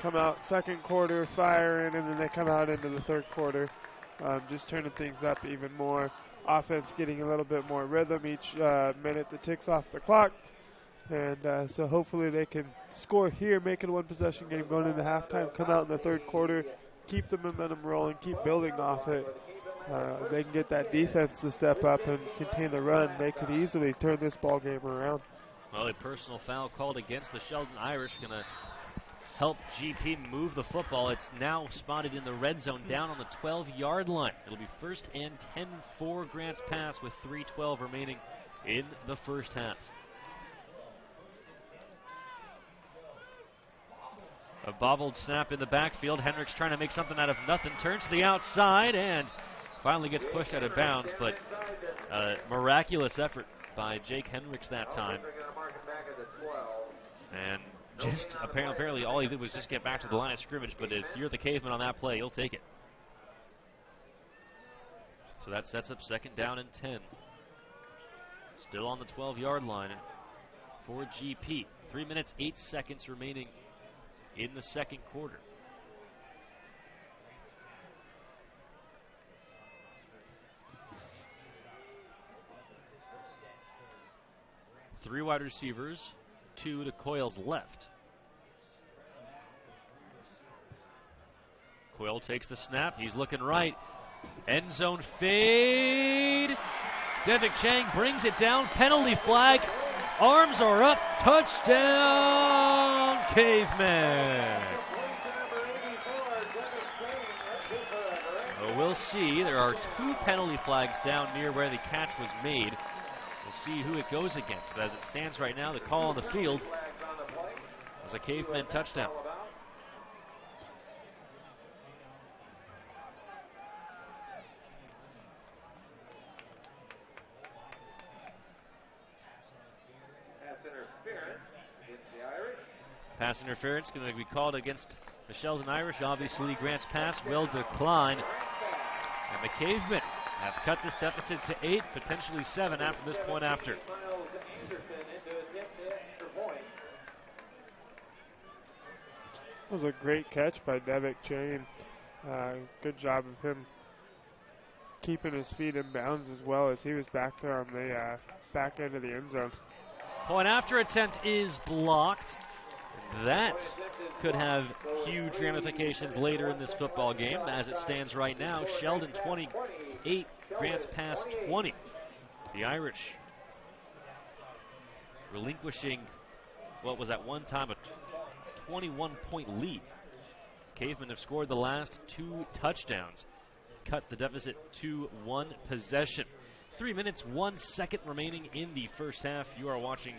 S17: Come out second quarter firing, and then they come out into the third quarter just turning things up even more. Offense getting a little bit more rhythm each minute that ticks off the clock. And so hopefully they can score here, make it a one-possession game going into halftime, come out in the third quarter, keep the momentum rolling, keep building off it. They can get that defense to step up and contain the run. They could easily turn this ball game around.
S14: Well, a personal foul called against the Sheldon Irish, going to help GP move the football. It's now spotted in the red zone down on the 12-yard line. It'll be first and 10 for Grants Pass with 3:12 remaining in the first half. A bobbled snap in the backfield. Hendricks trying to make something out of nothing. Turns to the outside and finally gets pushed out of bounds, but miraculous effort by Jake Hendricks that time. And just apparently all he did was just get back to the line of scrimmage, but if you're the caveman on that play, you'll take it. So that sets up second down and 10. Still on the 12-yard line for GP. 3 minutes, 8 seconds remaining in the second quarter. Three wide receivers, two to Coyle's left. Coyle takes the snap. He's looking right. End zone fade. Devik Chang brings it down. Penalty flag. Arms are up. Touchdown, Caveman. Well, we'll see. There are 2 penalty flags down near where the catch was made. We'll see who it goes against. But as it stands right now, the call on the field is a Caveman touchdown. Pass interference going to be called against the Sheldon Irish. Obviously, Grants Pass will decline. And the Cavemen have cut this deficit to 8, potentially 7 after this point after.
S17: That was a great catch by Devik Chang. Good job of him keeping his feet in bounds as well as he was back there on the back end of the end zone.
S14: Point after attempt is blocked. That could have huge ramifications later in this football game. As it stands right now, Sheldon 28, Grants Pass 20. The Irish relinquishing what was at one time a 21-point lead. Cavemen have scored the last 2 touchdowns, cut the deficit to 1 possession. 3 minutes, 1 second remaining in the first half. You are watching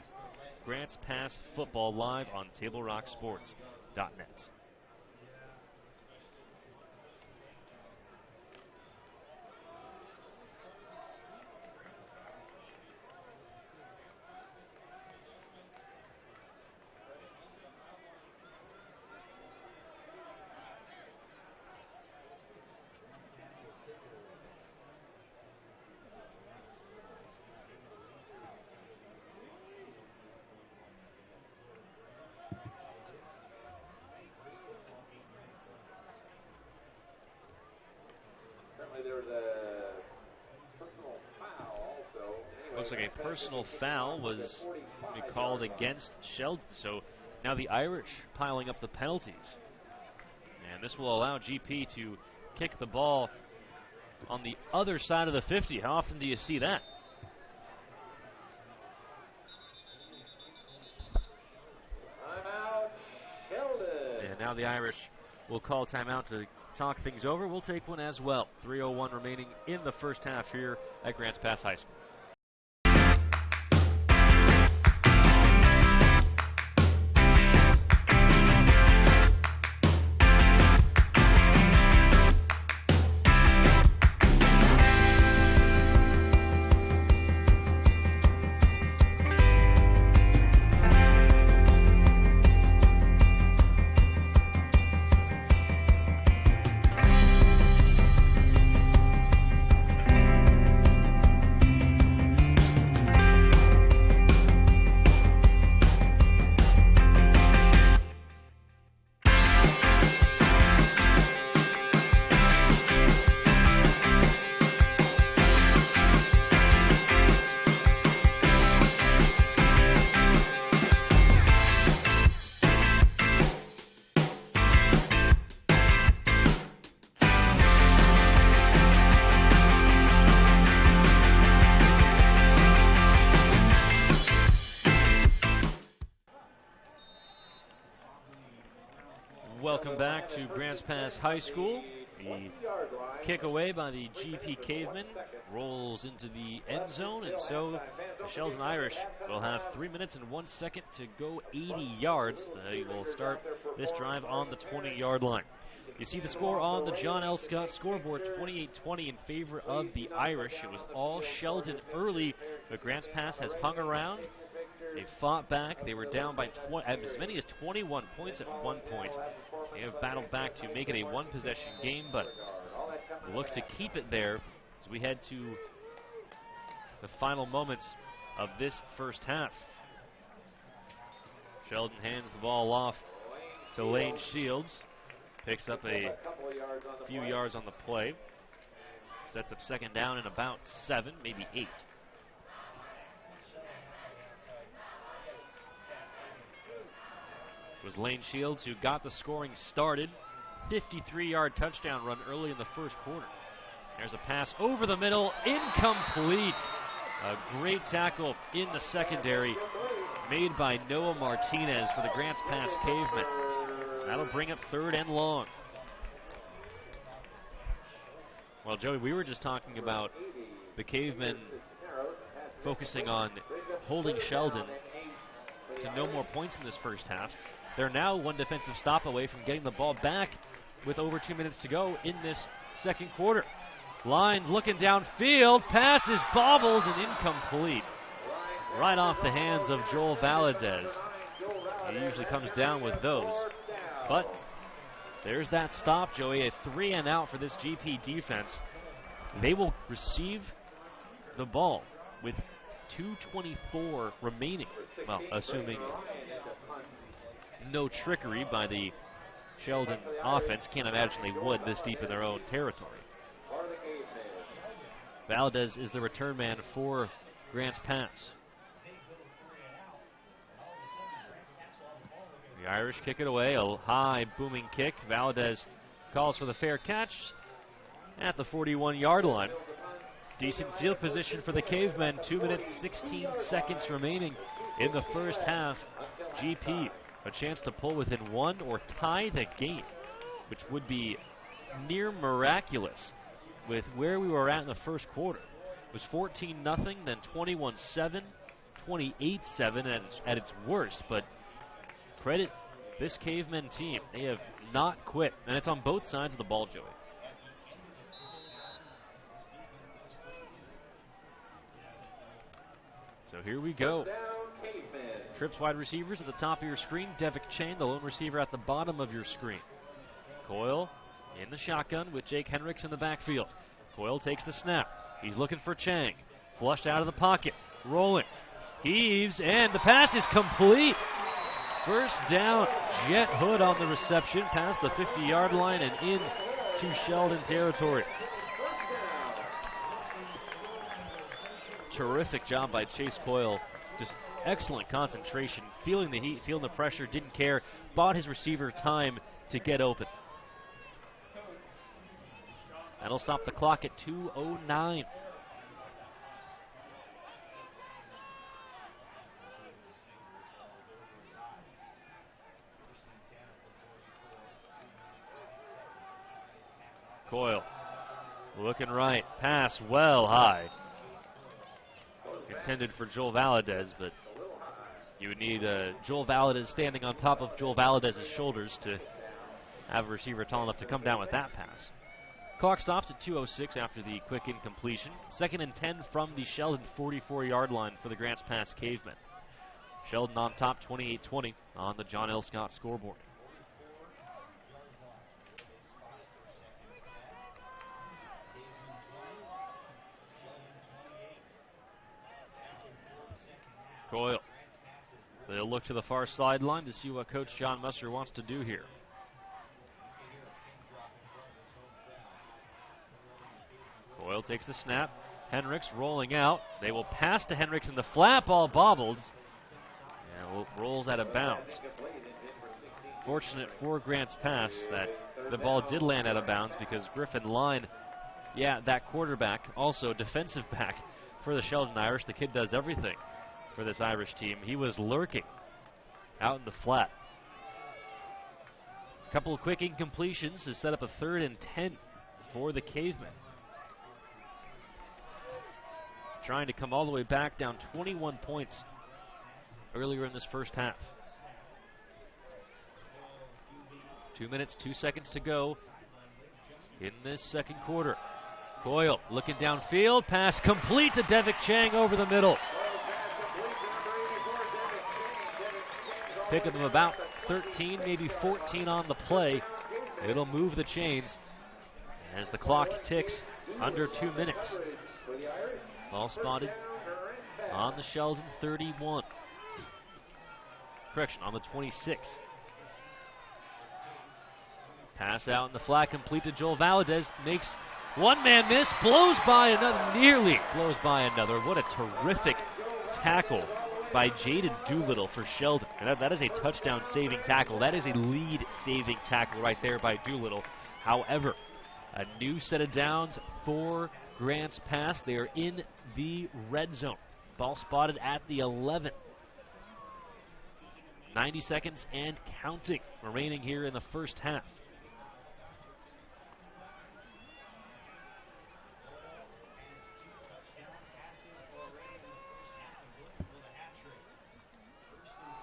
S14: Grants Pass football live on TableRockSports.net. Looks like a personal foul was called against Sheldon. So now the Irish piling up the penalties. And this will allow GP to kick the ball on the other side of the 50. How often do you see that?
S1: Timeout, Sheldon.
S14: And now the Irish will call timeout to talk things over. We'll take one as well. 3:01 remaining in the first half here at Grants Pass High School. welcome back to Grants Pass High School. The kick away by the GP Cavemen rolls into the end zone, and so the Sheldon Irish will have 3 minutes and 1 second to go 80 yards. They will start this drive on the 20-yard line. You see the score on the John L. Scott scoreboard, 28-20 in favor of the Irish. It was all Sheldon early, but Grants Pass has hung around. They fought back. They were down by as many as 21 points at one point. They have battled back to make it a one-possession game, but look to keep it there as we head to the final moments of this first half. Sheldon hands the ball off to Lane Shields. Picks up a few yards on the play. Sets up second down in about 7, maybe 8. It was Lane Shields who got the scoring started. 53-yard touchdown run early in the first quarter. There's a pass over the middle, incomplete. A great tackle in the secondary made by Noah Martinez for the Grants Pass Cavemen. That'll bring up third and long. Well, Joey, we were just talking about the Cavemen focusing on holding Sheldon to no more points in this first half. They're now one defensive stop away from getting the ball back with over 2 minutes to go in this second quarter. Lyons looking downfield, pass is bobbled and incomplete. Right off the hands of Joel Valadez. He usually comes down with those. But there's that stop, Joey. A 3 and out for this GP defense. They will receive the ball with 2:24 remaining. Well, assuming no trickery by the Sheldon offense. Can't imagine they would this deep in their own territory. Valadez is the return man for Grants Pass. The Irish kick it away, a high booming kick. Valadez calls for the fair catch at the 41-yard line. Decent field position for the Cavemen. 2 minutes, 16 seconds remaining in the first half. GP, a chance to pull within one or tie the game, which would be near miraculous with where we were at in the first quarter. It was 14-0, then 21-7, 28-7 at its worst, but credit this Cavemen team. They have not quit, and it's on both sides of the ball, Joey. So here we go. Trips wide receivers at the top of your screen. Devick Chain, the lone receiver, at the bottom of your screen. Coyle in the shotgun with Jake Henricks in the backfield. Coyle takes the snap. He's looking for Chang. Flushed out of the pocket. Rolling. Heaves, and the pass is complete. First down. Jet Hood on the reception past the 50-yard line and in to Sheldon territory. Terrific job by Chase Coyle. Just excellent concentration, feeling the heat, feeling the pressure, didn't care, bought his receiver time to get open. That'll stop the clock at 2:09. Coyle looking right, pass well high. Intended for Joel Valadez, but you would need Joel Valadez standing on top of Joel Valadez's shoulders to have a receiver tall enough to come down with that pass. Clock stops at 2:06 after the quick incompletion. 2nd and 10 from the Sheldon 44-yard line for the Grants Pass Cavemen. Sheldon on top 28-20 on the John L. Scott scoreboard. Coyle. They'll look to the far sideline to see what Coach John Musser wants to do here. Coyle takes the snap. Henricks rolling out. They will pass to Henricks in the flat, ball bobbled. And rolls out of bounds. Fortunate for Grants Pass that the ball did land out of bounds because Griffin Line, that quarterback, also defensive back for the Sheldon Irish. The kid does everything for this Irish team. He was lurking out in the flat. Couple of quick incompletions to set up a 3rd and 10 for the Cavemen. Trying to come all the way back, down 21 points earlier in this first half. 2 minutes, 2 seconds to go in this second quarter. Coyle looking downfield, pass complete to Devick Chang over the middle. Pick of about 13, maybe 14 on the play. It'll move the chains as the clock ticks under 2 minutes. Ball spotted on the Sheldon 31. Correction, on the 26. Pass out in the flat, complete to Joel Valadez. Makes one-man miss, blows by another, nearly blows by another. What a terrific tackle by Jaden Doolittle for Sheldon. And that is a touchdown-saving tackle. That is a lead-saving tackle right there by Doolittle. However, a new set of downs for Grants Pass. They are in the red zone. Ball spotted at the 11. 90 seconds and counting remaining here in the first half.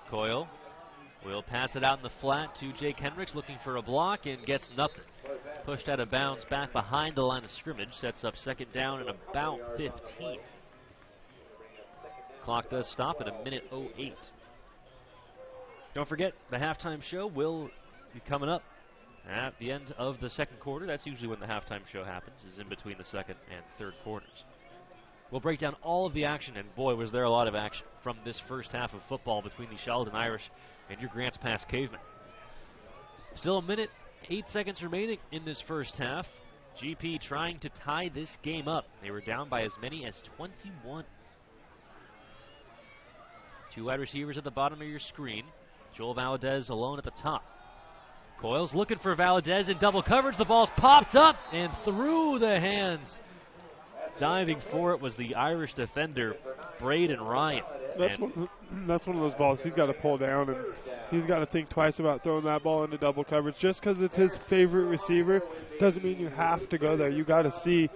S14: Coyle will pass it out in the flat to Jake Hendricks, looking for a block and gets nothing. Pushed out of bounds back behind the line of scrimmage. Sets up 2nd down and about 15. Clock does stop at 1:08. Don't forget, the halftime show will be coming up at the end of the second quarter. That's usually when the halftime show happens, is in between the second and third quarters. We'll break down all of the action, and boy, was there a lot of action from this first half of football between the Sheldon Irish and your Grants Pass Cavemen. Still 1 minute, 8 seconds remaining in this first half. GP trying to tie this game up. They were down by as many as 21. 2 wide receivers at the bottom of your screen. Joel Valadez alone at the top. Coyle's looking for Valadez in double coverage. The ball's popped up and through the hands. Diving for it was the Irish defender, Braden Ryan.
S17: That's one of those balls he's got to pull down, and he's got to think twice about throwing that ball into double coverage. Just because it's his favorite receiver doesn't mean you have to go there. You got to see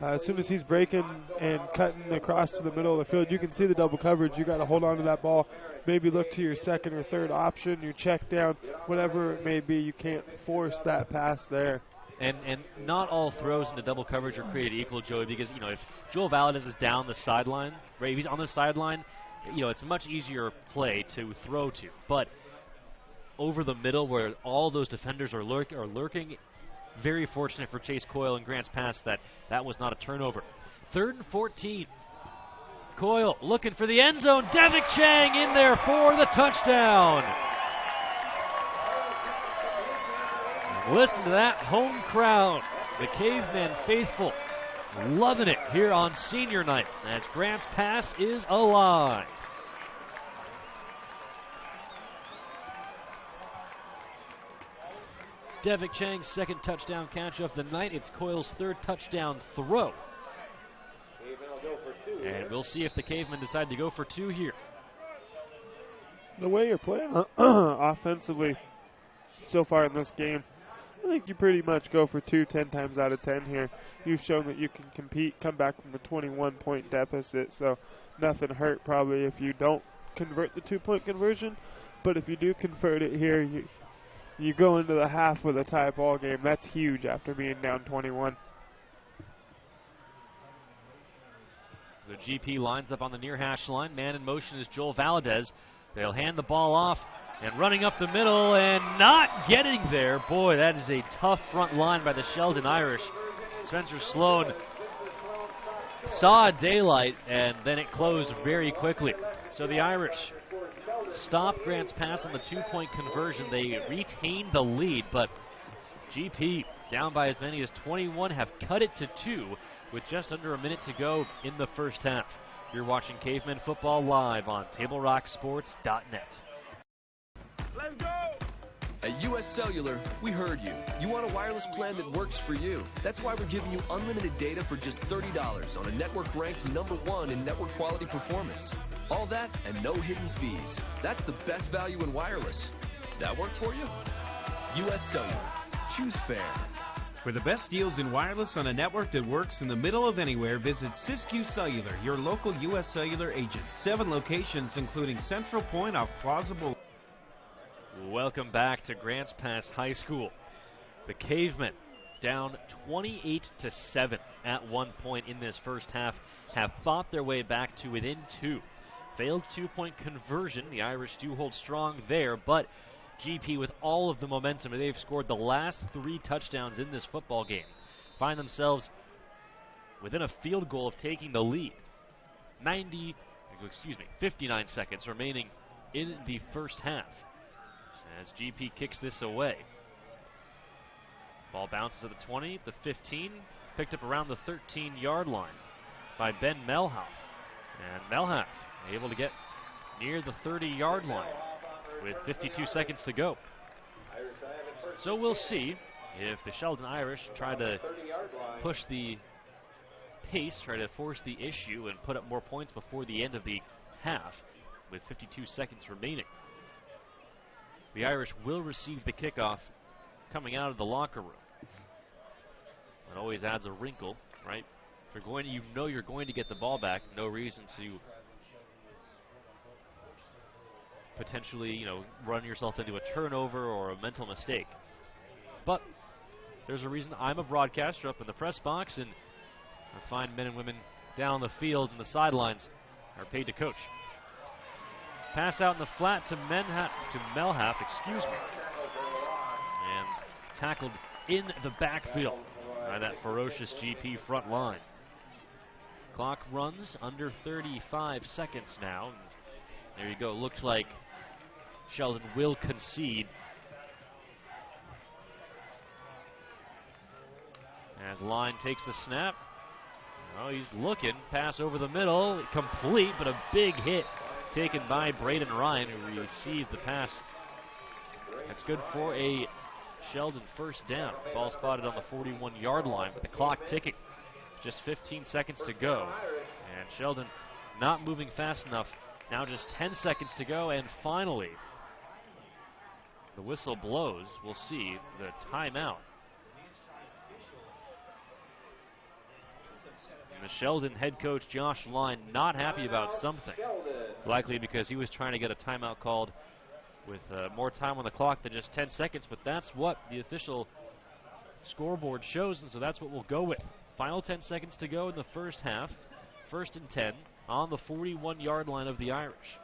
S17: as soon as he's breaking and cutting across to the middle of the field, you can see the double coverage. You got to hold on to that ball. Maybe look to your second or third option, your check down, whatever it may be. You can't force that pass there.
S14: And not all throws into double coverage are created equal, Joey, because, if Joel Valadez is down the sideline, right, if he's on the sideline, it's a much easier play to throw to. But over the middle where all those defenders are lurking, very fortunate for Chase Coyle and Grants Pass that was not a turnover. 3rd and 14. Coyle looking for the end zone. Devick Chang in there for the touchdown. Listen to that home crowd. The Cavemen faithful loving it here on senior night as Grants Pass is alive. Devick Chang's 2nd touchdown catch of the night. It's Coyle's 3rd touchdown throw. And we'll see if the Cavemen decide to go for 2 here.
S17: The way you're playing offensively so far in this game, I think you pretty much go for 2 10 times out of 10 here. You've shown that you can compete, come back from a 21-point deficit, so nothing hurt probably if you don't convert the 2-point conversion. But if you do convert it here, you go into the half with a tie ball game. That's huge after being down 21.
S14: The GP lines up on the near hash line. Man in motion is Joel Valadez. They'll hand the ball off. And running up the middle and not getting there. Boy, that is a tough front line by the Sheldon Irish. Spencer Sloan saw daylight, and then it closed very quickly. So the Irish stop Grants Pass on the 2-point conversion. They retained the lead, but GP, down by as many as 21, have cut it to 2 with just under a minute to go in the first half. You're watching Cavemen Football live on TableRockSports.net.
S3: Let's go! At US Cellular, we heard you. You want a wireless plan that works for you. That's why we're giving you unlimited data for just $30 on a network ranked #1 in network quality performance. All that and no hidden fees. That's the best value in wireless. That work for you? U.S. Cellular. Choose fair.
S2: For the best deals in wireless on a network that works in the middle of anywhere, visit Siskiyou Cellular, your local U.S. Cellular agent. 7 locations, including Central Point off Plaza Boulevard.
S14: Welcome back to Grants Pass High School. The Cavemen, down 28-7 at one point in this first half, have fought their way back to within 2. Failed 2-point conversion. The Irish do hold strong there, but GP, with all of the momentum, they've scored the last 3 touchdowns in this football game, find themselves within a field goal of taking the lead. 59 seconds remaining in the first half as GP kicks this away. Ball bounces at the 20, the 15, picked up around the 13-yard line by Ben Melhoff. And Melhoff able to get near the 30-yard line with 52 seconds to go. So we'll see if the Sheldon Irish try to push the pace, try to force the issue, and put up more points before the end of the half with 52 seconds remaining. The Irish will receive the kickoff coming out of the locker room. It always adds a wrinkle, right? If you're going to, you know you're going to get the ball back, no reason to potentially, run yourself into a turnover or a mental mistake. But there's a reason I'm a broadcaster up in the press box, and our fine men and women down the field and the sidelines are paid to coach. Pass out in the flat to Melhoff, and tackled in the backfield by that ferocious GP front line. Clock runs under 35 seconds now. And there you go. Looks like Sheldon will concede as Line takes the snap. Oh, he's looking. Pass over the middle. Complete, but a big hit taken by Braden Ryan, who received the pass. That's good for a Sheldon first down. Ball spotted on the 41-yard line with the clock ticking. Just 15 seconds to go. And Sheldon not moving fast enough. Now just 10 seconds to go, and finally the whistle blows. We'll see the timeout. And the Sheldon head coach, Josh Line, not happy about something. Likely because he was trying to get a timeout called with more time on the clock than just 10 seconds, but that's what the official scoreboard shows, and so that's what we'll go with. Final 10 seconds to go in the first half. 1st and 10 on the 41-yard line of the Irish.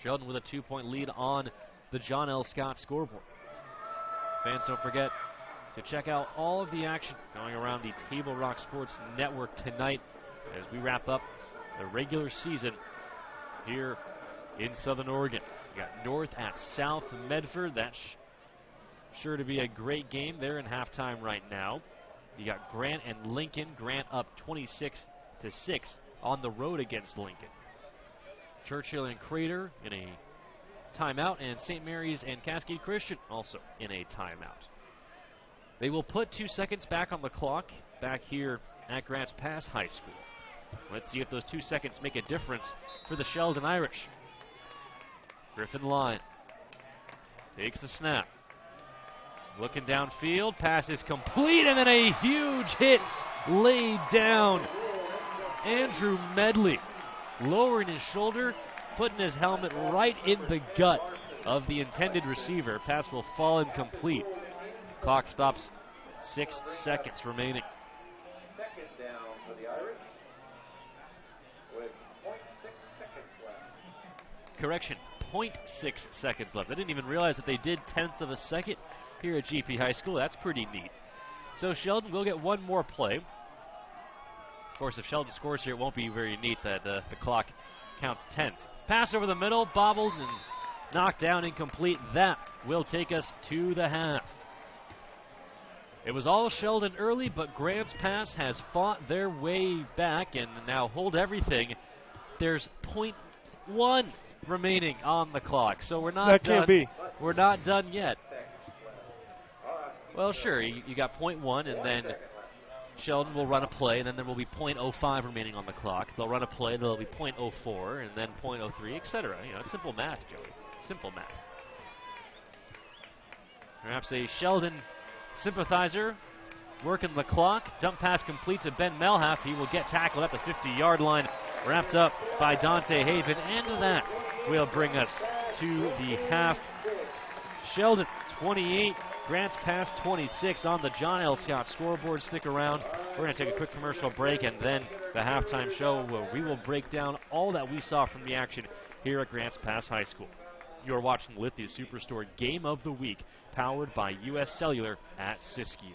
S14: Sheldon with a 2-point lead on the John L. Scott scoreboard. Fans, don't forget to check out all of the action going around the Table Rock Sports Network tonight as we wrap up the regular season here in Southern Oregon. You got North at South Medford. That's sure to be a great game there in halftime right now. You got Grant and Lincoln. Grant up 26-6 on the road against Lincoln. Churchill and Crater in a timeout, and St. Mary's and Cascade Christian also in a timeout. They will put 2 seconds back on the clock back here at Grants Pass High School. Let's see if those 2 seconds make a difference for the Sheldon Irish. Griffin Line takes the snap. Looking downfield, pass is complete, and then a huge hit laid down. Andrew Medley lowering his shoulder, putting his helmet right in the gut of the intended receiver. Pass will fall incomplete. Clock stops. 6 seconds remaining.
S1: Second down for the Irish with 0.6 seconds left.
S14: Correction, 0.6 seconds left. I didn't even realize that they did tenths of a second here at GP High School. That's pretty neat. So Sheldon will get one more play. Of course, if Sheldon scores here, it won't be very neat that the clock counts tenths. Pass over the middle, bobbles, and knocked down, incomplete. That will take us to the half. It was all Sheldon early, but Grants Pass has fought their way back and now hold everything. There's 0.1 remaining on the clock, so we're not
S17: that
S14: done.
S17: Can't be.
S14: We're not done yet. Well, sure, you got 0.1, and then Sheldon will run a play, and then there will be 0.05 remaining on the clock. They'll run a play, there'll be 0.04, and then 0.03, etc. It's simple math, Joey. Simple math. Perhaps a Sheldon sympathizer working the clock. Dump pass completes to Ben Melhalf. He will get tackled at the 50-yard line, wrapped up by Dante Haven. And that will bring us to the half. Sheldon 28, Grants Pass 26 on the John L. Scott scoreboard. Stick around. We're going to take a quick commercial break, and then the halftime show where we will break down all that we saw from the action here at Grants Pass High School. You're watching the Lithia Superstore Game of the Week, powered by U.S. Cellular at Siskiyou.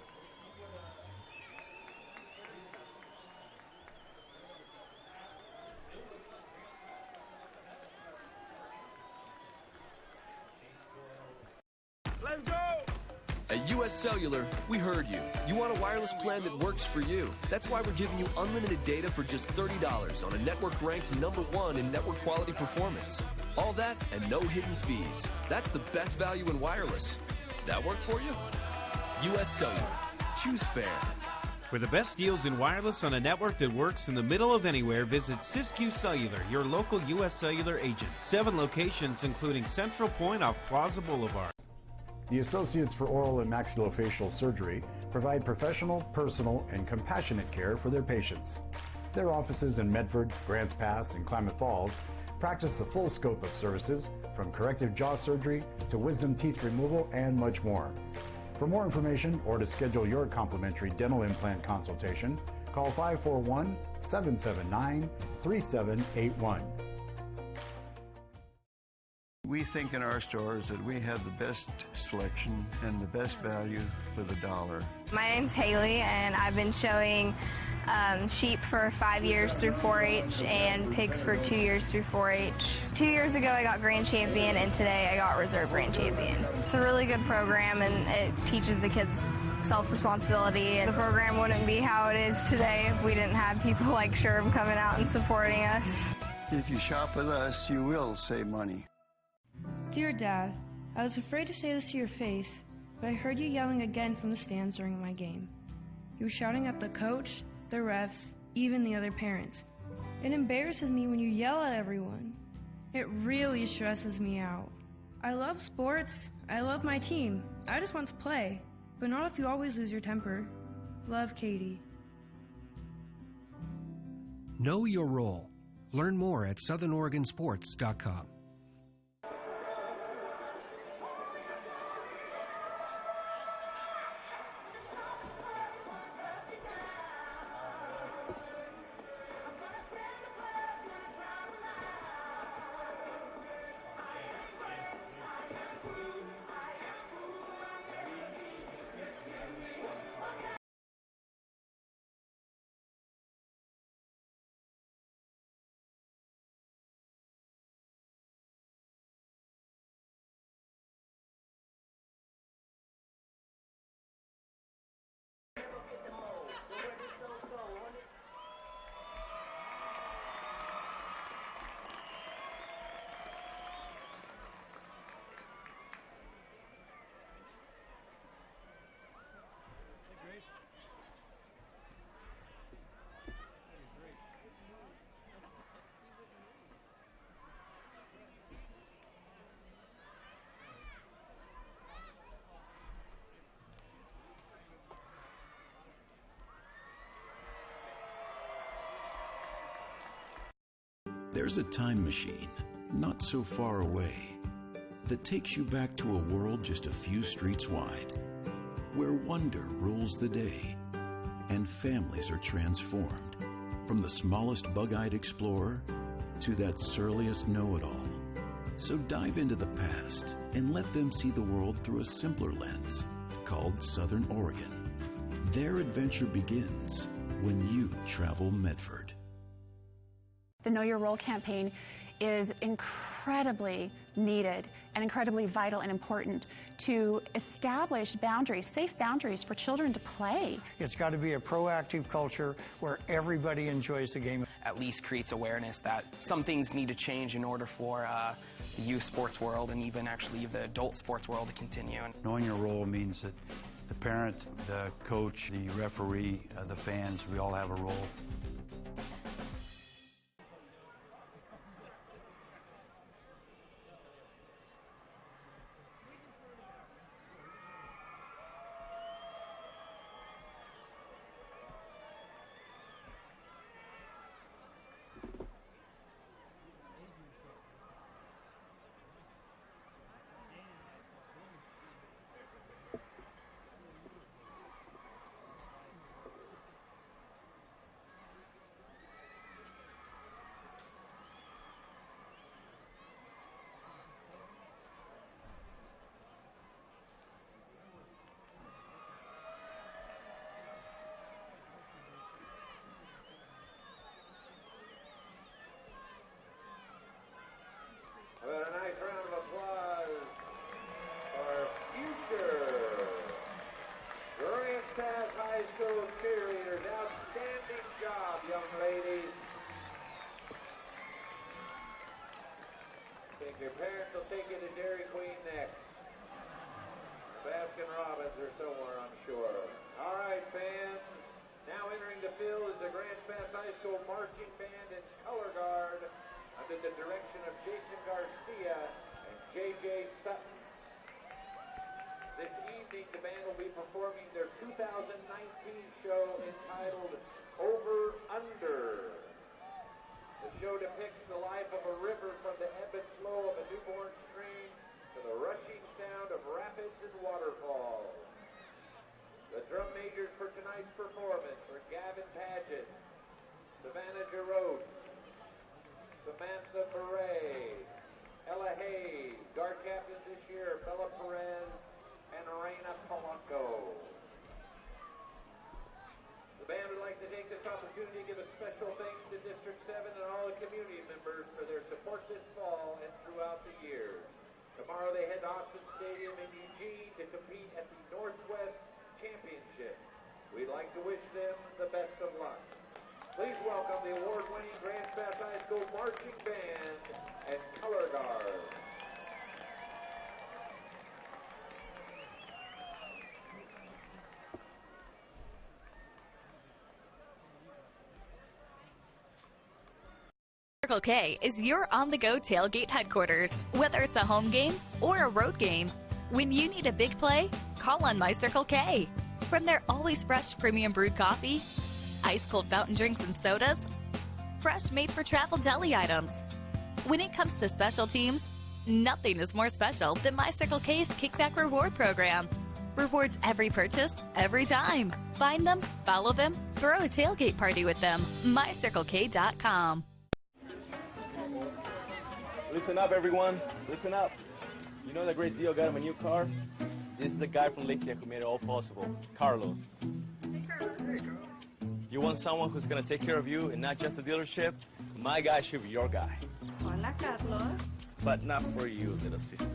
S3: Let's go! At U.S. Cellular, we heard you. You want a wireless plan that works for you. That's why we're giving you unlimited data for just $30 on a network ranked #1 in network quality performance. All that and no hidden fees. That's the best value in wireless. That work for you? U.S. Cellular. Choose fair.
S2: For the best deals in wireless on a network that works in the middle of anywhere, visit Siskiyou Cellular, your local U.S. Cellular agent. 7 locations, including Central Point off Plaza Boulevard.
S4: The Associates for Oral and Maxillofacial Surgery provide professional, personal, and compassionate care for their patients. Their offices in Medford, Grants Pass, and Klamath Falls practice the full scope of services, from corrective jaw surgery to wisdom teeth removal and much more. For more information or to schedule your complimentary dental implant consultation, call 541-779-3781.
S5: We think in our stores that we have the best selection and the best value for the dollar.
S22: My name's Haley, and I've been showing sheep for 5 years through 4-H and pigs for 2 years through 4-H. 2 years ago I got Grand Champion, and today I got Reserve Grand Champion. It's a really good program, and it teaches the kids self-responsibility. The program wouldn't be how it is today if we didn't have people like Sherb coming out and supporting us.
S5: If you shop with us, you will save money.
S7: Dear Dad, I was afraid to say this to your face, but I heard you yelling again from the stands during my game. You were shouting at the coach, the refs, even the other parents. It embarrasses me when you yell at everyone. It really stresses me out. I love sports. I love my team. I just want to play, but not if you always lose your temper. Love, Katie.
S8: Know your role. Learn more at southernoregonsports.com.
S9: There's a time machine, not so far away, that takes you back to a world just a few streets wide, where wonder rules the day and families are transformed, from the smallest bug-eyed explorer to that surliest know-it-all. So dive into the past and let them see the world through a simpler lens called Southern Oregon. Their adventure begins when you travel Medford.
S10: The Know Your Role campaign is incredibly needed and incredibly vital and important to establish boundaries, safe boundaries for children to play.
S11: It's got to be a proactive culture where everybody enjoys the game.
S12: At least creates awareness that some things need to change in order for the youth sports world and even actually the adult sports world to continue.
S13: Knowing your role means that the parent, the coach, the referee, the fans, we all have a role.
S1: Your parents will take you to Dairy Queen next. Baskin Robbins or somewhere, I'm sure. All right, fans. Now entering the field is the Grants Pass High School Marching Band and Color Guard under the direction of Jason Garcia and J.J. Sutton. This evening, the band will be performing their 2019 show entitled Over Under. The show depicts the life of a river from the ebb and flow of a newborn stream to the rushing sound of rapids and waterfalls. The drum majors for tonight's performance are Gavin Paget, Savannah Giroux, Samantha Beret, Ella Hayes, guard captains this year, Bella Perez, and Reina Polanco. The band would like to take this opportunity to give a special thanks to District 7 and all the community members for their support this fall and throughout the year. Tomorrow they head to Austin Stadium in Eugene to compete at the Northwest Championship. We'd like to wish them the best of luck. Please welcome the award-winning Grants Pass High School Marching Band and Color Guard.
S15: Circle K is your on-the-go tailgate headquarters. Whether it's a home game or a road game, when you need a big play, call on My Circle K. From their always fresh premium brewed coffee, ice-cold fountain drinks and sodas, fresh made-for-travel deli items. When it comes to special teams, nothing is more special than My Circle K's Kickback Reward Program. Rewards every purchase, every time. Find them, follow them, throw a tailgate party with them. MyCircleK.com.
S16: Listen up, everyone. Listen up. You know that great deal got him a new car? This is the guy from Lake who made it all possible, Carlos.
S21: Hey, Carlos.
S16: You want someone who's going to take care of you and not just the dealership? My guy should be your guy.
S22: Hola, Carlos.
S16: But not for you, little sister.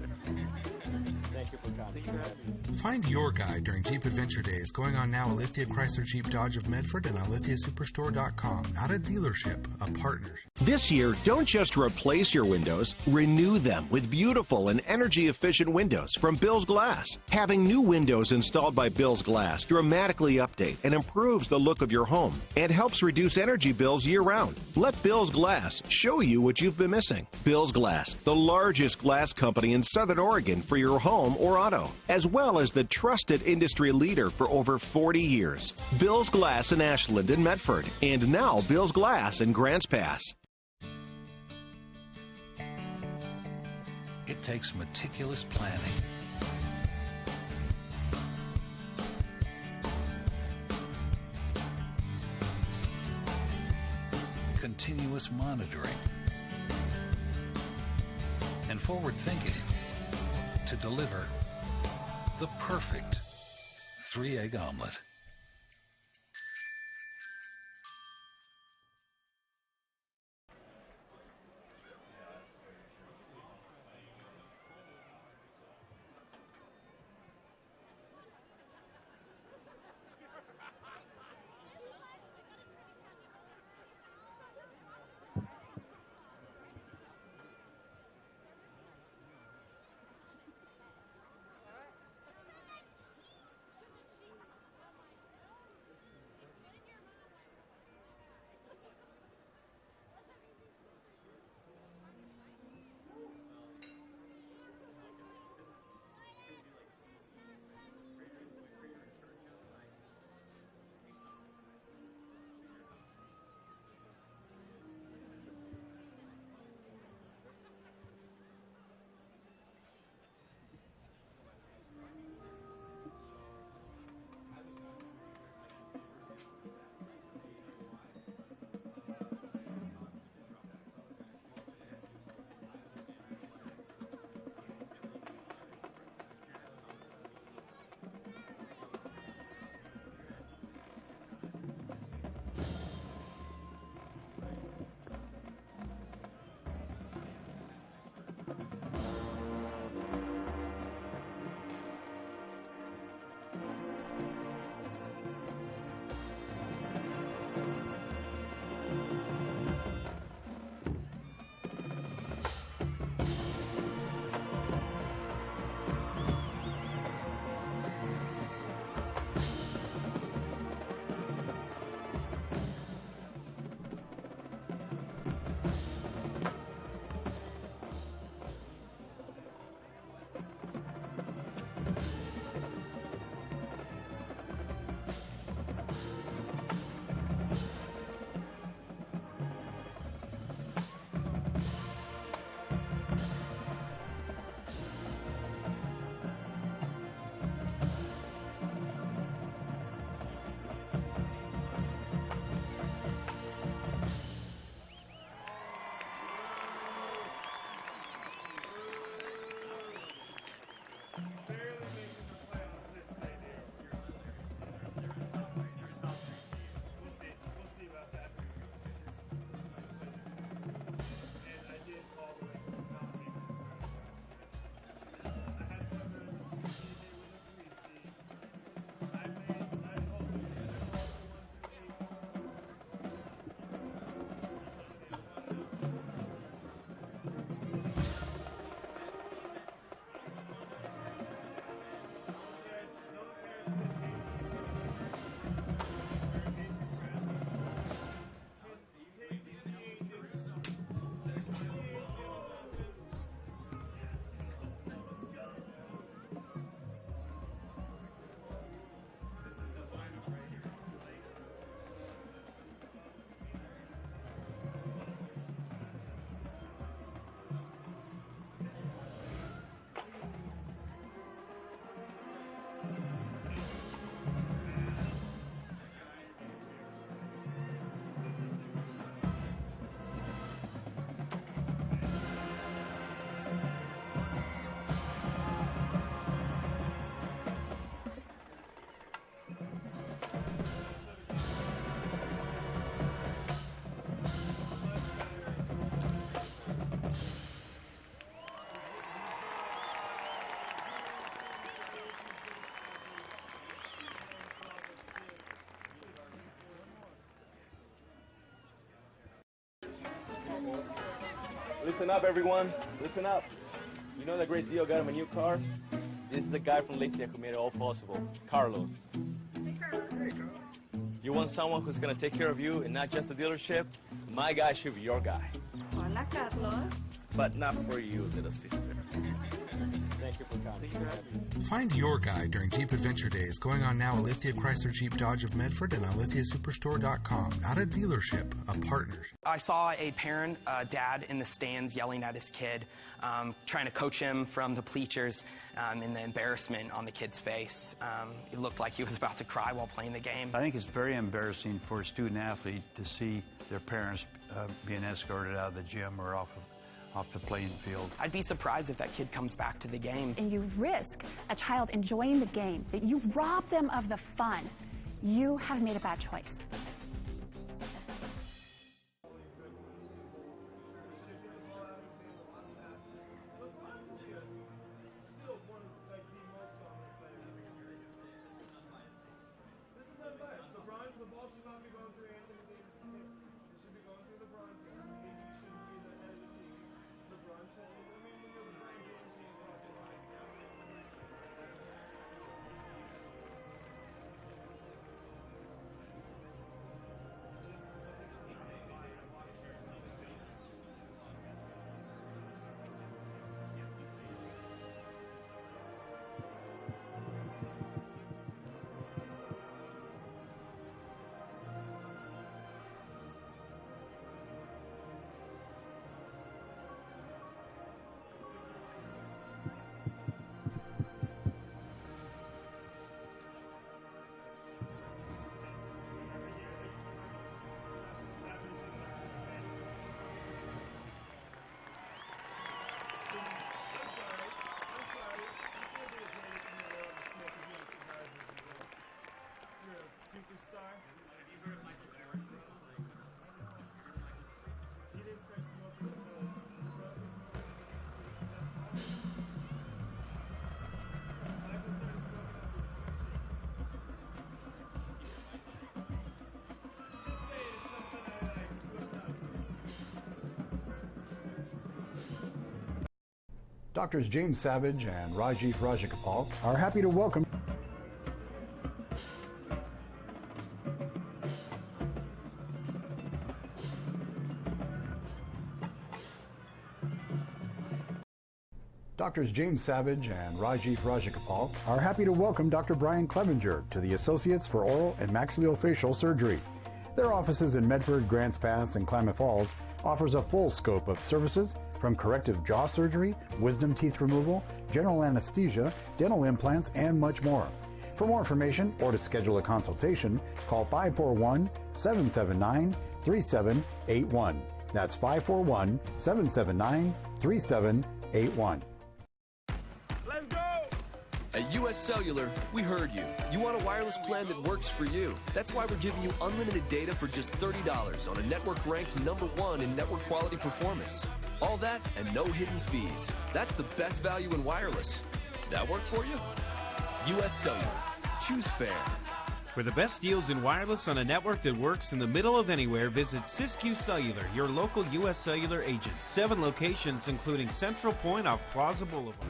S16: Thank you for coming.
S18: Find your guide during Jeep Adventure Days going on now at Lithia Chrysler Jeep Dodge of Medford and on lithiasuperstore.com. Not a dealership, a partnership.
S19: This year, don't just replace your windows, renew them with beautiful and energy-efficient windows from Bill's Glass. Having new windows installed by Bill's Glass dramatically update and improves the look of your home and helps reduce energy bills year-round. Let Bill's Glass show you what you've been missing. Bill's Glass, the largest glass company in Southern Oregon for your home or auto, as well as the trusted industry leader for over 40 years. Bill's Glass in Ashland and Medford, and now Bill's Glass in Grants Pass.
S6: It takes meticulous planning, continuous monitoring, and forward thinking to deliver the perfect 3-egg omelet.
S16: Listen up, everyone. Listen up. You know that great deal got him a new car? This is the guy from Leyte who made it all possible, Carlos. Hey, Carlos. Hey, Carlos. You want someone who's going to take care of you and not just the dealership? My guy should be your guy.
S22: Hola, Carlos.
S16: But not for you, little sister. Thank you for coming.
S18: Find your guy during Jeep Adventure Days going on now at Lithia Chrysler Jeep Dodge of Medford and on lithiasuperstore.com. Not a dealership, a partnership.
S12: I saw a parent, dad in the stands yelling at his kid, trying to coach him from the bleachers, and the embarrassment on the kid's face. It looked like he was about to cry while playing the game.
S13: I think it's very embarrassing for a student athlete to see their parents being escorted out of the gym or off the playing field.
S12: I'd be surprised if that kid comes back to the game.
S10: And you risk a child enjoying the game, that you rob them of the fun. You have made a bad choice.
S4: Doctors James Savage and Rajiv Rajagopal are happy to welcome Doctors James Savage and Rajiv Rajagopal are happy to welcome Dr. Brian Clevenger to the Associates for Oral and Maxillofacial Surgery. Their offices in Medford, Grants Pass, and Klamath Falls offers a full scope of services from corrective jaw surgery, wisdom teeth removal, general anesthesia, dental implants, and much more. For more information or to schedule a consultation, call 541-779-3781. That's 541-779-3781.
S21: Let's go!
S3: At US Cellular, we heard you. You want a wireless plan that works for you. That's why we're giving you unlimited data for just $30 on a network ranked #1 in network quality performance. All that and no hidden fees. That's the best value in wireless. That work for you? US Cellular. Choose fair.
S2: For the best deals in wireless on a network that works in the middle of anywhere, visit Siskiyou Cellular, your local US Cellular agent. 7 locations, including Central Point off Plaza Boulevard.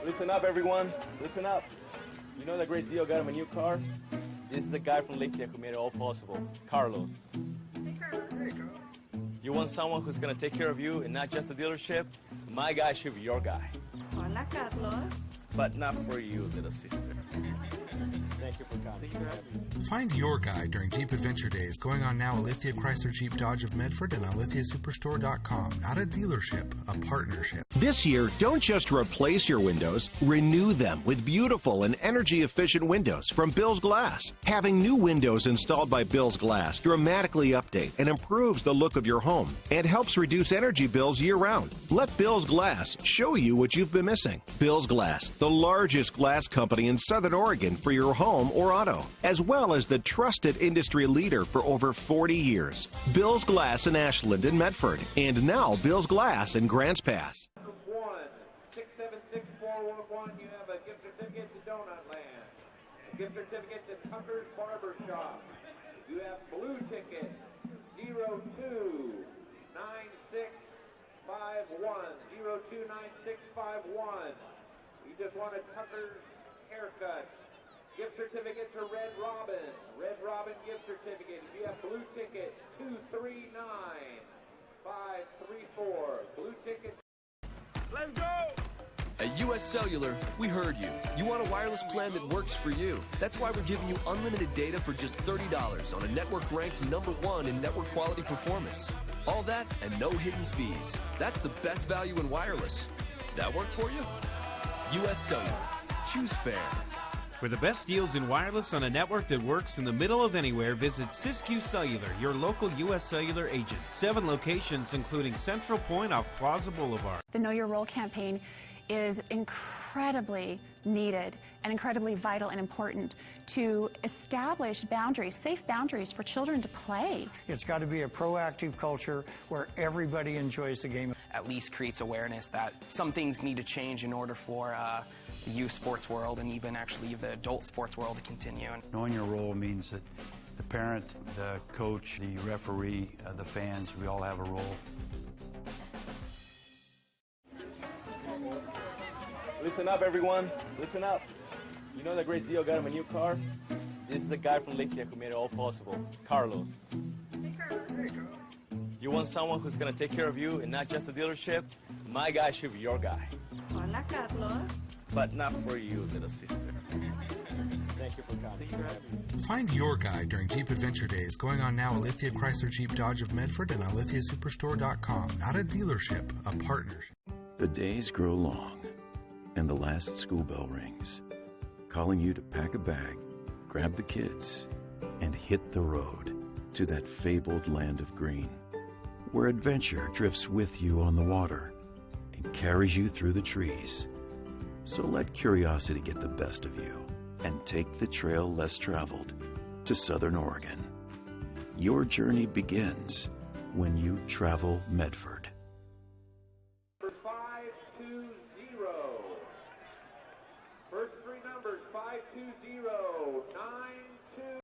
S16: Listen up, everyone. Listen up. You know that great deal got him a new car? This is the guy from Leyte who made it all possible, Carlos.
S21: Hey, Carlos. Hey, Carlos.
S16: You want someone who's going to take care of you and not just the dealership? My guy should be your guy.
S22: Hola, Carlos.
S16: But not for you, little sister. Thank you for coming.
S18: Find your guy during Jeep Adventure Days going on now at Lithia Chrysler Jeep Dodge of Medford and on lithiasuperstore.com. Not a dealership, a partnership.
S19: This year, don't just replace your windows, renew them with beautiful and energy-efficient windows from Bill's Glass. Having new windows installed by Bill's Glass dramatically update and improves the look of your home and helps reduce energy bills year-round. Let Bill's Glass show you what you've been missing. Bill's Glass, the largest glass company in Southern Oregon for your home or auto, as well as the trusted industry leader for over 40 years. Bill's Glass in Ashland and Medford, and now Bill's Glass in Grants Pass.
S1: 1-676-411, you have a gift certificate to Donut Land. gift certificate to Tucker's Barber Shop. You have blue ticket 029651. 029651. You just wanted Tucker's haircut. Gift certificate to Red Robin. Red Robin gift certificate. If you have blue ticket 239534. Blue ticket.
S3: Let's go! At US Cellular, we heard you. You want a wireless plan that works for you. That's why we're giving you unlimited data for just $30 on a network ranked #1 in network quality performance. All that and no hidden fees. That's the best value in wireless. That work for you? US Cellular. Choose fair.
S2: For the best deals in wireless on a network that works in the middle of anywhere, visit Siskiyou Cellular, your local U.S. Cellular agent. 7 locations, including Central Point off Plaza Boulevard.
S10: The Know Your Role campaign is incredibly needed and incredibly vital and important to establish boundaries, safe boundaries for children to play.
S11: It's got to be a proactive culture where everybody enjoys the game.
S12: At least creates awareness that some things need to change in order for the youth sports world and even actually the adult sports world to continue.
S13: Knowing your role means that the parent, the coach, the referee, the fans, we all have a role.
S16: Listen up, everyone. Listen up. You know that great deal got him a new car? This is the guy from Lake who made it all possible, Carlos.
S21: Hey, Carlos. Hey, Carlos.
S16: You want someone who's going to take care of you and not just the dealership? My guy should be your guy.
S21: Hola, Carlos.
S16: But not for you, little sister. Thank you for coming.
S18: Find your guy during Jeep Adventure Days going on now at Lithia Chrysler Jeep Dodge of Medford and on lithiasuperstore.com. Not a dealership, a partnership.
S9: The days grow long, and the last school bell rings, calling you to pack a bag, grab the kids, and hit the road to that fabled land of green, where adventure drifts with you on the water and carries you through the trees. So let curiosity get the best of you and take the trail less traveled to Southern Oregon. Your journey begins when you travel Medford.
S1: 520. First 3 numbers 52092.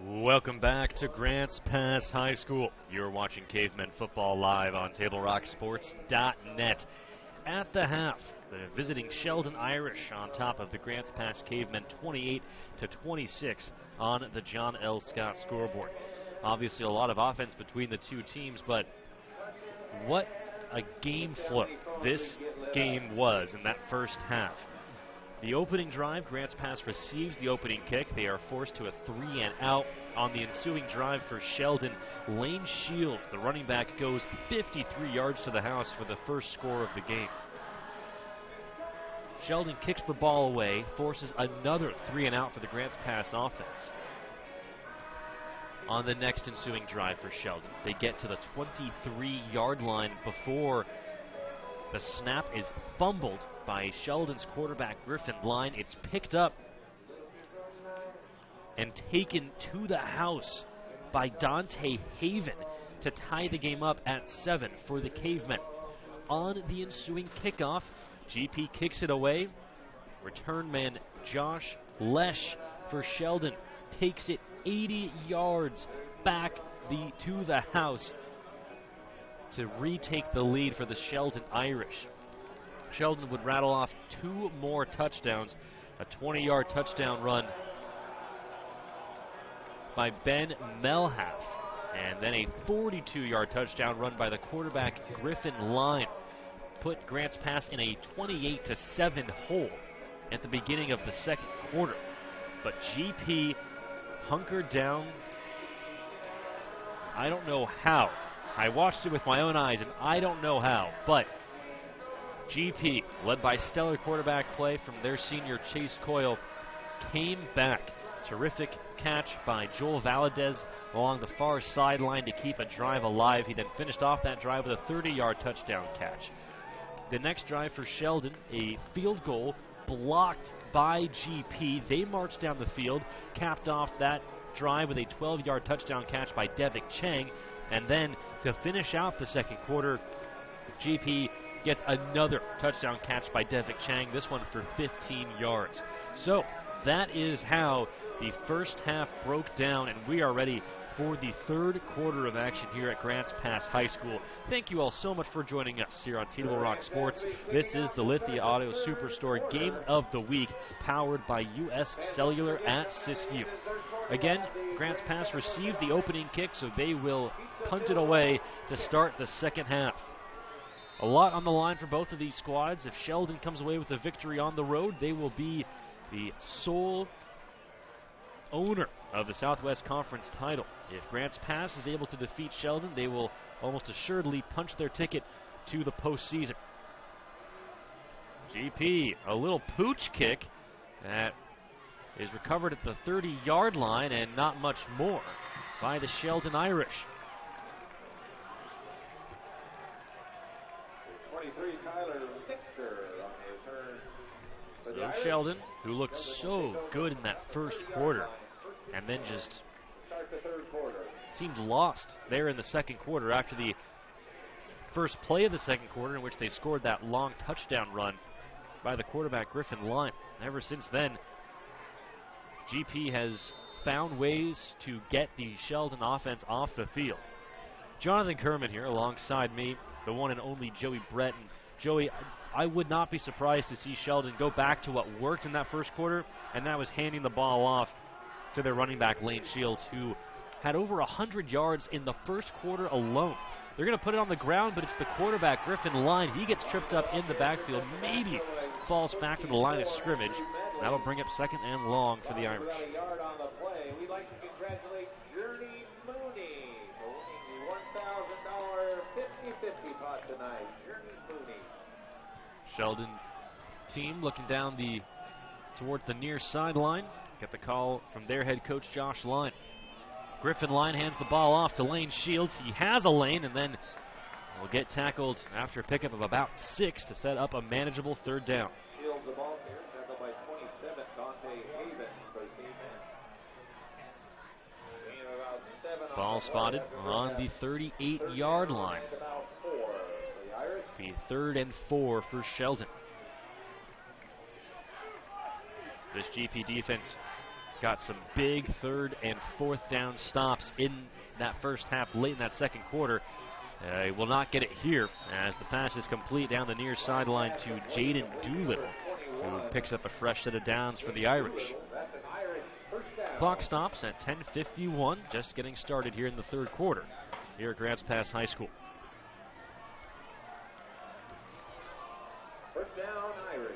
S14: Welcome back to Grants Pass High School. You're watching Cavemen Football live on TableRockSports.net. At the half, the visiting Sheldon Irish on top of the Grants Pass Cavemen 28-26 on the John L. Scott scoreboard. Obviously a lot of offense between the two teams, but what a game flip this game was in that first half. The opening drive, Grants Pass receives the opening kick. They are forced to a 3-and-out. On the ensuing drive for Sheldon, Lane Shields, the running back, goes 53 yards to the house for the first score of the game. Sheldon kicks the ball away, forces another 3-and-out for the Grants Pass offense. On the next ensuing drive for Sheldon, they get to the 23-yard line before the snap is fumbled by Sheldon's quarterback, Griffin Line. It's picked up and taken to the house by Dante Haven to tie the game up at 7 for the Cavemen. On the ensuing kickoff, GP kicks it away. Return man Josh Lesh for Sheldon takes it 80 yards back to the house to retake the lead for the Sheldon Irish. Sheldon would rattle off 2 more touchdowns, a 20-yard touchdown run by Ben Melhalf, and then a 42-yard touchdown run by the quarterback Griffin Line. Put Grants Pass in a 28-7 hole at the beginning of the second quarter. But GP hunkered down. I don't know how. I watched it with my own eyes, and I don't know how. But GP, led by stellar quarterback play from their senior Chase Coyle, came back. Terrific catch by Joel Valadez along the far sideline to keep a drive alive. He then finished off that drive with a 30-yard touchdown catch. The next drive for Sheldon, a field goal blocked by GP. They marched down the field, capped off that drive with a 12-yard touchdown catch by Devik Chang. And then to finish out the second quarter, GP gets another touchdown catch by Devik Chang, this one for 15 yards. So that is how the first half broke down, and we are ready for the third quarter of action here at Grants Pass High School. Thank you all so much for joining us here on Table Rock Sports. This is the Lithia Auto Superstore Game of the Week, powered by U.S. Cellular at Siskiyou. Again, Grants Pass received the opening kick, so they will punt it away to start the second half. A lot on the line for both of these squads. If Sheldon comes away with a victory on the road, they will be the sole owner of the Southwest Conference title. If Grants Pass is able to defeat Sheldon, they will almost assuredly punch their ticket to the postseason. GP, a little pooch kick that is recovered at the 30-yard line, and not much more by the Sheldon Irish.
S1: 23, Tyler Victor on the return.
S14: So Sheldon, who looked so good in that first quarter, and then just seemed lost there in the second quarter after the first play of the second quarter in which they scored that long touchdown run by the quarterback Griffin Line. Ever since then, GP has found ways to get the Sheldon offense off the field. Jonathan Kerman here alongside me, the one and only Joey Brett. And Joey, I would not be surprised to see Sheldon go back to what worked in that first quarter, and that was handing the ball off to their running back Lane Shields, who had over 100 yards in the first quarter alone. They're going to put it on the ground, but it's the quarterback, Griffin Line. He gets tripped up in the backfield, maybe falls back to the line of scrimmage. That'll bring up second and long for the Irish.
S1: We'd like to congratulate Journey Mooney, owning the $1,000 50-50 pot tonight. Journey Mooney.
S14: Sheldon team looking down toward the near sideline. Get the call from their head coach, Josh Line. Griffin Line hands the ball off to Lane Shields. He has a lane and then will get tackled after a pickup of about 6 to set up a manageable third down.
S1: Shields the ball here, tackled by 27, Dante Havens for the defense.
S14: Ball spotted on the 38-yard line. Be 3rd and 4 for Sheldon. This GP defense got some big 3rd and 4th down stops in that first half, late in that second quarter. He will not get it here as the pass is complete down the near sideline to Jaden Doolittle, who picks up a fresh set of downs for the Irish. Clock stops at 10:51, just getting started here in the third quarter here at Grants Pass High School.
S1: First down, Irish.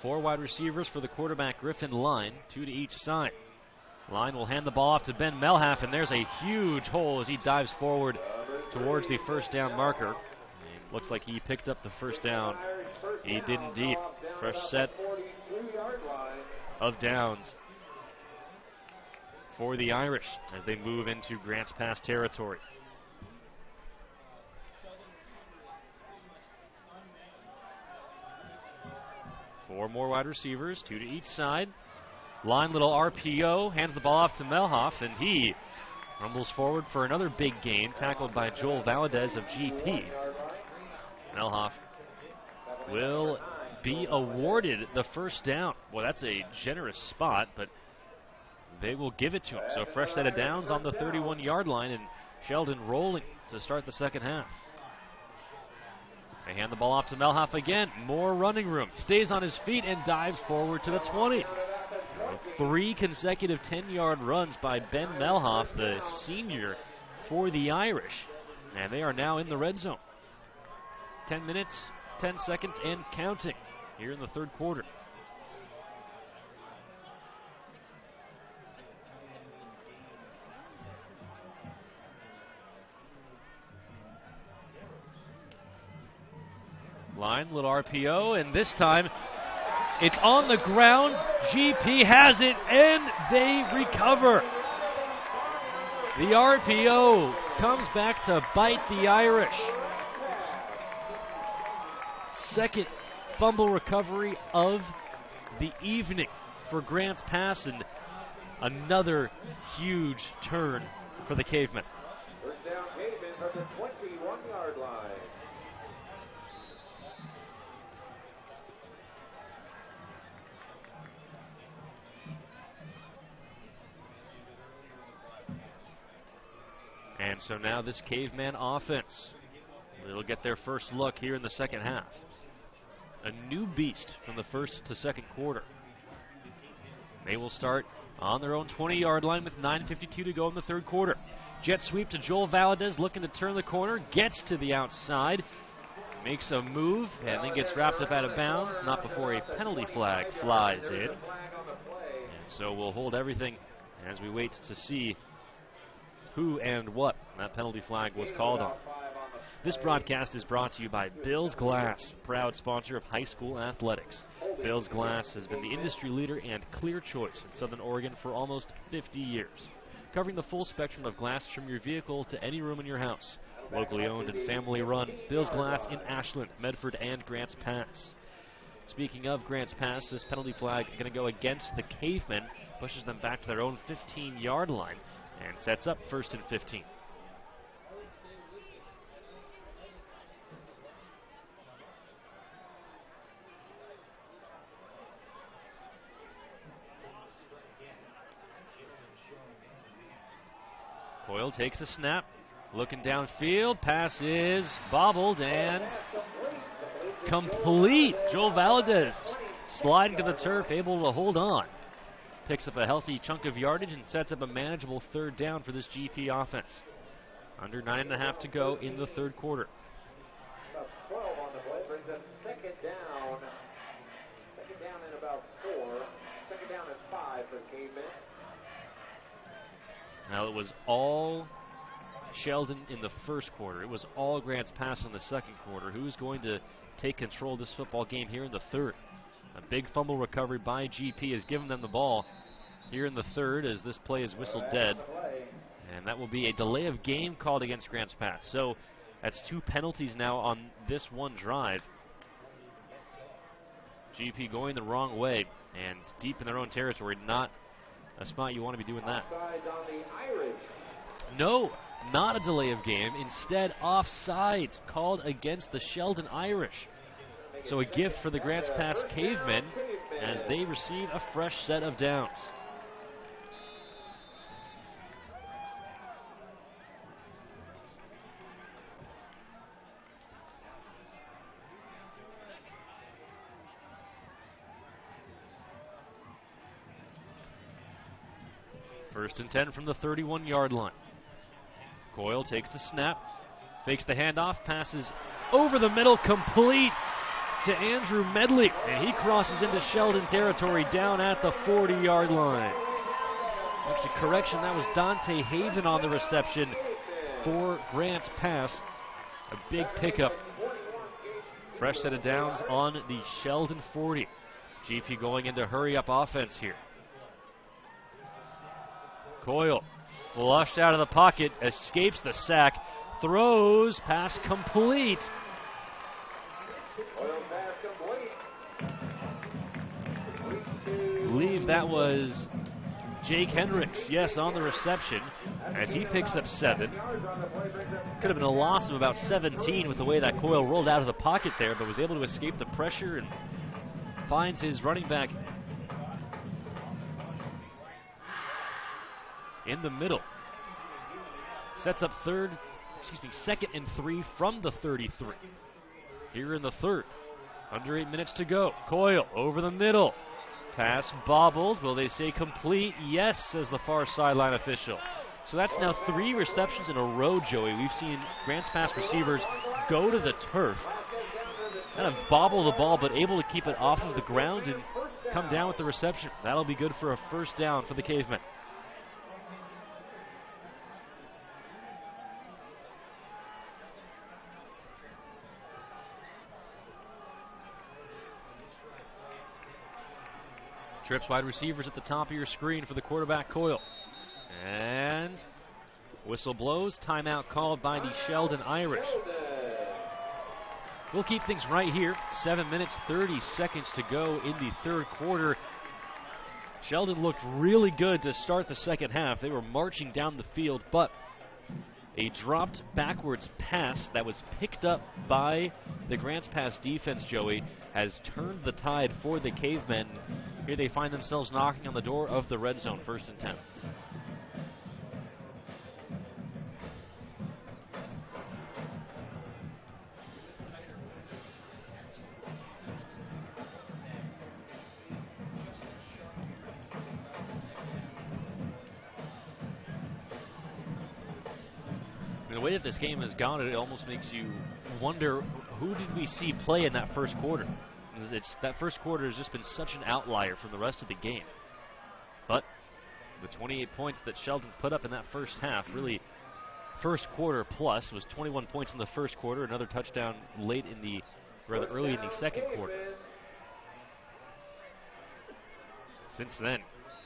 S14: 4 wide receivers for the quarterback Griffin Line, 2 to each side. Line will hand the ball off to Ben Melhalf, and there's a huge hole as he dives forward towards the first down marker. And looks like he picked up the first down. He did indeed. Fresh set of downs for the Irish as they move into Grants Pass territory. Four more wide receivers, 2 to each side. Line, little RPO, hands the ball off to Melhalf, and he rumbles forward for another big gain, tackled by Joel Valadez of GP. Melhalf will be awarded the first down. Well, that's a generous spot, but they will give it to him. So a fresh set of downs on the 31-yard line, and Sheldon rolling to start the second half. They hand the ball off to Melhoff again. More running room. Stays on his feet and dives forward to the 20. 3 consecutive 10-yard runs by Ben Melhoff, the senior for the Irish. And they are now in the red zone. 10 minutes, 10 seconds, and counting here in the third quarter. Line, little RPO, and this time it's on the ground. GP has it, and they recover. The RPO comes back to bite the Irish. Second fumble recovery of the evening for Grants Pass, and another huge turn for the Cavemen.
S1: First down, Cavemen from the 21-yard line.
S14: And so now this Caveman offense, they'll get their first look here in the second half. A new beast from the first to second quarter. They will start on their own 20-yard line with 9:52 to go in the third quarter. Jet sweep to Joel Valadez, looking to turn the corner, gets to the outside, makes a move, and then gets wrapped up out of bounds, not before a penalty flag flies in. And so we'll hold everything as we wait to see who and what that penalty flag was called on. This broadcast is brought to you by Bill's Glass, proud sponsor of high school athletics. Bill's Glass has been the industry leader and clear choice in Southern Oregon for almost 50 years, covering the full spectrum of glass from your vehicle to any room in your house. Locally owned and family run, Bill's Glass in Ashland, Medford, and Grants Pass. Speaking of Grants Pass, this penalty flag going to go against the Cavemen, pushes them back to their own 15-yard line, and sets up 1st and 15. Coyle takes the snap, looking downfield, pass is bobbled and complete. Joel Valadez sliding to the turf, able to hold on. Picks up a healthy chunk of yardage and sets up a manageable third down for this GP offense. Under 9.5 to go in the third quarter.
S1: 12 on the play brings us second down. Second down and about 4. Second down and 5 for Cavemen.
S14: Now it was all Sheldon in the first quarter. It was all Grants Pass in the second quarter. Who's going to take control of this football game here in the third? A big fumble recovery by GP has given them the ball here in the third as this play is whistled dead. And that will be a delay of game called against Grants Pass. So that's 2 penalties now on this one drive. GP going the wrong way and deep in their own territory. Not a spot you want to be doing that. No, not a delay of game. Instead, offsides called against the Sheldon Irish. So a gift for the Grants Pass Cavemen as they receive a fresh set of downs. First and 10 from the 31-yard line. Coyle takes the snap, fakes the handoff, passes over the middle, complete to Andrew Medley, and he crosses into Sheldon territory down at the 40-yard line. Actually, correction, that was Dante Haven on the reception for Grants Pass. A big pickup. Fresh set of downs on the Sheldon 40. GP going into hurry-up offense here. Coyle flushed out of the pocket, escapes the sack, throws, pass complete. I believe that was Jake Hendricks, yes, on the reception, as he picks up 7. Could have been a loss of about 17 with the way that Coyle rolled out of the pocket there, but was able to escape the pressure and finds his running back in the middle. Sets up 2nd and 3 from the 33. here in the third. Under 8 minutes to go. Coyle over the middle. Pass bobbled. Will they say complete? Yes, says the far sideline official. So that's now 3 receptions in a row, Joey. We've seen Grants Pass receivers go to the turf, kind of bobble the ball, but able to keep it off of the ground and come down with the reception. That'll be good for a first down for the Cavemen. Trips wide receivers at the top of your screen for the quarterback, Coyle. And whistle blows. Timeout called by the Sheldon Irish. We'll keep things right here. 7 minutes, 30 seconds to go in the third quarter. Sheldon looked really good to start the second half. They were marching down the field, but a dropped backwards pass that was picked up by the Grants Pass defense, Joey, has turned the tide for the Cavemen. Here they find themselves knocking on the door of the red zone, 1st and 10. The way that this game has gone, it almost makes you wonder, who did we see play in that first quarter? That first quarter has just been such an outlier from the rest of the game. But the 28 points that Sheldon put up in that first half, really first quarter plus, was 21 points in the first quarter, another touchdown early in the second quarter. Since then,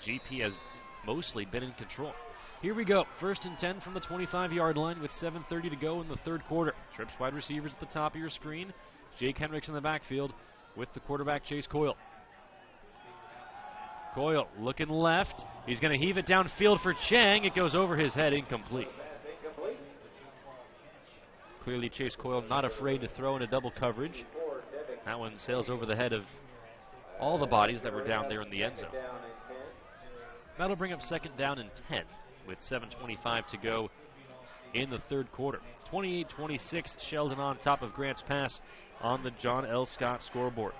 S14: GP has mostly been in control. Here we go. 1st and 10 from the 25-yard line with 7:30 to go in the third quarter. Trips wide receivers at the top of your screen. Jake Hendricks in the backfield with the quarterback, Chase Coyle. Coyle looking left. He's going to heave it downfield for Chang. It goes over his head, incomplete. Clearly Chase Coyle not afraid to throw into double coverage. That one sails over the head of all the bodies that were down there in the end zone. That'll bring up 2nd down and 10 with 7:25 to go in the third quarter. 28-26, Sheldon on top of Grants Pass on the John L. Scott scoreboard.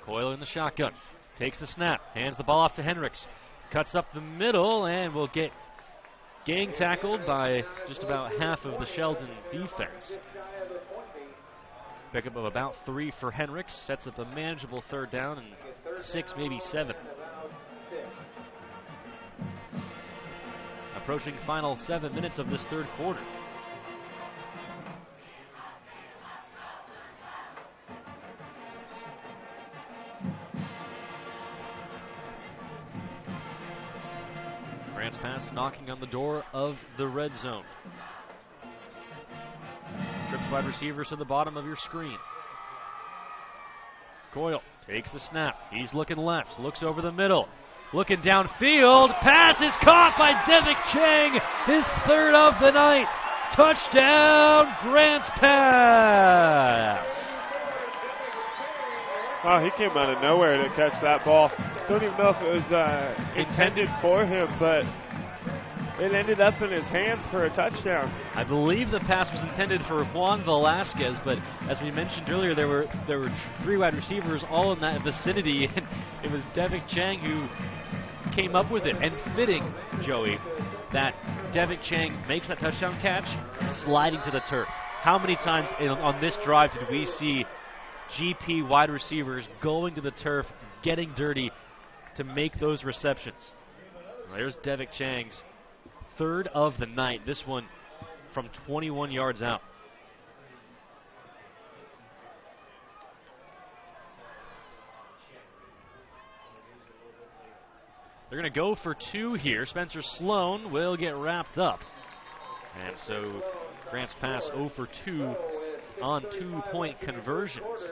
S14: Coyle in the shotgun, takes the snap, hands the ball off to Hendricks, cuts up the middle, and will get gang tackled by just about half of the Sheldon defense. Pickup of about 3 for Hendricks, sets up a manageable 3rd down and 6, maybe 7. Approaching final 7 minutes of this third quarter. Grants Pass knocking on the door of the red zone. Trips wide receivers to the bottom of your screen. Coyle takes the snap. He's looking left, looks over the middle, looking downfield. Pass is caught by Devik Chang, his 3rd of the night. Touchdown, Grants Pass.
S17: Wow, he came out of nowhere to catch that ball. Don't even know if it was intended for him, but it ended up in his hands for a touchdown.
S14: I believe the pass was intended for Juan Velasquez, but as we mentioned earlier, there were 3 wide receivers all in that vicinity, and it was Devik Chang who came up with it. And fitting, Joey, that Devik Chang makes that touchdown catch sliding to the turf. How many times on this drive did we see GP wide receivers going to the turf, getting dirty to make those receptions? Well, there's Devik Chang's 3rd of the night. This one from 21 yards out. They're going to go for 2 here. Spencer Sloan will get wrapped up. And so Grants Pass 0 for 2 on 2-point conversions.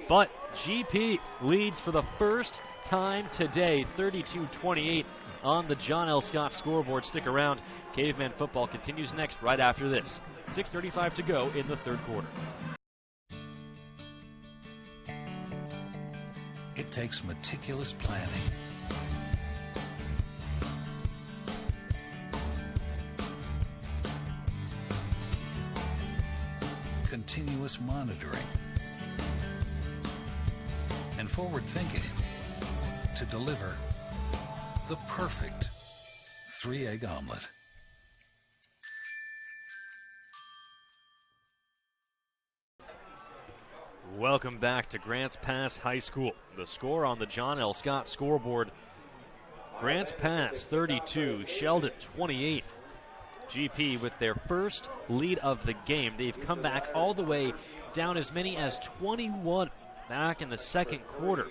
S14: But GP leads for the first time today, 32-28 on the John L. Scott scoreboard. Stick around. Caveman football continues next right after this. 6:35 to go in the third quarter.
S6: It takes meticulous planning, continuous monitoring, and forward thinking to deliver the perfect 3-egg omelet.
S14: Welcome back to Grants Pass High School. The score on the John L. Scott scoreboard: Grants Pass 32, Sheldon 28. GP with their first lead of the game. They've come back all the way down as many as 21 back in the second quarter.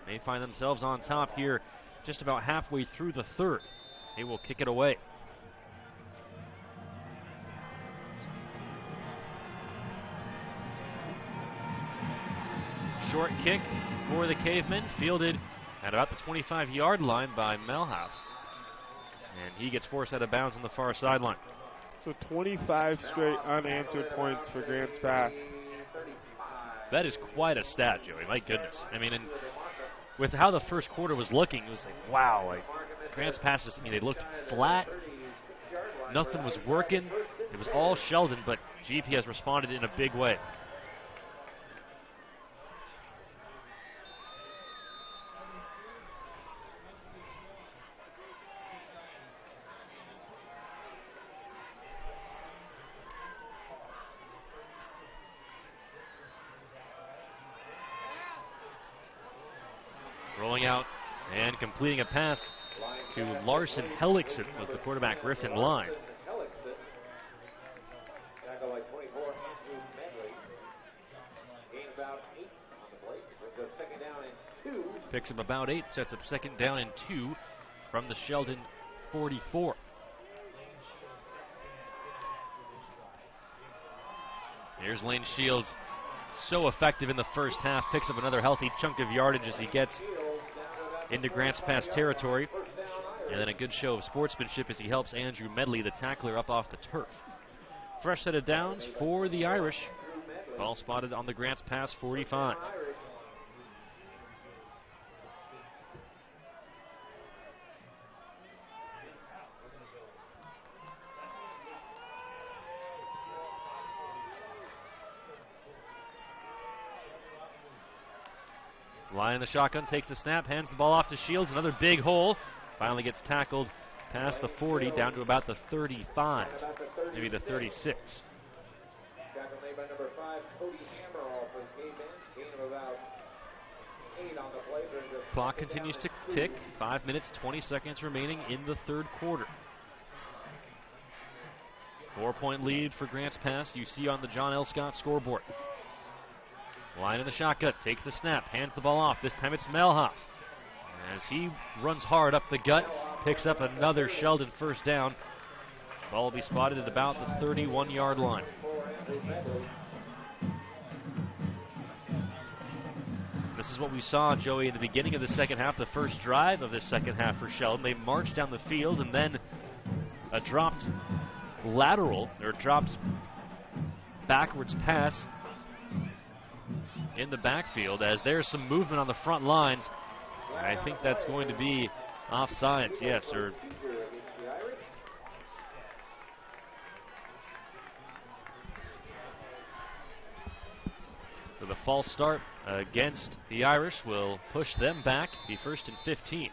S14: They find themselves on top here just about halfway through the third. They will kick it away. Short kick for the Cavemen, fielded at about the 25-yard line by Melhouse. And he gets forced out of bounds on the far sideline.
S17: So 25 straight unanswered points for Grants Pass.
S14: That is quite a stat, Joey. My goodness. I mean, and with how the first quarter was looking, it was like, wow. Like, Grants Pass, I mean, they looked flat. Nothing was working. It was all Sheldon, but GP has responded in a big way. Rolling out and completing a pass to Larson Hellickson was the quarterback Griffin line. Picks up about 8, sets up second down and 2 from the Sheldon 44. Here's Lane Shields, so effective in the first half, picks up another healthy chunk of yardage as he gets into Grants Pass territory. And then a good show of sportsmanship as he helps Andrew Medley, the tackler, up off the turf. Fresh set of downs for the Irish. Ball spotted on the Grants Pass 45. Line in the shotgun, takes the snap, hands the ball off to Shields. Another big hole. Finally gets tackled past the 40, down to about the 35, maybe the 36.
S1: Tackle made by number 5, Cody Hammerall for the Cavemen. Gain of about 8 on the play.
S14: Clock continues to tick. 5 minutes, 20 seconds remaining in the third quarter. 4-point lead for Grants Pass, you see on the John L. Scott scoreboard. Line in the shotgun, takes the snap, hands the ball off. This time it's Melhoff. As he runs hard up the gut, picks up another Sheldon first down. Ball will be spotted at about the 31-yard line. This is what we saw, Joey, in the beginning of the second half, the first drive of the second half for Sheldon. They marched down the field and then a dropped lateral, or dropped backwards pass in the backfield as there's some movement on the front lines. I think that's going to be offsides, yes, or so the false start against the Irish will push them back, be first and 15.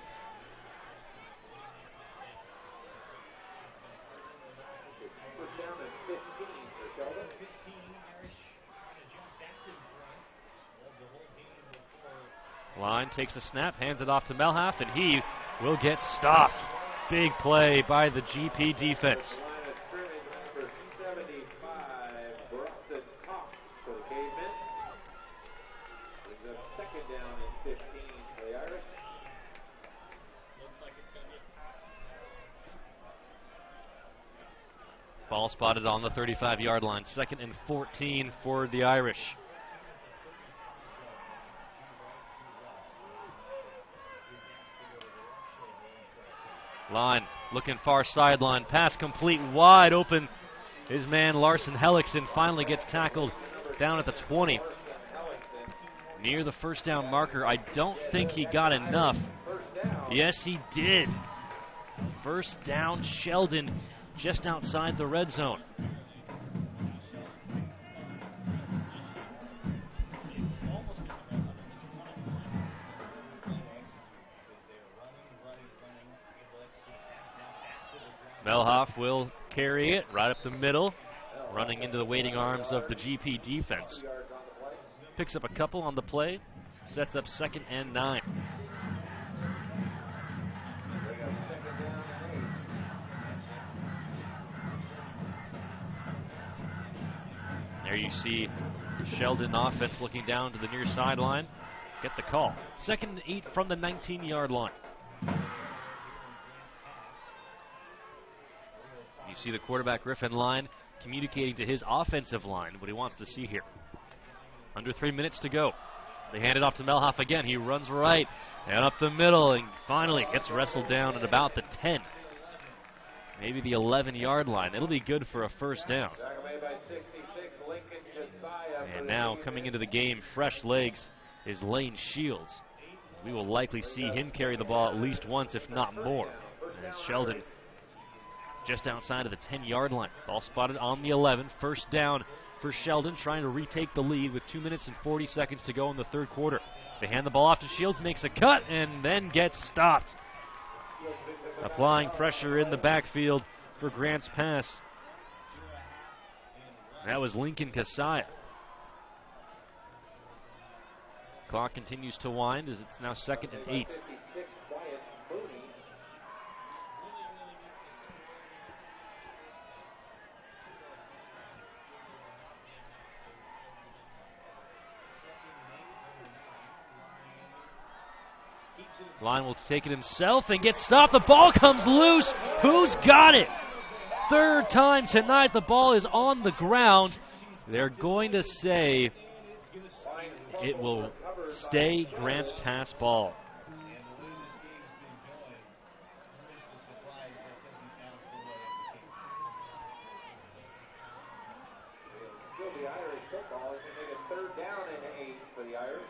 S14: Line takes the snap, hands it off to Melhoff, and he will get stopped. Big play by the GP defense. Ball spotted on the 35-yard line. 2nd and 14 for the Irish. Line looking far sideline. Pass complete, wide open. His man Larson Hellickson finally gets tackled down at the 20. near the first down marker. I don't think he got enough. Yes, he did. First down, Sheldon, just outside the red zone. Melhoff will carry it right up the middle, running into the waiting arms of the GP defense. Picks up a couple on the play, sets up 2nd and 9. There you see Sheldon offense looking down to the near sideline. Get the call. 2nd and 8 from the 19-yard line. You see the quarterback Griffin line communicating to his offensive line what he wants to see here. Under 3 minutes to go. They hand it off to Melhoff again. He runs right and up the middle and finally gets wrestled down at about the 10. Maybe the 11-yard line. It'll be good for a first down. And now coming into the game, fresh legs, is Lane Shields. We will likely see him carry the ball at least once, if not more. As Sheldon just outside of the 10-yard line. Ball spotted on the 11. First down for Sheldon, trying to retake the lead with 2 minutes and 40 seconds to go in the third quarter. They hand the ball off to Shields, makes a cut, and then gets stopped. Applying pressure in the backfield for Grants Pass. That was Lincoln Kasaya. Clock continues to wind as it's now 2nd and 8. Line will take it himself and get stopped. The ball comes loose. Who's got it? Third time tonight the ball is on the ground. They're going to say it will stay Grants Pass ball.
S1: The Irish football is going to make a 3rd down and 8 for the Irish.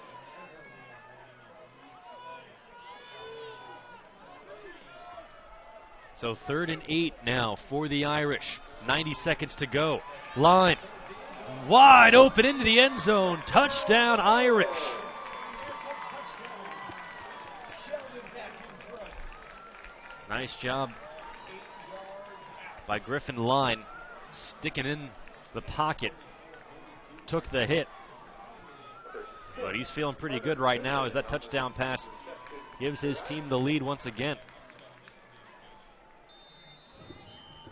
S14: So 3rd and 8 now for the Irish. 90 seconds to go. Line wide open into the end zone. Touchdown Irish. Nice job by Griffin Line, sticking in the pocket. Took the hit, but he's feeling pretty good right now as that touchdown pass gives his team the lead once again.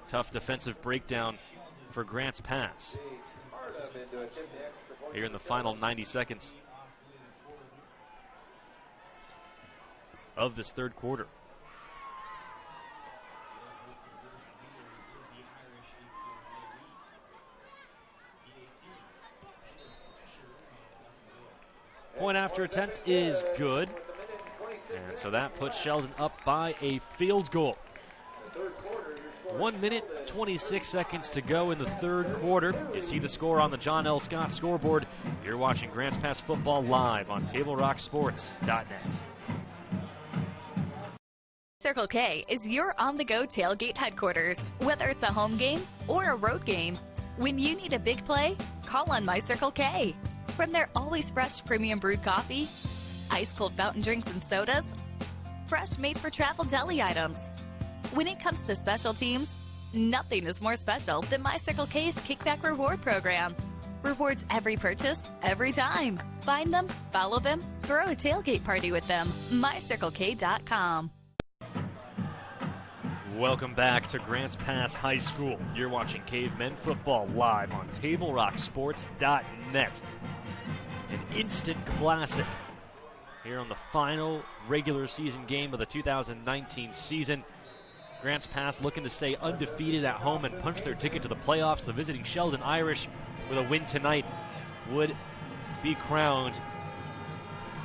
S14: Tough defensive breakdown for Grants Pass here in the final 90 seconds of this third quarter. Point after attempt is good. And so that puts Sheldon up by a field goal. 1 minute, 26 seconds to go in the third quarter. You see the score on the John L. Scott scoreboard. You're watching Grants Pass football live on TableRockSports.net.
S15: Circle K is your on-the-go tailgate headquarters. Whether it's a home game or a road game, when you need a big play, call on My Circle K. From their always fresh premium brewed coffee, ice-cold fountain drinks and sodas, fresh made-for-travel deli items. When it comes to special teams, nothing is more special than My Circle K's Kickback Reward Program. Rewards every purchase, every time. Find them, follow them, throw a tailgate party with them. MyCircleK.com.
S14: Welcome back to Grants Pass High School. You're watching Cavemen Football live on TableRockSports.net. An instant classic here on the final regular season game of the 2019 season. Grants Pass looking to stay undefeated at home and punch their ticket to the playoffs. The visiting Sheldon Irish, with a win tonight, would be crowned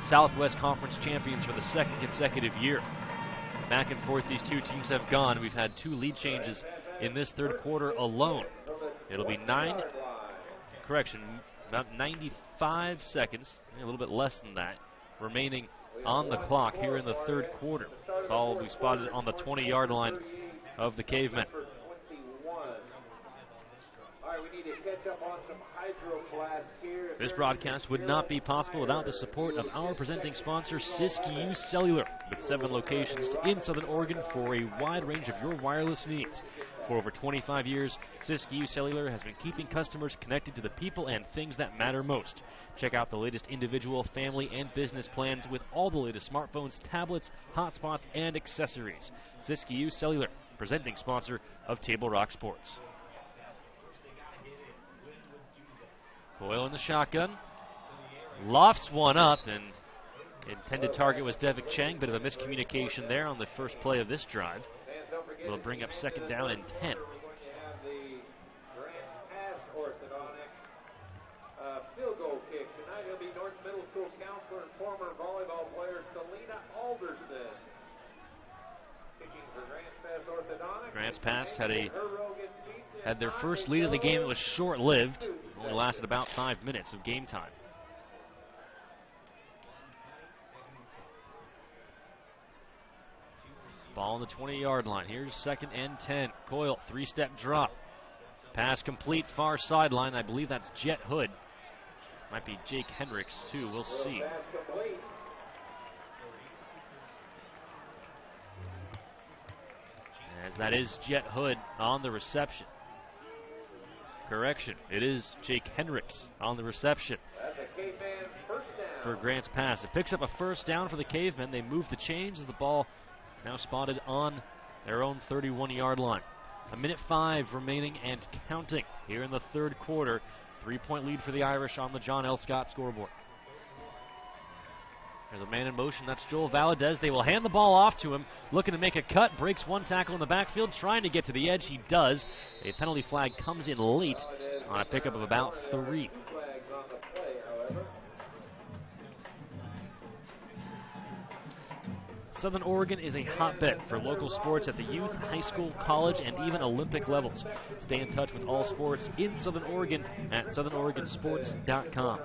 S14: Southwest Conference champions for the 2nd consecutive year. Back and forth these two teams have gone. We've had 2 lead changes in this third quarter alone. It'll be About 95 seconds, a little bit less than that, remaining on the clock here in the third quarter. Ball will be spotted on the 20-yard line of the Cavemen. This broadcast would not be possible without the support of our presenting sponsor, Siskiyou Cellular, with 7 locations in Southern Oregon for a wide range of your wireless needs. For over 25 years, Siskiyou Cellular has been keeping customers connected to the people and things that matter most. Check out the latest individual, family, and business plans with all the latest smartphones, tablets, hotspots, and accessories. Siskiyou Cellular, presenting sponsor of Table Rock Sports. Coyle in the shotgun. Lofts one up, and intended target was Devick Chang. Bit of a miscommunication there on the first play of this drive. Will bring up second down and 10.
S1: Field goal kick tonight. It'll be North Middle School counselor and former volleyball player Selena Alderson. Kicking for Grants Pass Orthodontics.
S14: Grants Pass had their first lead of the game. It was short-lived. Only lasted about 5 minutes of game time. Ball on the 20-yard line. Here's second and 10. Coyle, 3-step drop. Pass complete, far sideline. I believe that's Jet Hood. Might be Jake Hendricks, too. We'll see. As that is Jet Hood on the reception. Correction, it is Jake Hendricks on the reception for Grants Pass. It picks up a first down for the Cavemen. They move the chains as the ball now spotted on their own 31-yard line. 1:05 remaining and counting here in the third quarter. 3-point lead for the Irish on the John L. Scott scoreboard. There's a man in motion. That's Joel Valadez. They will hand the ball off to him, looking to make a cut. Breaks one tackle in the backfield, trying to get to the edge. He does. A penalty flag comes in late on a pickup of about 3. Southern Oregon is a hotbed for local sports at the youth, high school, college, and even Olympic levels. Stay in touch with all sports in Southern Oregon at southernoregonsports.com.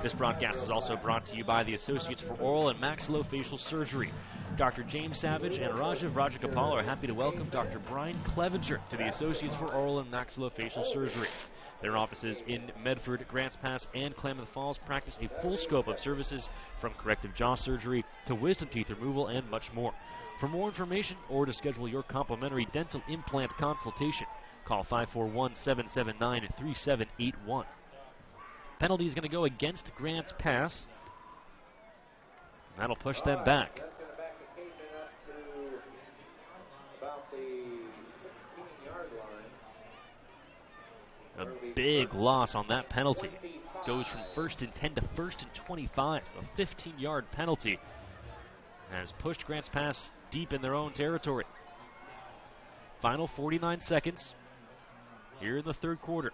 S14: This broadcast is also brought to you by the Associates for Oral and Maxillofacial Surgery. Dr. James Savage and Rajiv Rajagopal are happy to welcome Dr. Brian Clevenger to the Associates for Oral and Maxillofacial Surgery. Their offices in Medford, Grants Pass, and Klamath Falls practice a full scope of services from corrective jaw surgery to wisdom teeth removal and much more. For more information or to schedule your complimentary dental implant consultation, call 541-779-3781. Penalty is going to go against Grants Pass. That'll push them back. A big loss on that penalty. Goes from 1st and 10 to 1st and 25. A 15-yard penalty has pushed Grants Pass deep in their own territory. Final 49 seconds here in the third quarter.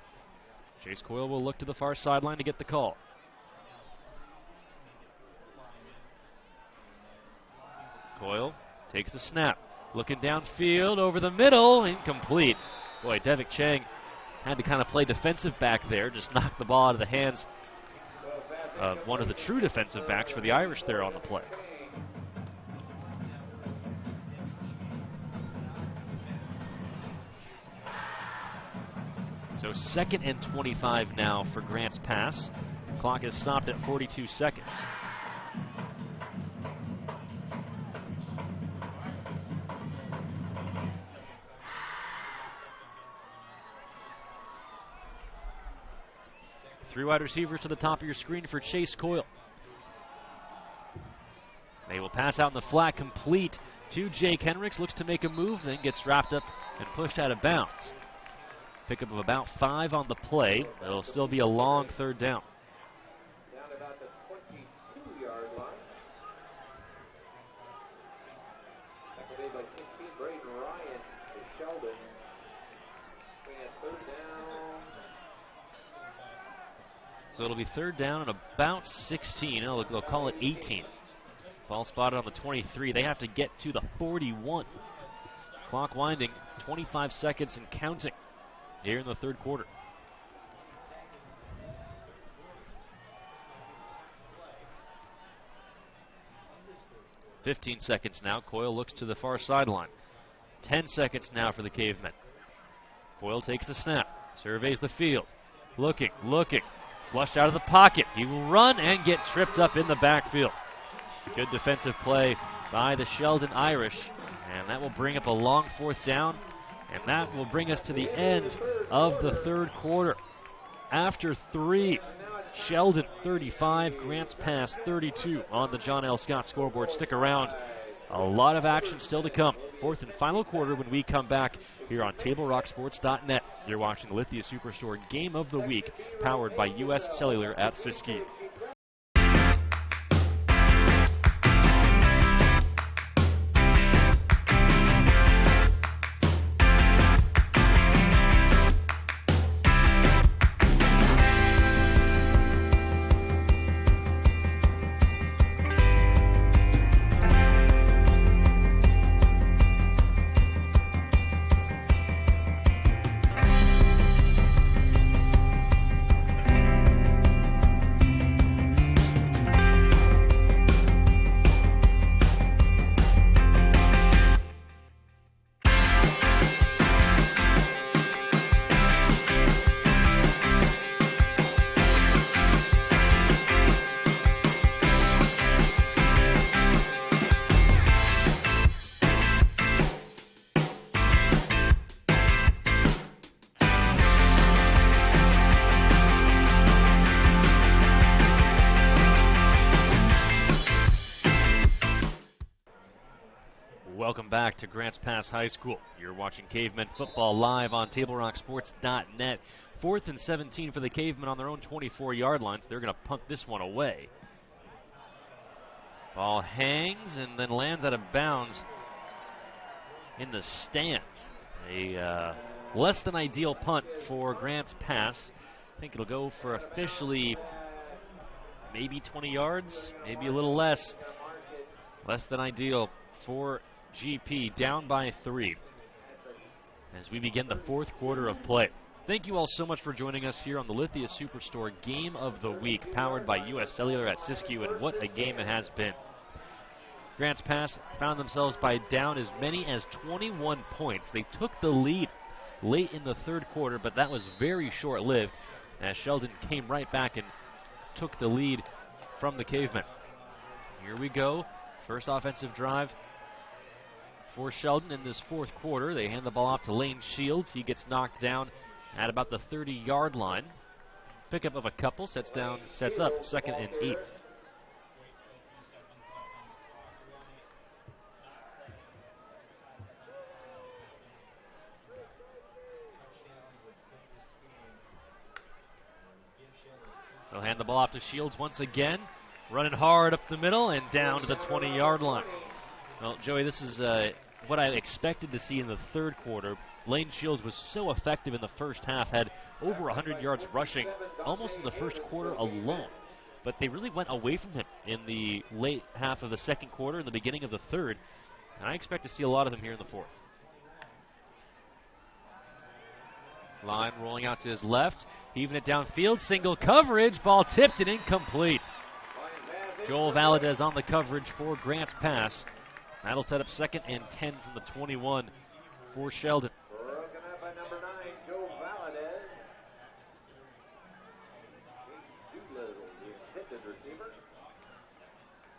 S14: Chase Coyle will look to the far sideline to get the call. Coyle takes the snap. Looking downfield over the middle. Incomplete. Boy, Devick Chang had to kind of play defensive back there. Just knocked the ball out of the hands of one of the true defensive backs for the Irish there on the play. So 2nd and 25 now for Grants Pass. Clock is stopped at 42 seconds. Three wide receivers to the top of your screen for Chase Coyle. They will pass out in the flat, complete to Jake Hendricks. Looks to make a move, then gets wrapped up and pushed out of bounds. Pickup of about 5 on the play. It'll still be a long third down.
S1: Down about the 22-yard line. Seconded by 16, Braden Ryan to Sheldon. And third down.
S14: So it'll be third down and about 16. They'll call it 18. Ball spotted on the 23. They have to get to the 41. Clock winding, 25 seconds and counting here in the third quarter. 15 seconds now. Coyle looks to the far sideline. 10 seconds now for the Cavemen. Coyle takes the snap, surveys the field. Looking. Flushed out of the pocket. He will run and get tripped up in the backfield. Good defensive play by the Sheldon Irish. And that will bring up a long 4th down. And that will bring us to the end of the 3rd quarter. After 3, Sheldon 35, Grants Pass 32 on the John L. Scott scoreboard. Stick around. A lot of action still to come. 4th and final quarter when we come back here on TableRockSports.net. You're watching the Lithia Superstore Game of the Week, powered by U.S. Cellular at Siskiyou. Welcome back to Grants Pass High School. You're watching Cavemen football live on TableRockSports.net. 4th and 17 for the Cavemen on their own 24-yard line, so they're going to punt this one away. Ball hangs and then lands out of bounds in the stands. A less than ideal punt for Grants Pass. I think it'll go for officially maybe 20 yards, maybe a little less. Less than ideal for GP, down by 3 as we begin the 4th quarter of play. Thank you all so much for joining us here on the Lithia Superstore Game of the Week, powered by U.S. Cellular at Siskiyou, and what a game it has been. Grants Pass found themselves by down as many as 21 points. They took the lead late in the 3rd quarter, but that was very short-lived as Sheldon came right back and took the lead from the Cavemen. Here we go. First offensive drive for Sheldon in this 4th quarter. They hand the ball off to Lane Shields. He gets knocked down at about the 30-yard line. Pickup of a couple, sets up 2nd and 8. They'll hand the ball off to Shields once again. Running hard up the middle and down to the 20-yard line. Well, Joey, this is what I expected to see in the 3rd quarter. Lane Shields was so effective in the first half, had over 100 yards rushing almost in the 1st quarter alone. But they really went away from him in the late half of the 2nd quarter and the beginning of the 3rd. And I expect to see a lot of them here in the 4th. Line rolling out to his left, heaving it downfield, single coverage, ball tipped and incomplete. Joel Valadez on the coverage for Grants Pass. That'll set up 2nd and 10 from the 21 for Sheldon.
S1: Broken up by number 9, Joel Valadez. Doolittle, the intended receiver.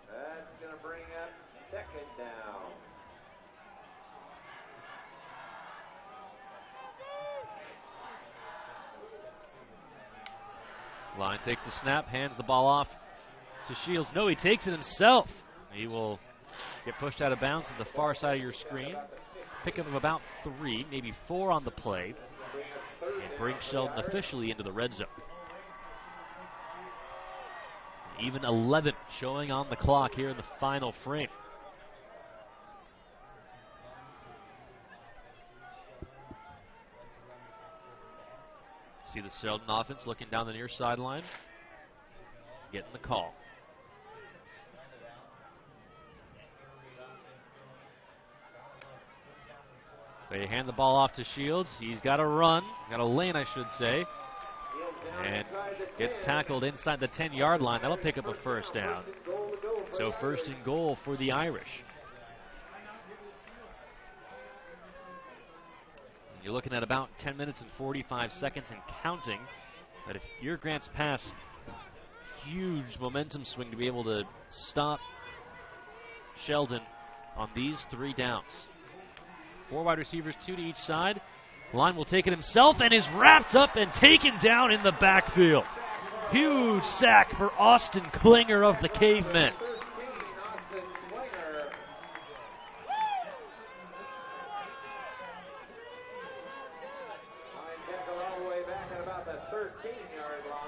S1: That's going to bring up 2nd down.
S14: Line takes the snap, hands the ball off to Shields. No, he takes it himself. He will get pushed out of bounds to the far side of your screen. Pickup of about 3, maybe 4 on the play. And brings Sheldon officially into the red zone. Even 11 showing on the clock here in the final frame. See the Sheldon offense looking down the near sideline. Getting the call. They hand the ball off to Shields. He's got a run, got a lane, I should say. And gets tackled inside the 10-yard line. That'll pick up a 1st down. So first and goal for the Irish. You're looking at about 10 minutes and 45 seconds and counting. But if you're Grants Pass, huge momentum swing to be able to stop Sheldon on these 3 downs. 4 wide receivers, 2 to each side. Line will take it himself and is wrapped up and taken down in the backfield. Huge sack for Austin Klinger of the Cavemen.
S1: All the way back at about the 13-yard line.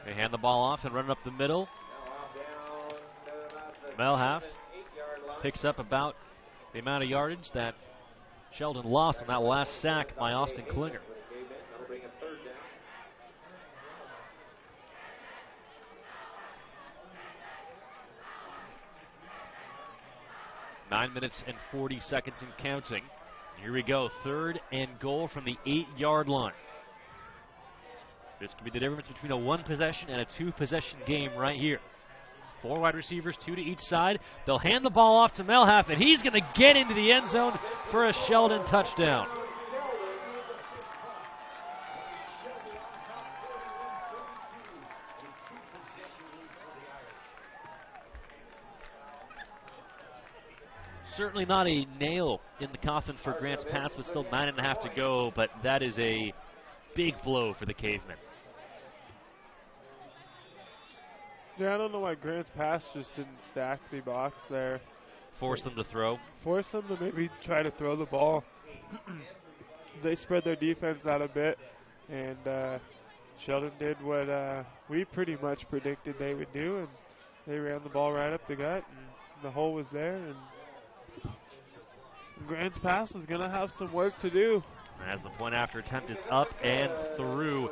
S14: They hand the ball off and run it up the middle. Melhalf picks up about the amount of yardage that Sheldon lost on that last sack by Austin Klinger. 9 minutes and 40 seconds and counting. Here we go, 3rd and goal from the 8-yard line. This could be the difference between a 1-possession and a 2-possession game right here. 4 wide receivers, 2 to each side. They'll hand the ball off to Melhalf, and he's going to get into the end zone for a Sheldon touchdown. Certainly not a nail in the coffin for Grants Pass, but still 9.5 to go, but that is a big blow for the Cavemen.
S17: Yeah, I don't know why Grants Pass just didn't stack the box there.
S14: Force them to throw.
S17: Force them to maybe try to throw the ball. They spread their defense out a bit, and Sheldon did what we pretty much predicted they would do, and they ran the ball right up the gut, and the hole was there, and Grants Pass is going to have some work to do.
S14: As the point after attempt is up and through.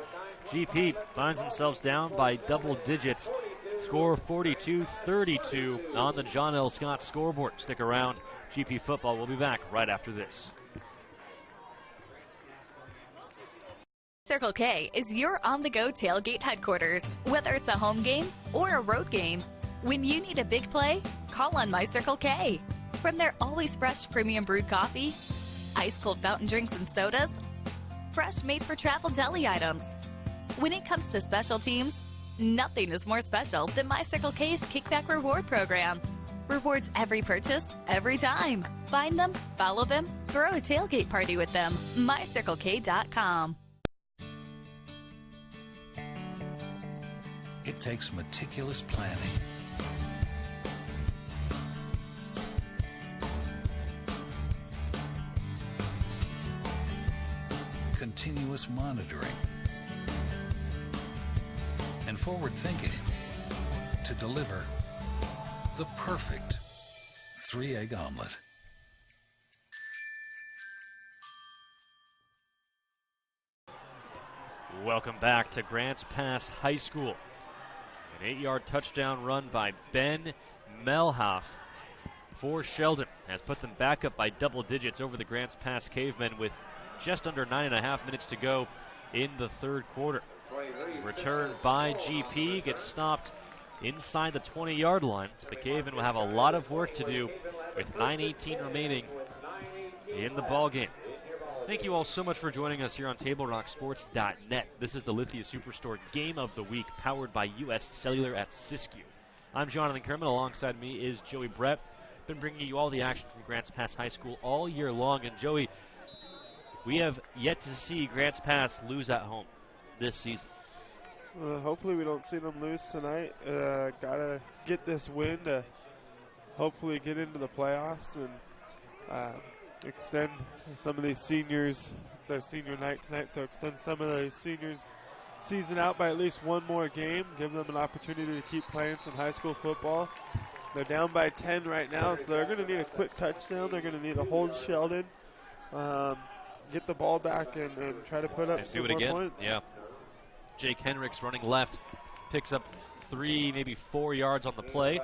S14: GP finds themselves down by double digits. Score 42-32 on the John L. Scott scoreboard. Stick around. GP Football will be back right after this.
S15: Circle K is your on-the-go tailgate headquarters. Whether it's a home game or a road game, when you need a big play, call on My Circle K. From their always fresh premium brewed coffee, ice cold fountain drinks and sodas, fresh made for travel deli items. When it comes to special teams, nothing is more special than My Circle K's Kickback Reward Program. Rewards every purchase, every time. Find them, follow them, throw a tailgate party with them. MyCircleK.com.
S6: It takes meticulous planning, continuous monitoring, and forward thinking to deliver the perfect 3-egg omelet.
S14: Welcome back to Grants Pass High School. An 8-yard touchdown run by Ben Melhalf for Sheldon has put them back up by double digits over the Grants Pass Cavemen with just under 9.5 minutes to go in the third quarter. Return by GP, gets stopped inside the 20-yard line. So the Cavemen will have a lot of work to do with 9:18 remaining in the ballgame. Thank you all so much for joining us here on TableRockSports.net. This is the Lithia Superstore Game of the Week, powered by U.S. Cellular at Siskiyou. I'm Jonathan Kerman. Alongside me is Joey Brett. Been bringing you all the action from Grants Pass High School all year long. And Joey, we have yet to see Grants Pass lose at home this season.
S17: Hopefully we don't see them lose tonight. Gotta get this win to hopefully get into the playoffs and extend some of these seniors. It's their senior night tonight, so extend some of the seniors' season out by at least one more game. Give them an opportunity to keep playing some high school football. They're down by 10 right now, so they're going to need a quick touchdown. They're going to need to hold Sheldon, get the ball back, and try to put up some more points.
S14: Yeah. Jake Henricks running left, picks up 3, maybe 4 yards on the play.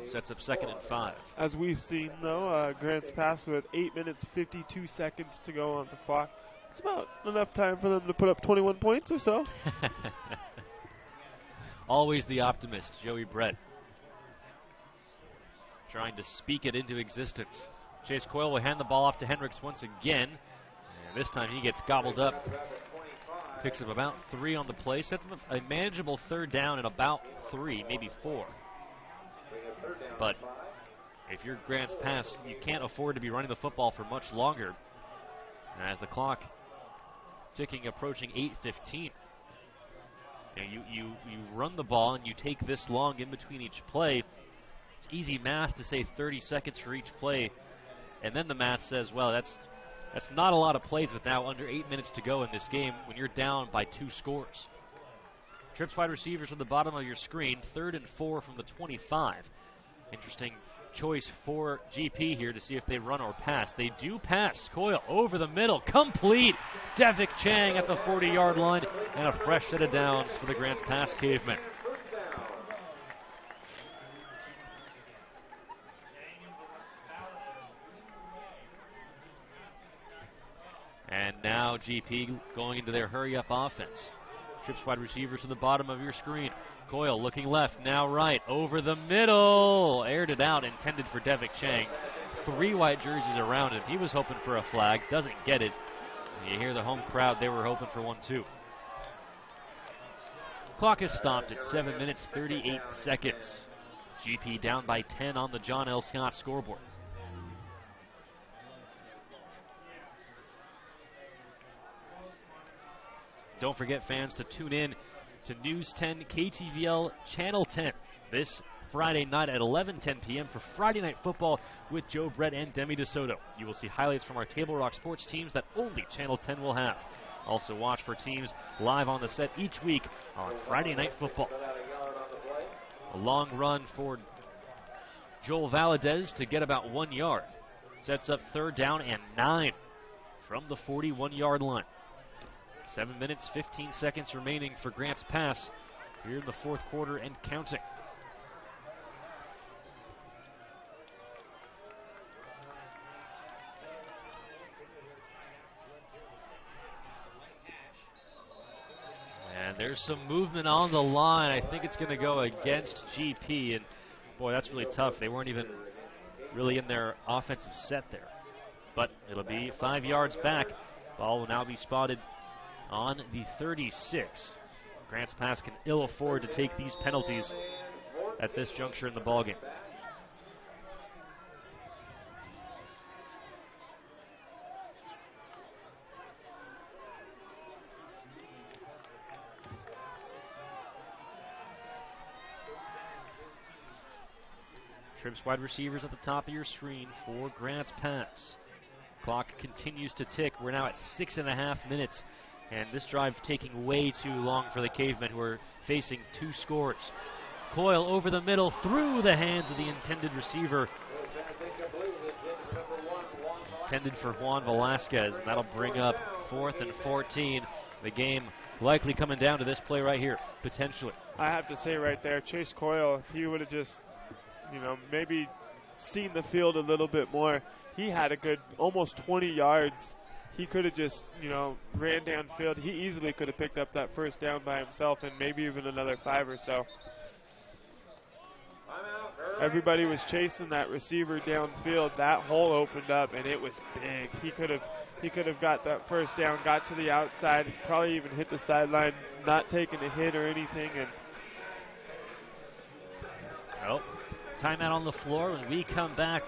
S14: Sets up 2nd and 5.
S17: As we've seen, though, Grants Pass with 8 minutes 52 seconds to go on the clock. It's about enough time for them to put up 21 points or so.
S14: Always the optimist, Joey Brett. Trying to speak it into existence. Chase Coyle will hand the ball off to Hendricks once again. And this time he gets gobbled up. Picks up about 3 on the play. Sets him a manageable 3rd down and about 3, maybe 4. But if you're Grants Pass, you can't afford to be running the football for much longer. As the clock ticking, approaching 8:15. You run the ball and you take this long in between each play. It's easy math to say 30 seconds for each play, and then the math says, well, that's not a lot of plays with now under 8 minutes to go in this game when you're down by 2 scores. Trips wide receivers on the bottom of your screen, 3rd and 4 from the 25. Interesting choice for GP here to see if they run or pass. They do pass. Coyle over the middle, complete. Devik Chang at the 40-yard line, and a fresh set of downs for the Grants Pass Cavemen. And now GP going into their hurry-up offense. Trips wide receivers to the bottom of your screen. Coyle looking left, now right, over the middle. Aired it out, intended for Devik Chang. 3 white jerseys around him. He was hoping for a flag, doesn't get it. And you hear the home crowd, they were hoping for one too. Clock is stopped at 7 minutes, 38 seconds. GP down by 10 on the John L. Scott scoreboard. Don't forget, fans, to tune in to News 10 KTVL Channel 10 this Friday night at 11:10 p.m. for Friday Night Football with Joe Brett and Demi DeSoto. You will see highlights from our Table Rock sports teams that only Channel 10 will have. Also watch for teams live on the set each week on Friday Night Football. A long run for Joel Valadez to get about 1 yard. Sets up 3rd down and 9 from the 41-yard line. 7 minutes, 15 seconds remaining for Grants Pass here in the 4th quarter and counting. And there's some movement on the line. I think it's going to go against GP, and boy, that's really tough. They weren't even really in their offensive set there. But it'll be 5 yards back. Ball will now be spotted on the 36. Grants Pass can ill afford to take these penalties at this juncture in the ballgame. Trips wide receivers at the top of your screen for Grants Pass. Clock continues to tick. We're now at 6.5 minutes. And this drive taking way too long for the Cavemen, who are facing 2 scores. Coyle over the middle, through the hands of the intended receiver. Intended for Juan Velasquez, and that'll bring up 4th and 14. The game likely coming down to this play right here, potentially.
S17: I have to say right there, Chase Coyle, if he would have just, maybe seen the field a little bit more, he had a good almost 20 yards. He could have just, ran downfield. He easily could have picked up that 1st down by himself and maybe even another 5 or so. Everybody was chasing that receiver downfield. That hole opened up, and it was big. He could have got that 1st down, got to the outside, probably even hit the sideline, not taking a hit or anything. And
S14: timeout on the floor when we come back.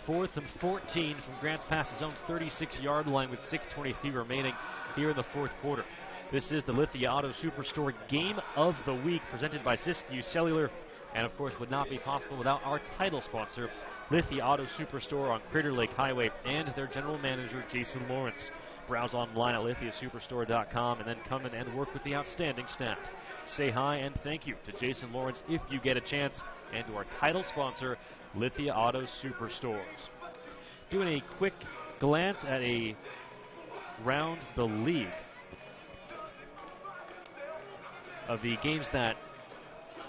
S14: 4th and 14 from Grants Pass's own 36-yard line with 6:23 remaining here in the 4th quarter. This is the Lithia Auto Superstore Game of the Week presented by Siskiyou Cellular, and of course would not be possible without our title sponsor, Lithia Auto Superstore on Crater Lake Highway, and their general manager, Jason Lawrence. Browse online at lithiasuperstore.com and then come in and work with the outstanding staff. Say hi and thank you to Jason Lawrence if you get a chance, and to our title sponsor, Lithia Auto Superstores. Doing a quick glance at around the league of the games that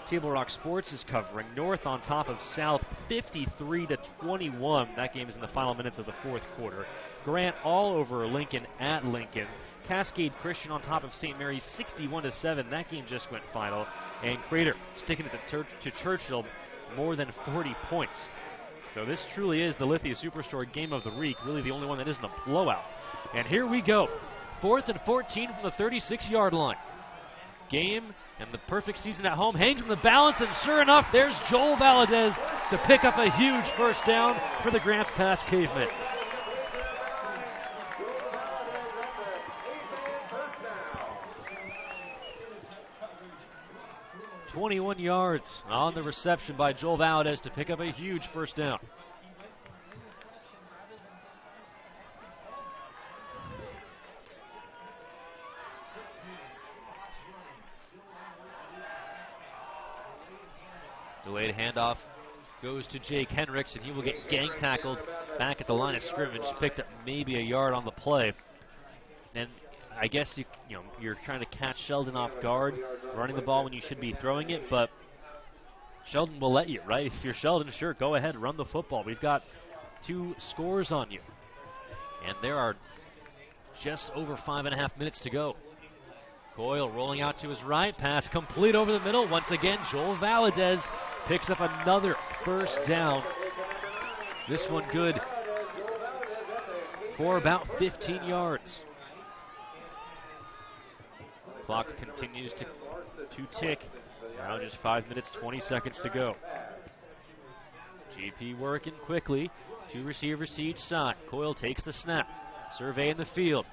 S14: Table Rock Sports is covering. North on top of South 53-21. That game is in the final minutes of the fourth quarter. Grant all over Lincoln at Lincoln. Cascade Christian on top of St. Mary's 61-7. That game just went final. And Crater sticking it to Churchill more than 40 points. So this truly is the Lithia Superstore game of the week, really the only one that isn't a blowout. And here we go. 4th and 14 from the 36-yard line. Game and the perfect season at home hangs in the balance, and sure enough, there's Joel Valadez to pick up a huge first down for the Grants Pass Cavemen. "21 yards on the reception by Joel Valadez to pick up a huge first down. Delayed handoff goes to Jake Henricks, and he will get gang tackled back at the line of scrimmage. Picked up maybe a yard on the play. And I guess you're trying to catch Sheldon off guard, running the ball when you should be throwing it, but Sheldon will let you, right? If you're Sheldon, sure, go ahead, run the football. We've got 2 scores on you. And there are just over 5.5 minutes to go. Coyle rolling out to his right, pass complete over the middle. Once again, Joel Valadez picks up another first down. This one good for about 15 yards. Clock continues to tick. Now just 5 minutes, 20 seconds to go. GP working quickly. 2 receivers to each side. Coyle takes the snap. Surveying the field.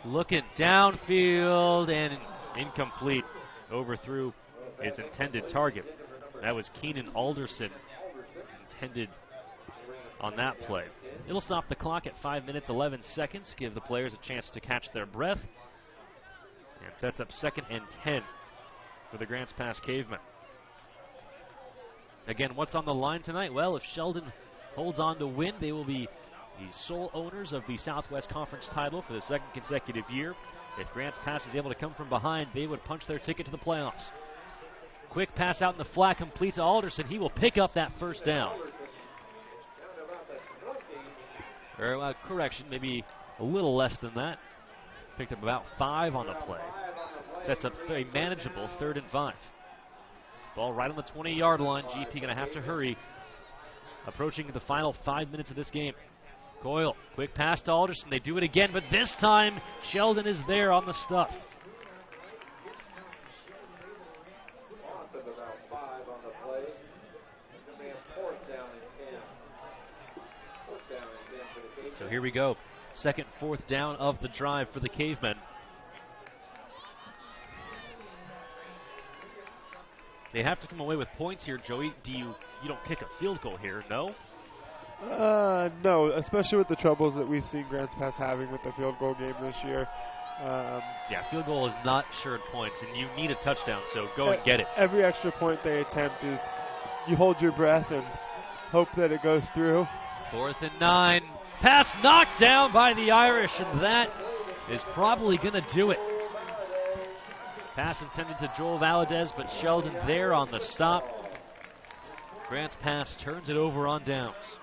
S14: Looking downfield and incomplete. Overthrew his intended target. That was Keenan Alderson intended on that play. It'll stop the clock at 5 minutes, 11 seconds. Give the players a chance to catch their breath. And sets up 2nd and 10 for the Grants Pass Cavemen. Again, what's on the line tonight? Well, if Sheldon holds on to win, they will be the sole owners of the Southwest Conference title for the 2nd consecutive year. If Grants Pass is able to come from behind, they would punch their ticket to the playoffs. Quick pass out in the flat, complete to Alderson. He will pick up that first down. Or, correction, maybe a little less than that. Picked up about 5 on the play. Sets up a manageable 3rd and 5. Ball right on the 20-yard line. GP going to have to hurry. Approaching the final 5 minutes of this game. Coyle, quick pass to Alderson. They do it again, but this time Sheldon is there on the stuff. So here we go. 2nd, 4th down of the drive for the Cavemen. They have to come away with points here, Joey. You don't kick a field goal here, no?
S17: No, especially with the troubles that we've seen Grants Pass having with the field goal game this year.
S14: Yeah, field goal is not assured points, and you need a touchdown, so go and get it.
S17: Every extra point they attempt is you hold your breath and hope that it goes through.
S14: 4th and 9. Pass knocked down by the Irish, and that is probably going to do it. Pass intended to Joel Valadez, but Sheldon there on the stop. Grants Pass turns it over on downs.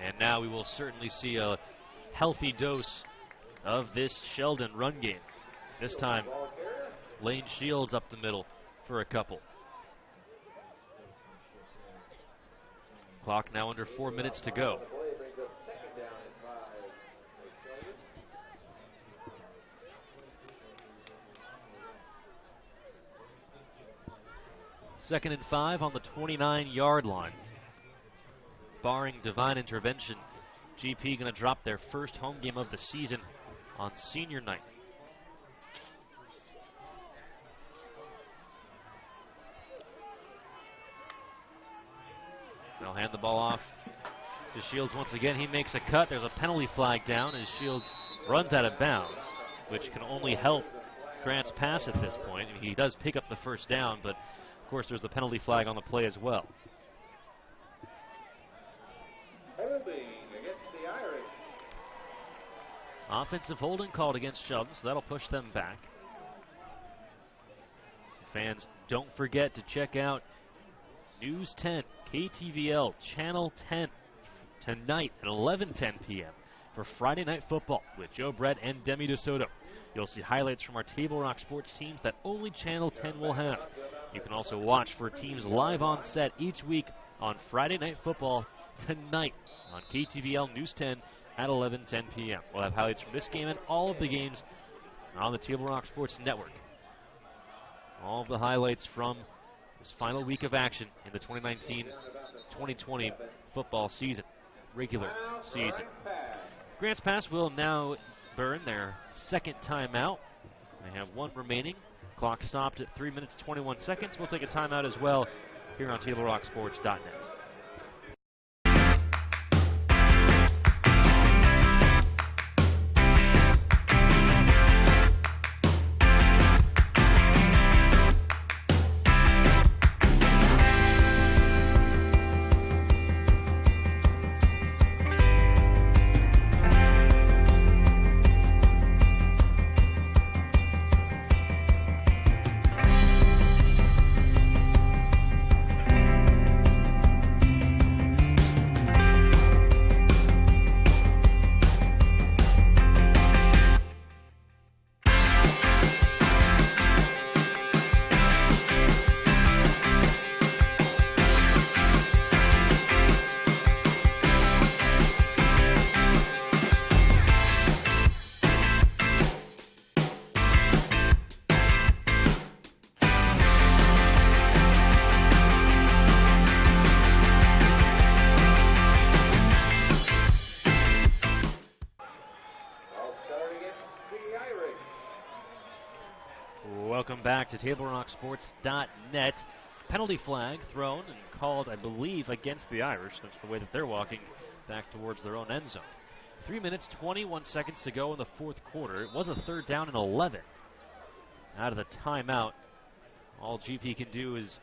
S14: And now we will certainly see a healthy dose of this Sheldon run game. This time, Lane Shields up the middle for a couple. Clock now under 4 minutes to go. Second and 5 on the 29-yard line. Barring divine intervention, GP going to drop their first home game of the season on senior night. They'll hand the ball off to Shields once again. He makes a cut. There's a penalty flag down as Shields runs out of bounds, which can only help Grant's Pass at this point. He does pick up the first down, but of course there's the penalty flag on the play as well.
S1: Holding against the Irish.
S14: Offensive holding called against Sheldon, so that'll push them back. Fans, don't forget to check out News 10, KTVL, Channel 10, tonight at 11:10 p.m. for Friday Night Football with Joe Brett and Demi DeSoto. You'll see highlights from our Table Rock sports teams that only Channel 10 will have. You can also watch for teams live on set each week on Friday Night Football tonight on KTVL News 10 at 11:10 p.m. We'll have highlights from this game and all of the games on the Table Rock Sports Network. All of the highlights from this final week of action in the 2019-2020 football season, regular season. Grants Pass will now burn their second timeout. They have one remaining. Clock stopped at 3 minutes 21 seconds. We'll take a timeout as well here on TableRockSports.net. Welcome back to TableRockSports.net. Penalty flag thrown and called, I believe, against the Irish. That's the way that they're walking back towards their own end zone. 3 minutes, 21 seconds to go in the fourth quarter. It was a third down and 11. Out of the timeout, all GP can do is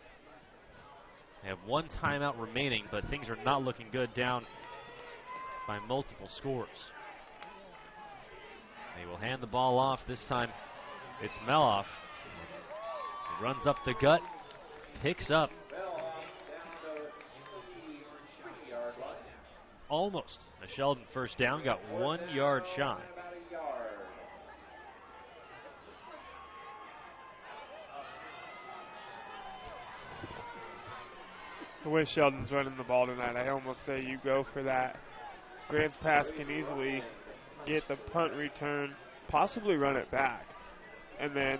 S14: they have one timeout remaining, but things are not looking good, down by multiple scores. They will hand the ball off. This time it's Meloff. He runs up the gut, picks up almost a Sheldon first down, got 1 yard shy.
S17: The way Sheldon's running the ball tonight, I almost say you go for that. Grants Pass can easily get the punt return, possibly run it back. And then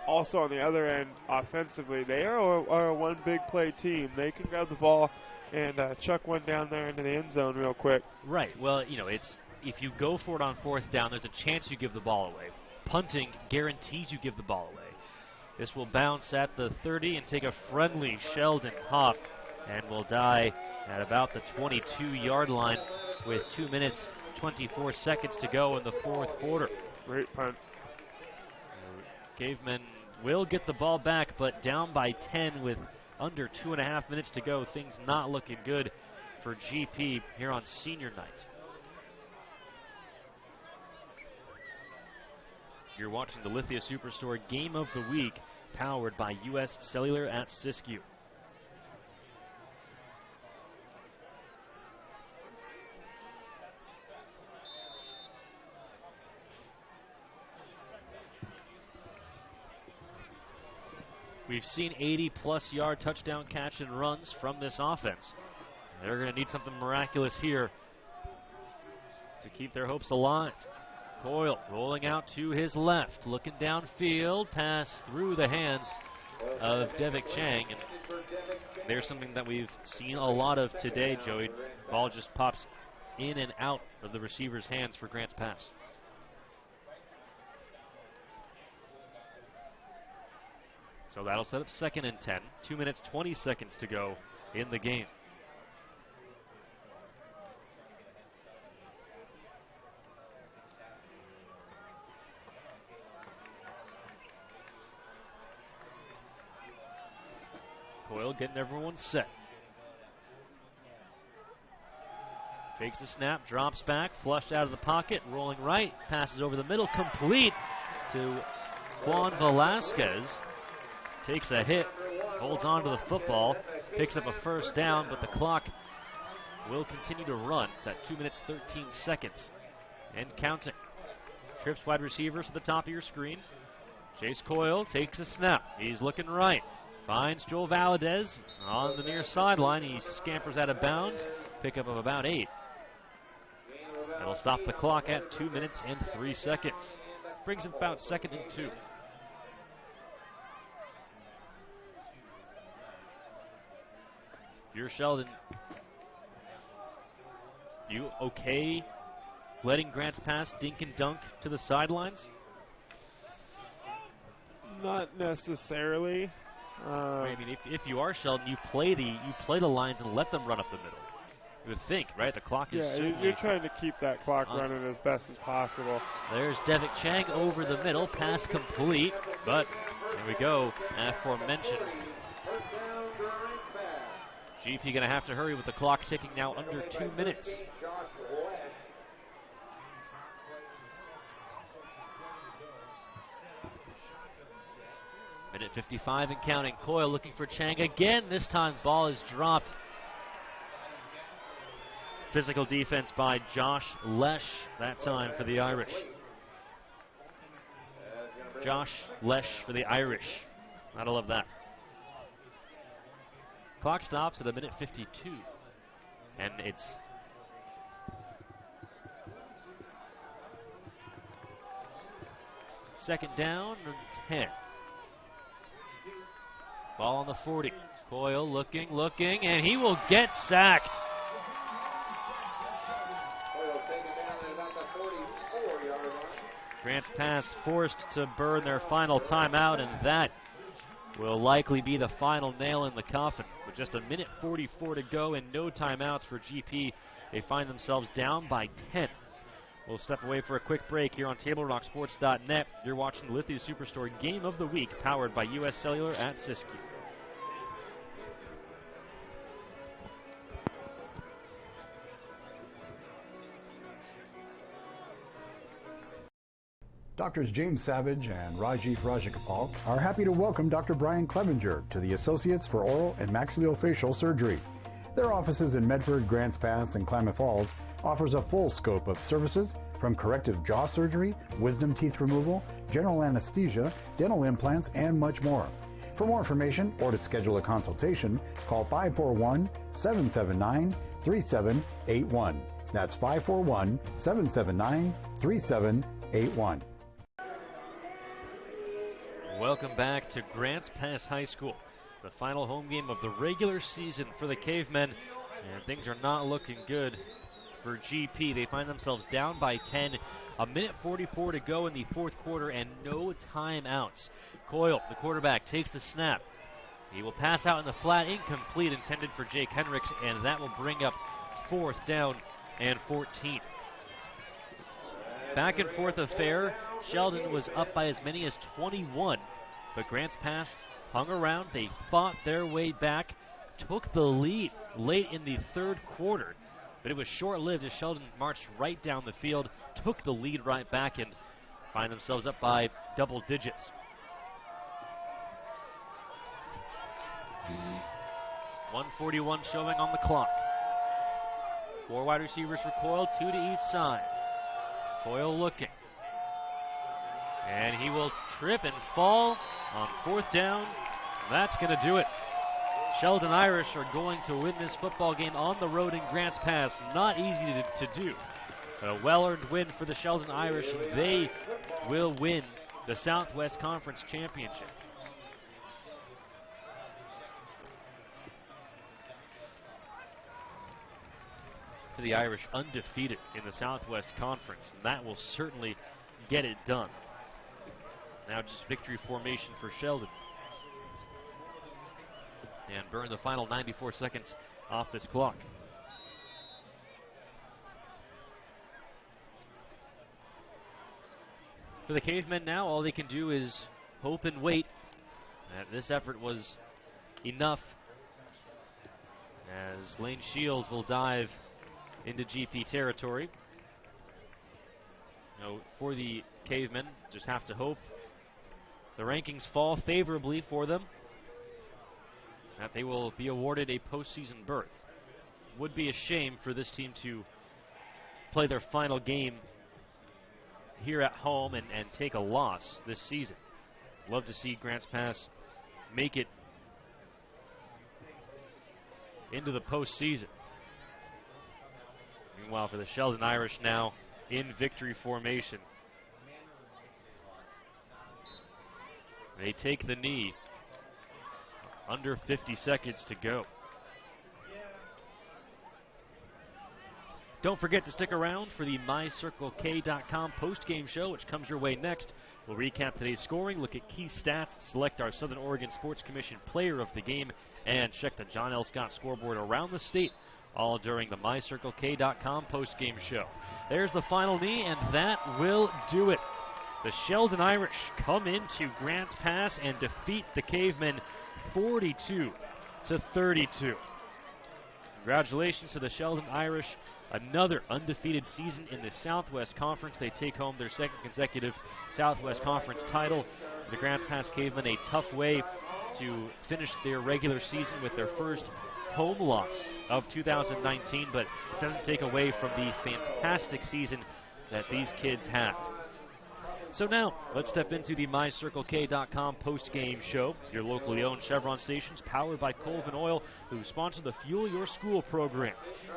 S17: also on the other end, offensively, they are a one big play team. They can grab the ball and chuck one down there into the end zone real quick.
S14: Right. Well, it's if you go for it on fourth down, there's a chance you give the ball away. Punting guarantees you give the ball away. This will bounce at the 30 and take a friendly Sheldon hop and will die at about the 22-yard line with 2 minutes, 24 seconds to go in the fourth quarter.
S17: Great punt.
S14: Cavemen will get the ball back, but down by 10 with under 2.5 minutes to go. Things not looking good for GP here on senior night. You're watching the Lithia Superstore Game of the Week, powered by U.S. Cellular at Siskiyou. We've seen 80-plus yard touchdown catch and runs from this offense. They're going to need something miraculous here to keep their hopes alive. Coyle rolling out to his left, looking downfield, pass through the hands of Devik Chang. And there's something that we've seen a lot of today, Joey. Ball just pops in and out of the receiver's hands for Grants Pass. So that'll set up 2nd and 10. 2 minutes, 20 seconds to go in the game. Coyle getting everyone set. Takes the snap, drops back, flushed out of the pocket, rolling right, passes over the middle, complete to Juan Velasquez. Takes a hit, holds on to the football, picks up a first down, but the clock will continue to run. It's at 2 minutes, 13 seconds and counting. Trips wide receivers to the top of your screen. Chase Coyle takes a snap. He's looking right. Finds Joel Valadez on the near sideline. He scampers out of bounds. Pickup of about 8. That'll stop the clock at 2 minutes and 3 seconds. Brings him about 2nd and 2. You're Sheldon. You okay letting Grants Pass dink and dunk to the sidelines?
S17: Not necessarily.
S14: I mean, if you are Sheldon, you play the lines and let them run up the middle. You would think, right? The clock is
S17: you're trying to keep that clock running as best as possible.
S14: There's Devick Chang over the middle, pass complete, but here we go, aforementioned. GP going to have to hurry with the clock ticking now under 2 minutes. Minute 55 and counting. Coyle looking for Chang again. This time ball is dropped. Physical defense by Josh Lesh that time for the Irish. Josh Lesh for the Irish. Gotta love that. Clock stops at a minute 52. And it's second down and 10. Ball on the 40. Coyle looking, and he will get sacked. Grants Pass forced to burn their final timeout, and that will likely be the final nail in the coffin. With just a minute 44 to go and no timeouts for GP, they find themselves down by 10. We'll step away for a quick break here on TableRockSports.net. You're watching the Lithia Superstore Game of the Week, powered by U.S. Cellular at Siskiyou.
S4: Doctors James Savage and Rajiv Rajagopal are happy to welcome Dr. Brian Clevenger to the Associates for Oral and Maxillofacial Surgery. Their offices in Medford, Grants Pass, and Klamath Falls offers a full scope of services from corrective jaw surgery, wisdom teeth removal, general anesthesia, dental implants, and much more. For more information or to schedule a consultation, call 541-779-3781. That's 541-779-3781.
S14: Welcome back to Grants Pass High School, the final home game of the regular season for the Cavemen, and things are not looking good for GP. They find themselves down by 10, a minute 44 to go in the fourth quarter, and no timeouts. Coyle, the quarterback, takes the snap. He will pass out in the flat, incomplete, intended for Jake Henricks, and that will bring up 4th down and 14. Back and forth affair. Sheldon was up by as many as 21, but Grants Pass hung around. They fought their way back, took the lead late in the third quarter, but it was short-lived as Sheldon marched right down the field, took the lead right back, and find themselves up by double digits. .141 showing on the clock. 4 wide receivers for Coyle, 2 to each side. Coyle looking. And he will trip and fall on 4th down. That's going to do it. Sheldon Irish are going to win this football game on the road in Grants Pass. Not easy to do. A well-earned win for the Sheldon Irish, and they will win the Southwest Conference Championship. For the Irish, undefeated in the Southwest Conference, and that will certainly get it done. Now just victory formation for Sheldon. And burn the final 94 seconds off this clock. For the Cavemen now, all they can do is hope and wait. This effort was enough as Lane Shields will dive into GP territory. For the Cavemen, just have to hope the rankings fall favorably for them, that they will be awarded a postseason berth. Would be a shame for this team to play their final game here at home and take a loss this season. Love to see Grants Pass make it into the postseason. Meanwhile, for the Sheldon Irish now in victory formation. They take the knee. Under 50 seconds to go. Don't forget to stick around for the MyCircleK.com postgame show, which comes your way next. We'll recap today's scoring, look at key stats, select our Southern Oregon Sports Commission player of the game, and check the John L. Scott scoreboard around the state, all during the MyCircleK.com postgame show. There's the final knee, and that will do it. The Sheldon Irish come into Grants Pass and defeat the Cavemen 42-32. Congratulations to the Sheldon Irish. Another undefeated season in the Southwest Conference. They take home their second consecutive Southwest Conference title. The Grants Pass Cavemen, a tough way to finish their regular season with their first home loss of 2019, but it doesn't take away from the fantastic season that these kids have. So now, let's step into the MyCircleK.com post-game show. Your locally owned Chevron stations powered by Colvin Oil, who sponsor the Fuel Your School program.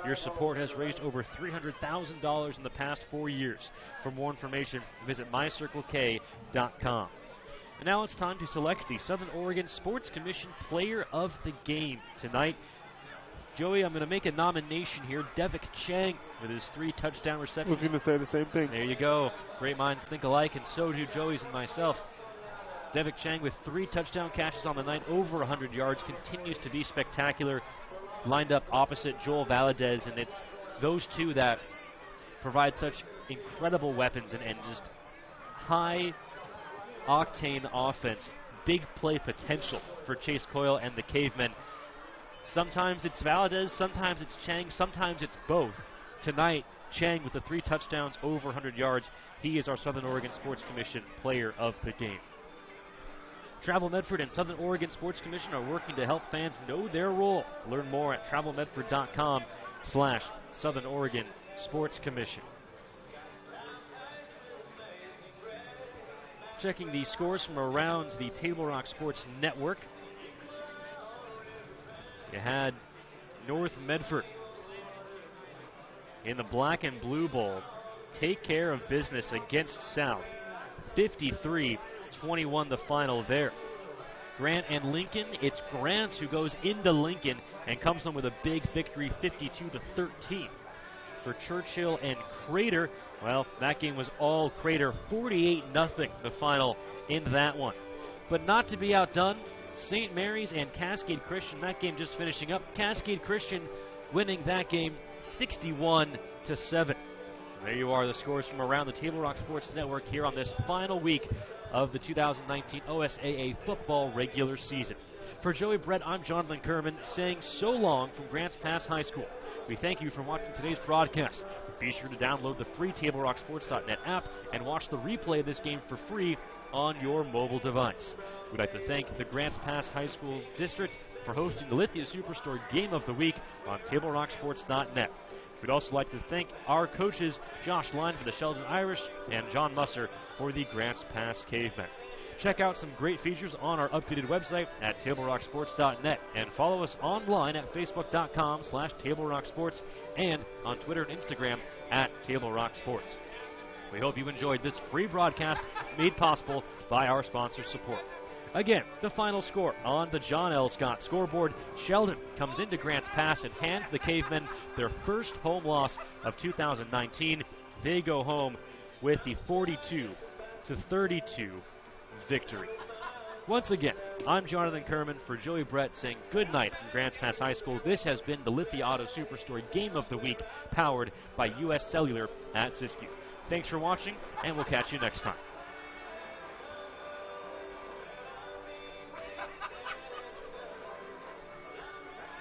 S14: Your support has raised over $300,000 in the past 4 years. For more information, visit MyCircleK.com. And now it's time to select the Southern Oregon Sports Commission Player of the Game tonight. Joey, I'm going to make a nomination here. Devik Chang with his 3 touchdown receptions.
S17: I was going to say the same thing.
S14: There you go. Great minds think alike, and so do Joey's and myself. Devik Chang with 3 touchdown catches on the night, over 100 yards, continues to be spectacular. Lined up opposite Joel Valadez, and it's those two that provide such incredible weapons and just high-octane offense. Big play potential for Chase Coyle and the Cavemen. Sometimes it's Valadez, sometimes it's Chang, sometimes it's both. Tonight, Chang with the 3 touchdowns, over 100 yards. He is our Southern Oregon Sports Commission Player of the Game. Travel Medford and Southern Oregon Sports Commission are working to help fans know their role. Learn more at travelmedford.com/Southern Oregon Sports Commission. Checking the scores from around the Table Rock Sports Network. You had North Medford in the Black and Blue Bowl take care of business against South. 53-21 the final there. Grant and Lincoln, it's Grant who goes into Lincoln and comes home with a big victory, 52-13. For Churchill and Crater, well, that game was all Crater, 48-0 the final in that one. But not to be outdone, St. Mary's and Cascade Christian, that game just finishing up. Cascade Christian winning that game 61-7. There you are, the scores from around the Table Rock Sports Network here on this final week of the 2019 OSAA football regular season. For Joey Brett, I'm Jonathan Kerman saying so long from Grants Pass High School. We thank you for watching today's broadcast. Be sure to download the free TableRockSports.net app and watch the replay of this game for free on your mobile device. We'd like to thank the Grants Pass High School District for hosting the Lithia Superstore Game of the Week on TableRockSports.net. We'd also like to thank our coaches, Josh Line for the Sheldon Irish and John Musser for the Grants Pass Cavemen. Check out some great features on our updated website at TableRockSports.net and follow us online at Facebook.com/TableRockSports and on Twitter and Instagram at TableRockSports. We hope you enjoyed this free broadcast made possible by our sponsor support. Again, the final score on the John L. Scott scoreboard. Sheldon comes into Grants Pass and hands the Cavemen their first home loss of 2019. They go home with the 42-32 victory. Once again, I'm Jonathan Kerman for Joey Brett saying good night from Grants Pass High School. This has been the Lithia Auto Superstore Game of the Week, powered by U.S. Cellular at Siskiyou. Thanks for watching, and we'll catch you next time.